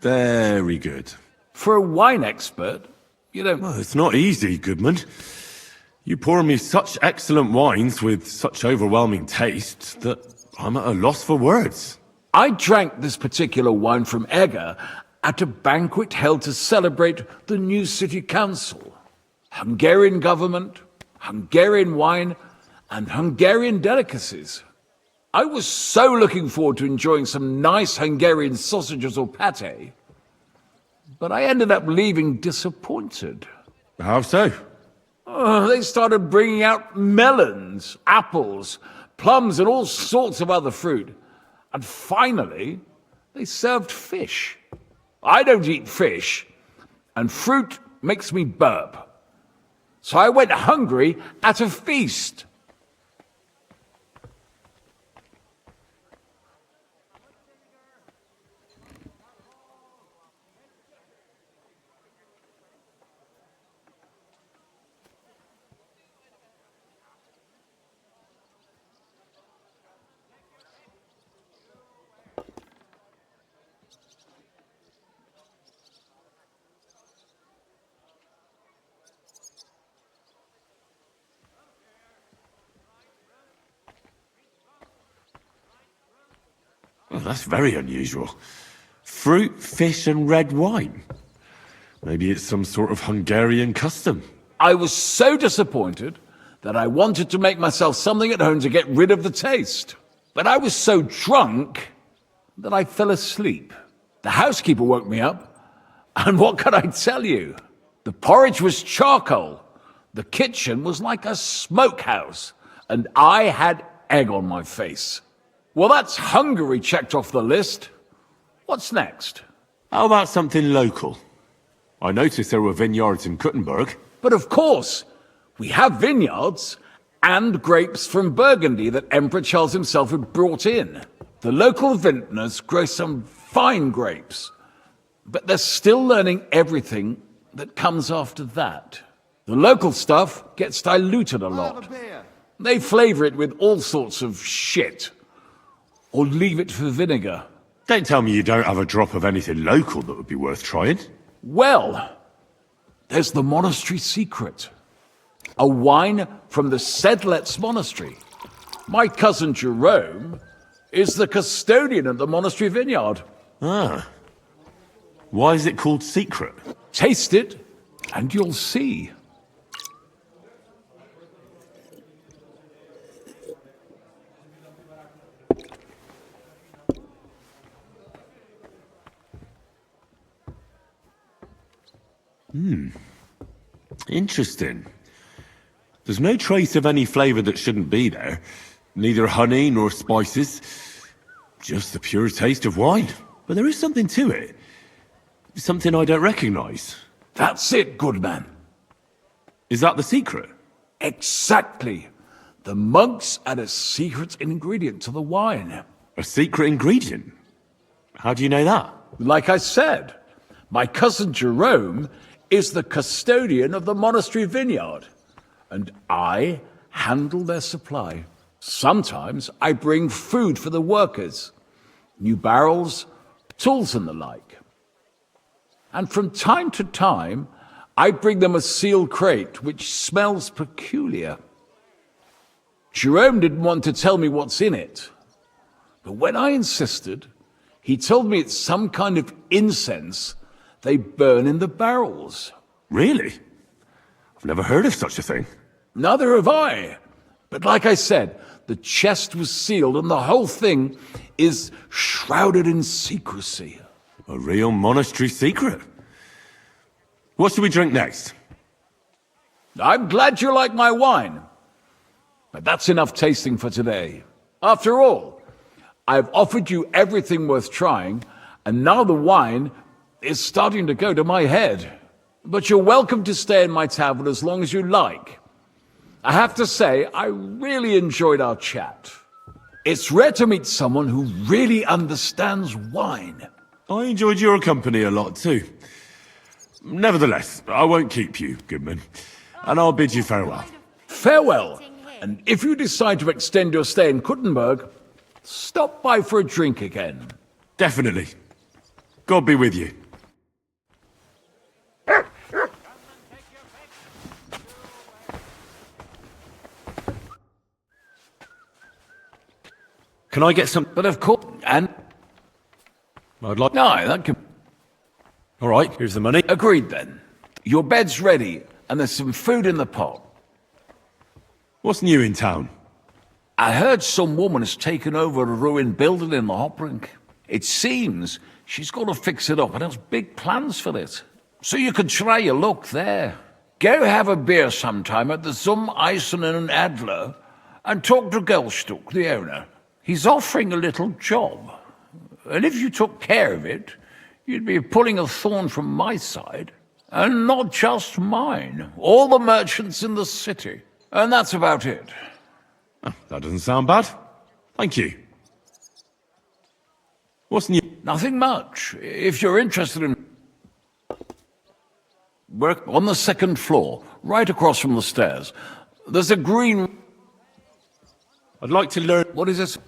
Very good. For a wine expert, you don't... Well, it's not easy, Goodman. You pour me such excellent wines with such overwhelming taste that I'm at a loss for words. I drank this particular wine from Egger at a banquet held to celebrate the new city council. Hungarian government, Hungarian wine, and Hungarian delicacies. I was so looking forward to enjoying some nice Hungarian sausages or pate, but I ended up leaving disappointed. How so? They started bringing out melons, apples, plums, and all sorts of other fruit. And finally, they served fish. I don't eat fish, and fruit makes me burp. So I went hungry at a feast. Well, that's very unusual. Fruit, fish, and red wine. Maybe it's some sort of Hungarian custom. I was so disappointed that I wanted to make myself something at home to get rid of the taste. But I was so drunk that I fell asleep. The housekeeper woke me up, and what could I tell you? The porridge was charcoal. The kitchen was like a smokehouse, and I had egg on my face. Well, that's Hungary checked off the list. What's next? How about something local? I noticed there were vineyards in Kuttenberg. But of course, we have vineyards and grapes from Burgundy that Emperor Charles himself had brought in. The local vintners grow some fine grapes, but they're still learning everything that comes after that. The local stuff gets diluted a lot. They flavor it with all sorts of shit. Or leave it for vinegar. Don't tell me you don't have a drop of anything local that would be worth trying. Well, there's the monastery secret. A wine from the Sedlets monastery. My cousin Jerome is the custodian of the monastery vineyard. Ah. Why is it called secret? Taste it, and you'll see. Interesting. There's no trace of any flavour that shouldn't be there. Neither honey nor spices. Just the pure taste of wine. But there is something to it. Something I don't recognise. That's it, good man. Is that the secret? Exactly. The monks add a secret ingredient to the wine. A secret ingredient? How do you know that? Like I said, my cousin Jerome is the custodian of the monastery vineyard, and I handle their supply. Sometimes I bring food for the workers, new barrels, tools and the like. And from time to time, I bring them a sealed crate which smells peculiar. Jerome didn't want to tell me what's in it, but when I insisted, he told me it's some kind of incense they burn in the barrels. Really? I've never heard of such a thing. Neither have I. But like I said, the chest was sealed and the whole thing is shrouded in secrecy. A real monastery secret. What should we drink next? I'm glad you like my wine. But that's enough tasting for today. After all, I've offered you everything worth trying, and now the wine is starting to go to my head. But you're welcome to stay in my tavern as long as you like. I have to say, I really enjoyed our chat. It's rare to meet someone who really understands wine. I enjoyed your company a lot too. Nevertheless, I won't keep you, Goodman, and I'll bid you farewell. Farewell. And if you decide to extend your stay in Kuttenberg, stop by for a drink again. Definitely. God be with you. Can I get some... But of course, and... I'd like... No, that can... All right, here's the money. Agreed, then. Your bed's ready, and there's some food in the pot. What's new in town? I heard some woman has taken over a ruined building in the Hoprink. It seems she's going to fix it up and has big plans for it. So you could try your luck there. Go have a beer sometime at the Zum Eisen and Adler and talk to Gelstuck, the owner. He's offering a little job. And if you took care of it, you'd be pulling a thorn from my side. And not just mine. All the merchants in the city. And that's about it. Oh, that doesn't sound bad. Thank you. What's new? Nothing much. If you're interested in... work on the second floor, right across from the stairs. There's a green... I'd like to learn... What is this?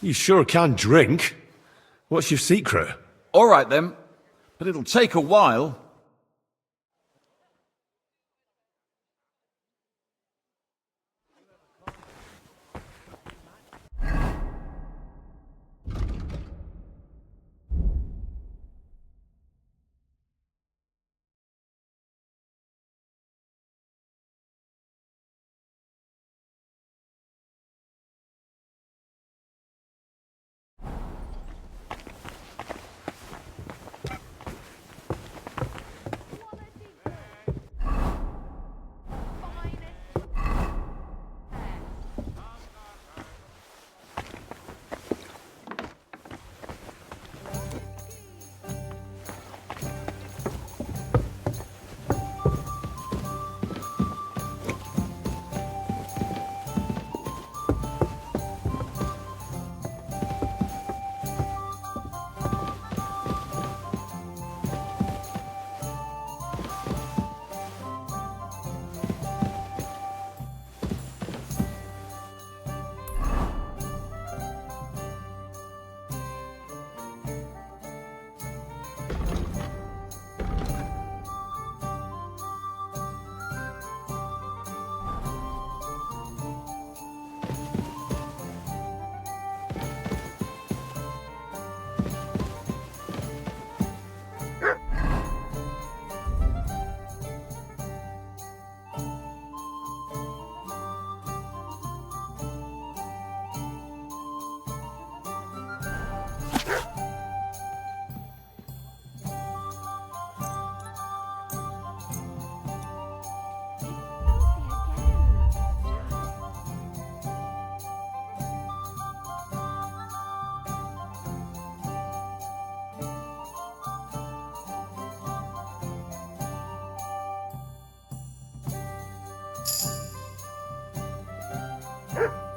You sure can drink. What's your secret? All right, then. But it'll take a while.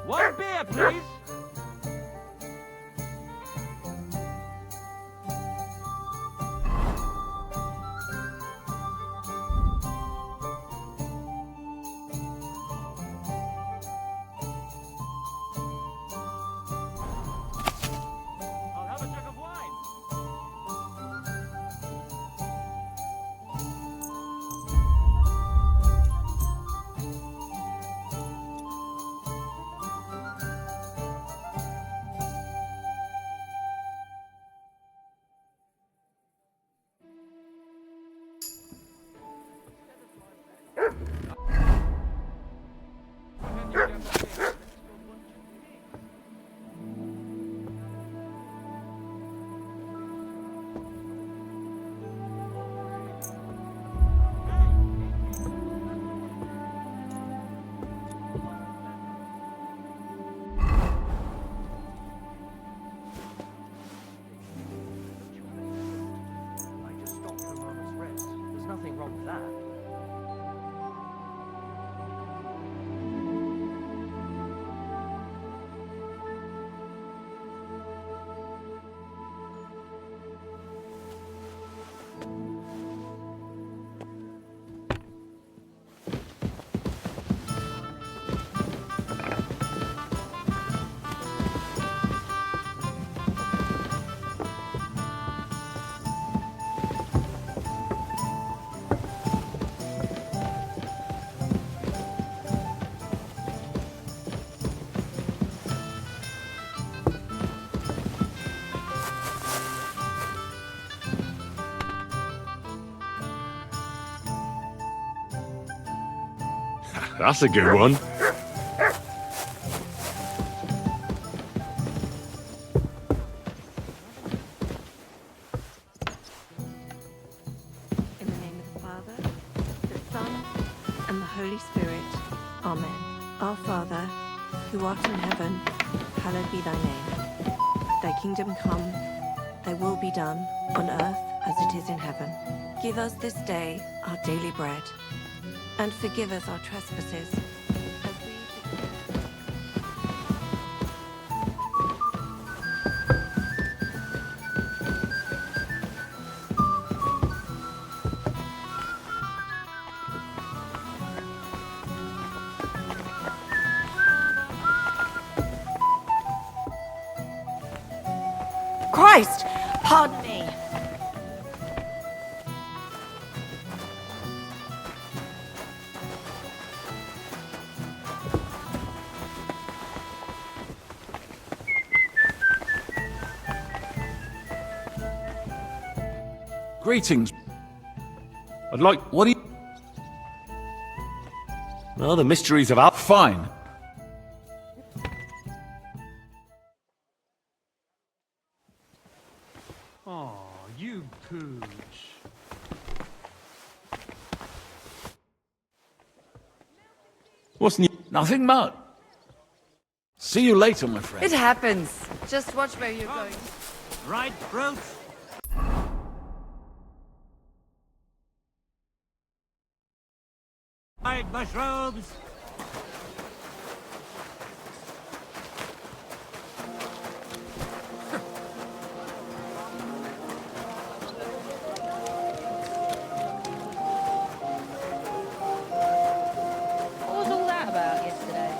One beer, please. I'll have a jug of wine. That's a good one. In the name of the Father, the Son, and the Holy Spirit. Amen. Our Father, who art in heaven, hallowed be thy name. Thy kingdom come, thy will be done, on earth as it is in heaven. Give us this day our daily bread, and forgive us our trespasses, as we Christ, pardon me. Greetings. I'd like... What do you... Well, the mysteries of our... Fine. Oh, you pooch. What's new? Nothing much. See you later, my friend. It happens. Just watch where you're going. Right, brute? Right, mushrooms! What was all that about yesterday?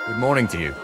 Good morning to you.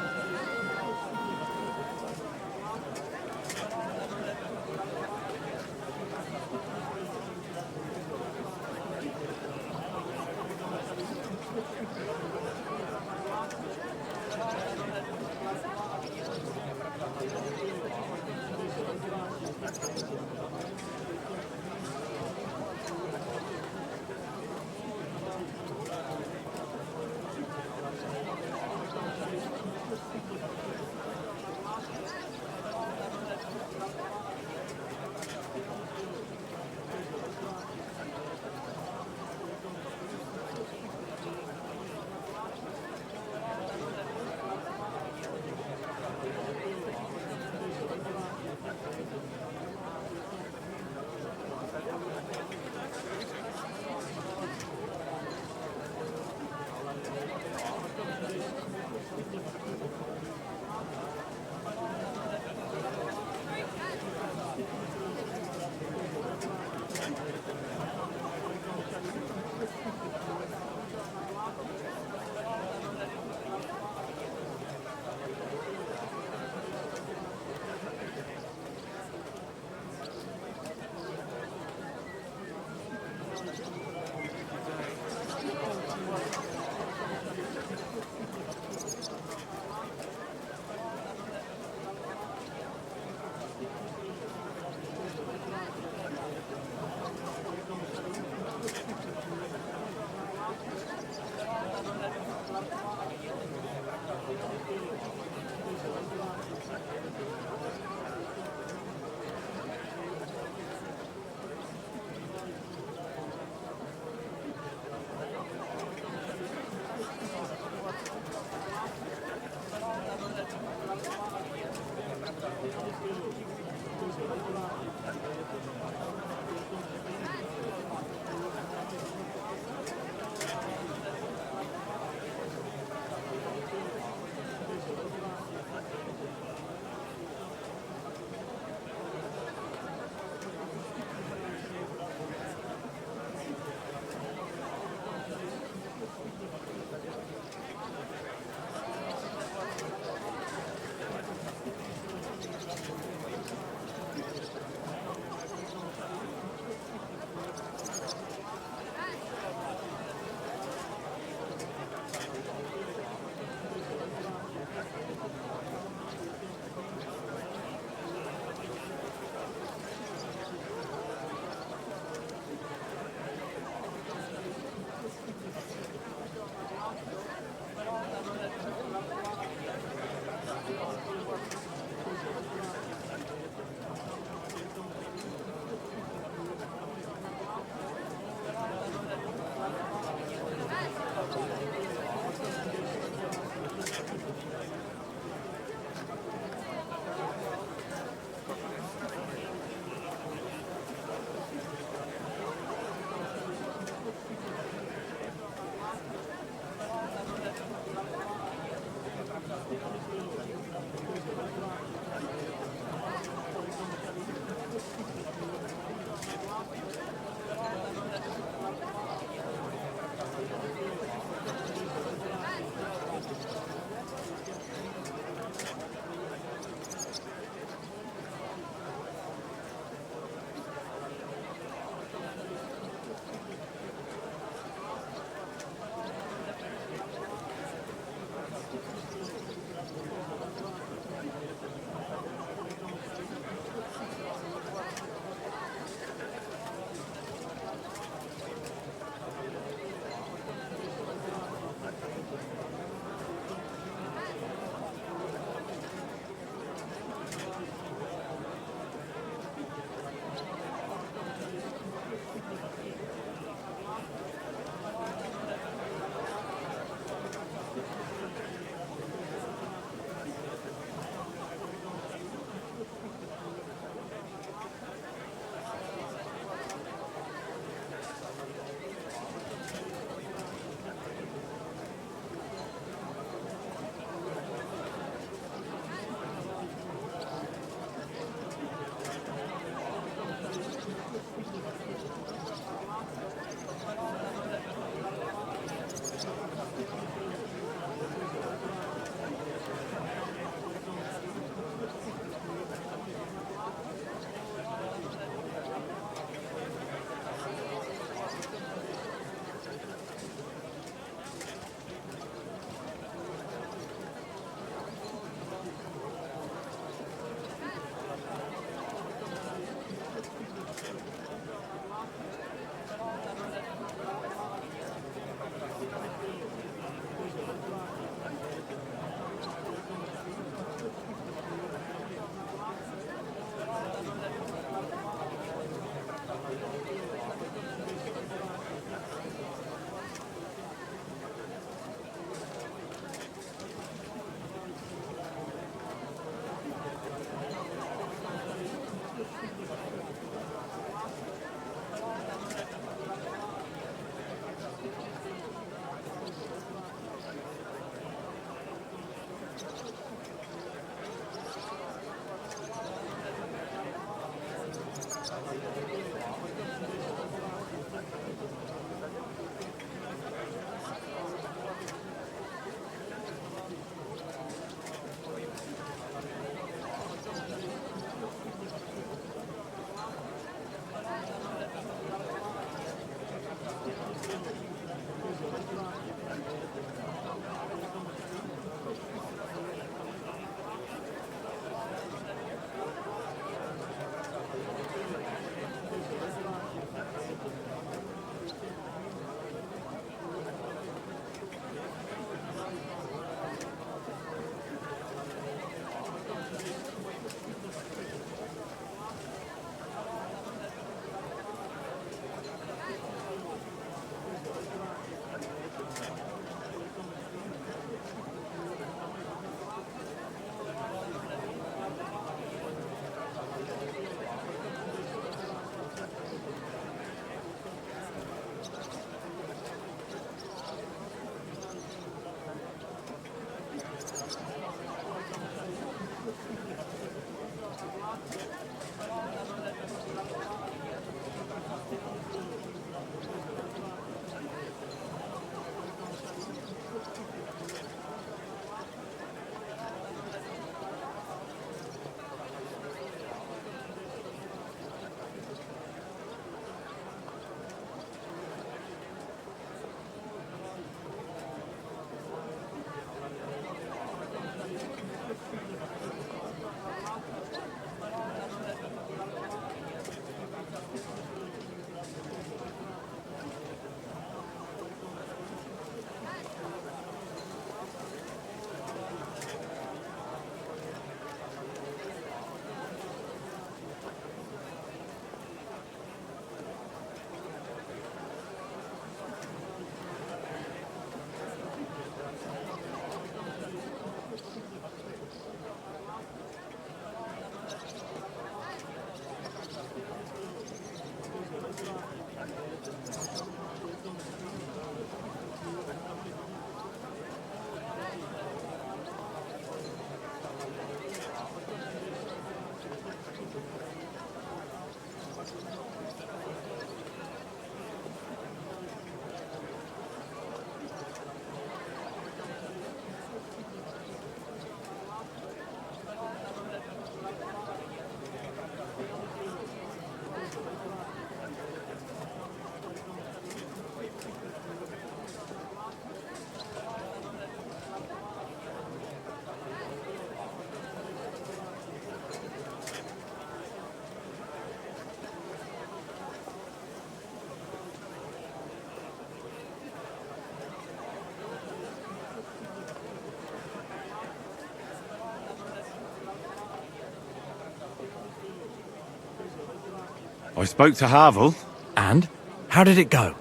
I spoke to Havel. And? How did it go?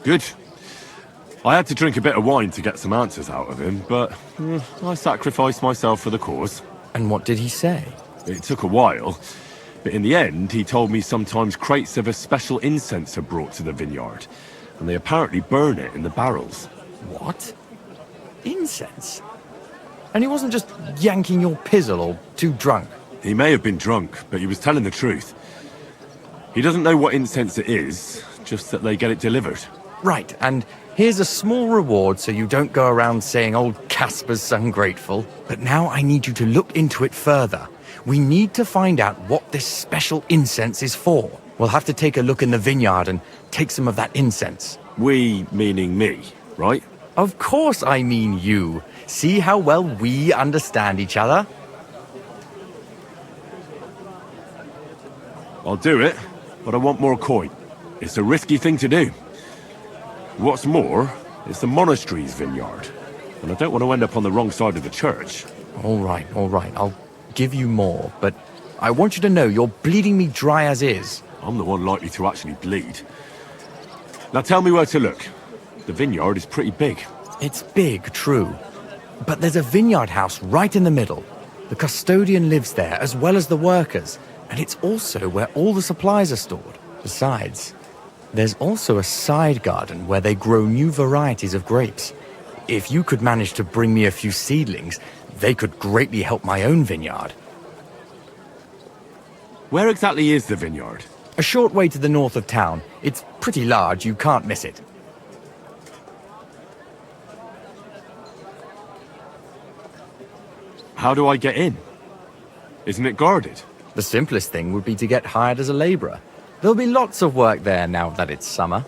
Good. I had to drink a bit of wine to get some answers out of him, but I sacrificed myself for the cause. And what did he say? It took a while, but in the end he told me sometimes crates of a special incense are brought to the vineyard, and they apparently burn it in the barrels. What? Incense? And he wasn't just yanking your pizzle or too drunk? He may have been drunk, but he was telling the truth. He doesn't know what incense it is, just that they get it delivered. Right, and here's a small reward so you don't go around saying old Casper's ungrateful. But now I need you to look into it further. We need to find out what this special incense is for. We'll have to take a look in the vineyard and take some of that incense. We, meaning me, right? Of course I mean you. See how well we understand each other? I'll do it, but I want more coin. It's a risky thing to do. What's more, it's the monastery's vineyard, and I don't want to end up on the wrong side of the church. All right. I'll give you more, but I want you to know you're bleeding me dry as is. I'm the one likely to actually bleed. Now tell me where to look. The vineyard is pretty big. It's big, true. But there's a vineyard house right in the middle. The custodian lives there, as well as the workers, and it's also where all the supplies are stored. Besides, there's also a side garden where they grow new varieties of grapes. If you could manage to bring me a few seedlings, they could greatly help my own vineyard. Where exactly is the vineyard? A short way to the north of town. It's pretty large, you can't miss it. How do I get in? Isn't it guarded? The simplest thing would be to get hired as a labourer. There'll be lots of work there now that it's summer.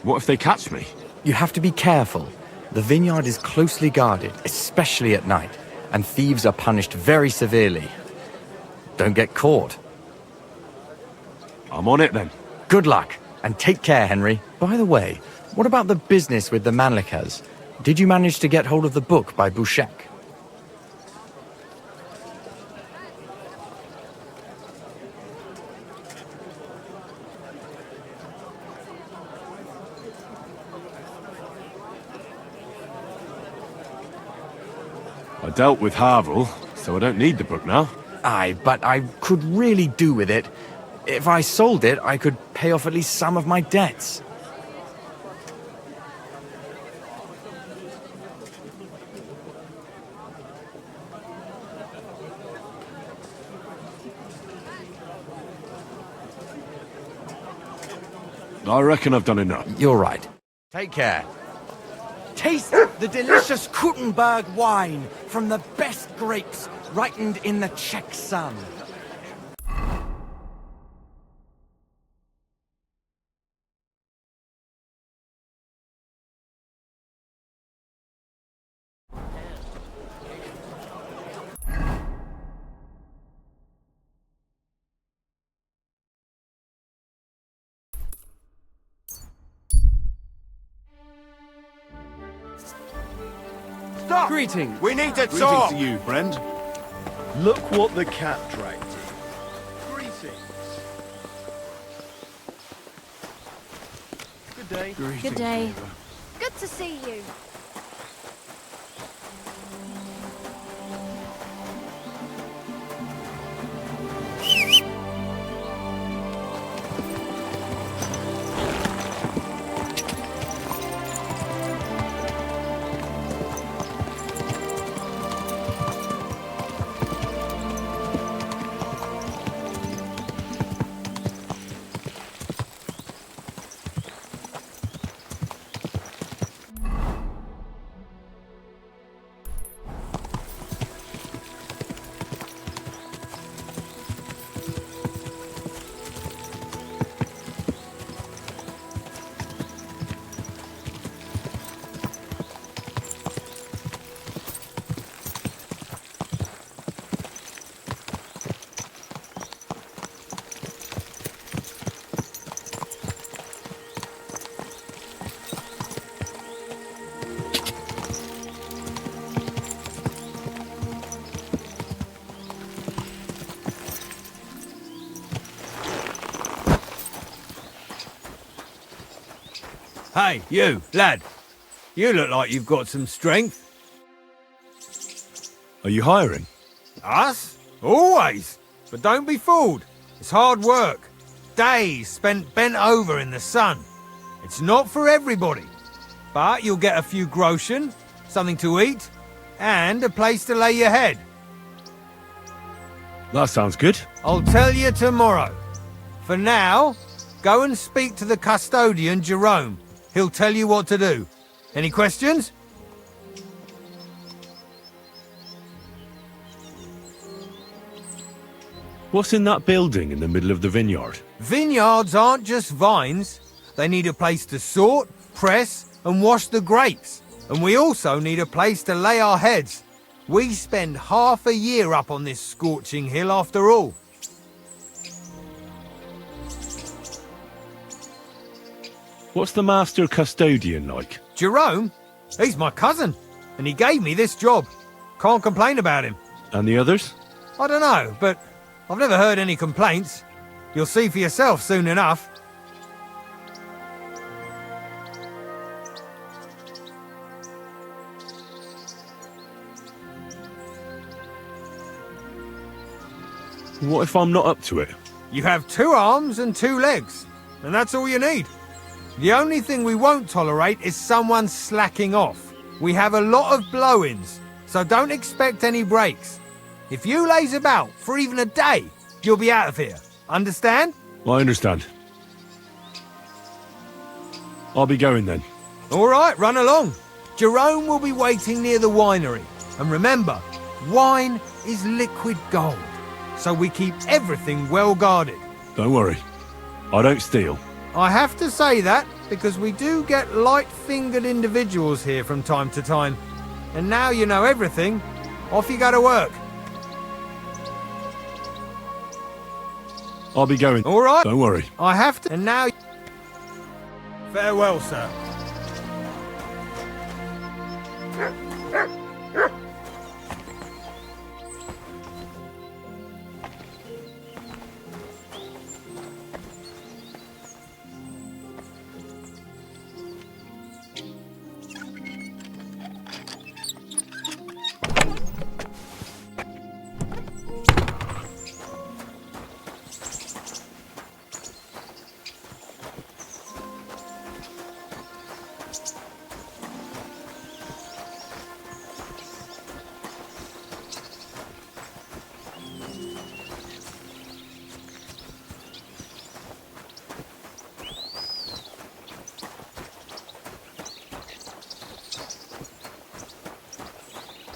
What if they catch me? You have to be careful. The vineyard is closely guarded, especially at night, and thieves are punished very severely. Don't get caught. I'm on it then. Good luck, and take care, Henry. By the way, what about the business with the Manlikas? Did you manage to get hold of the book by Bouchek? I dealt with Havel, so I don't need the book now. Aye, but I could really do with it. If I sold it, I could pay off at least some of my debts. I reckon I've done enough. You're right. Take care. Taste the delicious Kuttenberg wine from the best grapes ripened in the Czech sun. Stop! Greetings. We need to talk! Greetings to you, friend. Look what the cat dragged in. Greetings. Good day. Good day. Good to see you. Hey, you, lad. You look like you've got some strength. Are you hiring? Us? Always. But don't be fooled. It's hard work. Days spent bent over in the sun. It's not for everybody. But you'll get a few groschen, something to eat, and a place to lay your head. That sounds good. I'll tell you tomorrow. For now, go and speak to the custodian, Jerome. He'll tell you what to do. Any questions? What's in that building in the middle of the vineyard? Vineyards aren't just vines. They need a place to sort, press, and wash the grapes. And we also need a place to lay our heads. We spend half a year up on this scorching hill after all. What's the master custodian like? Jerome? He's my cousin, and he gave me this job. Can't complain about him. And the others? I don't know, but I've never heard any complaints. You'll see for yourself soon enough. What if I'm not up to it? You have 2 arms and 2 legs, and that's all you need. The only thing we won't tolerate is someone slacking off. We have a lot of blow-ins, so don't expect any breaks. If you laze about for even a day, you'll be out of here. Understand? I understand. I'll be going then. All right, run along. Jerome will be waiting near the winery. And remember, wine is liquid gold, so we keep everything well guarded. Don't worry. I don't steal. I have to say that because we do get light-fingered individuals here from time to time. And now you know everything, off you go to work. I'll be going. All right. Don't worry. I have to. And now... Farewell, sir.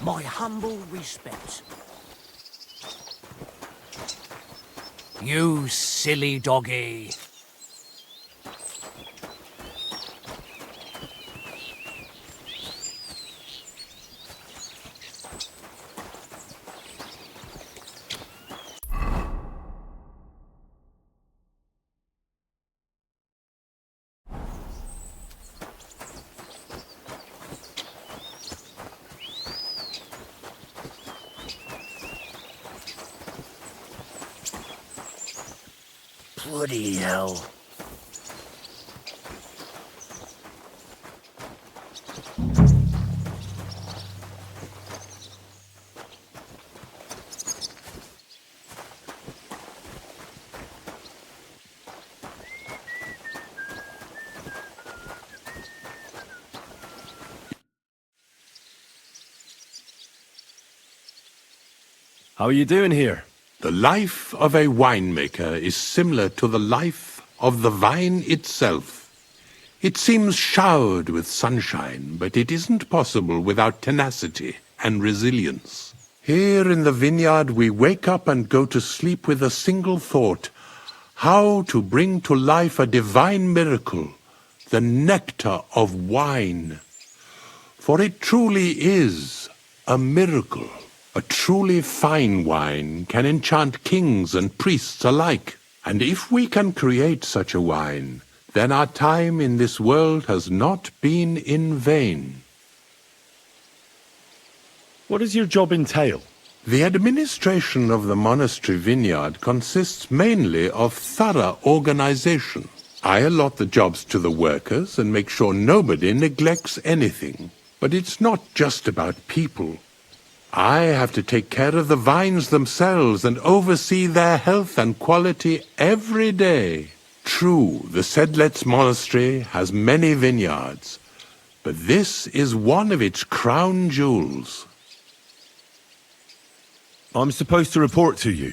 My humble respects. You silly doggy. Bloody hell. How are you doing here? The life of a winemaker is similar to the life of the vine itself. It seems showered with sunshine, but it isn't possible without tenacity and resilience. Here in the vineyard we wake up and go to sleep with a single thought: how to bring to life a divine miracle, the nectar of wine. For it truly is a miracle. A truly fine wine can enchant kings and priests alike. And if we can create such a wine, then our time in this world has not been in vain. What does your job entail? The administration of the monastery vineyard consists mainly of thorough organization. I allot the jobs to the workers and make sure nobody neglects anything. But it's not just about people. I have to take care of the vines themselves and oversee their health and quality every day. True, the Sedlets monastery has many vineyards, but this is one of its crown jewels. I'm supposed to report to you.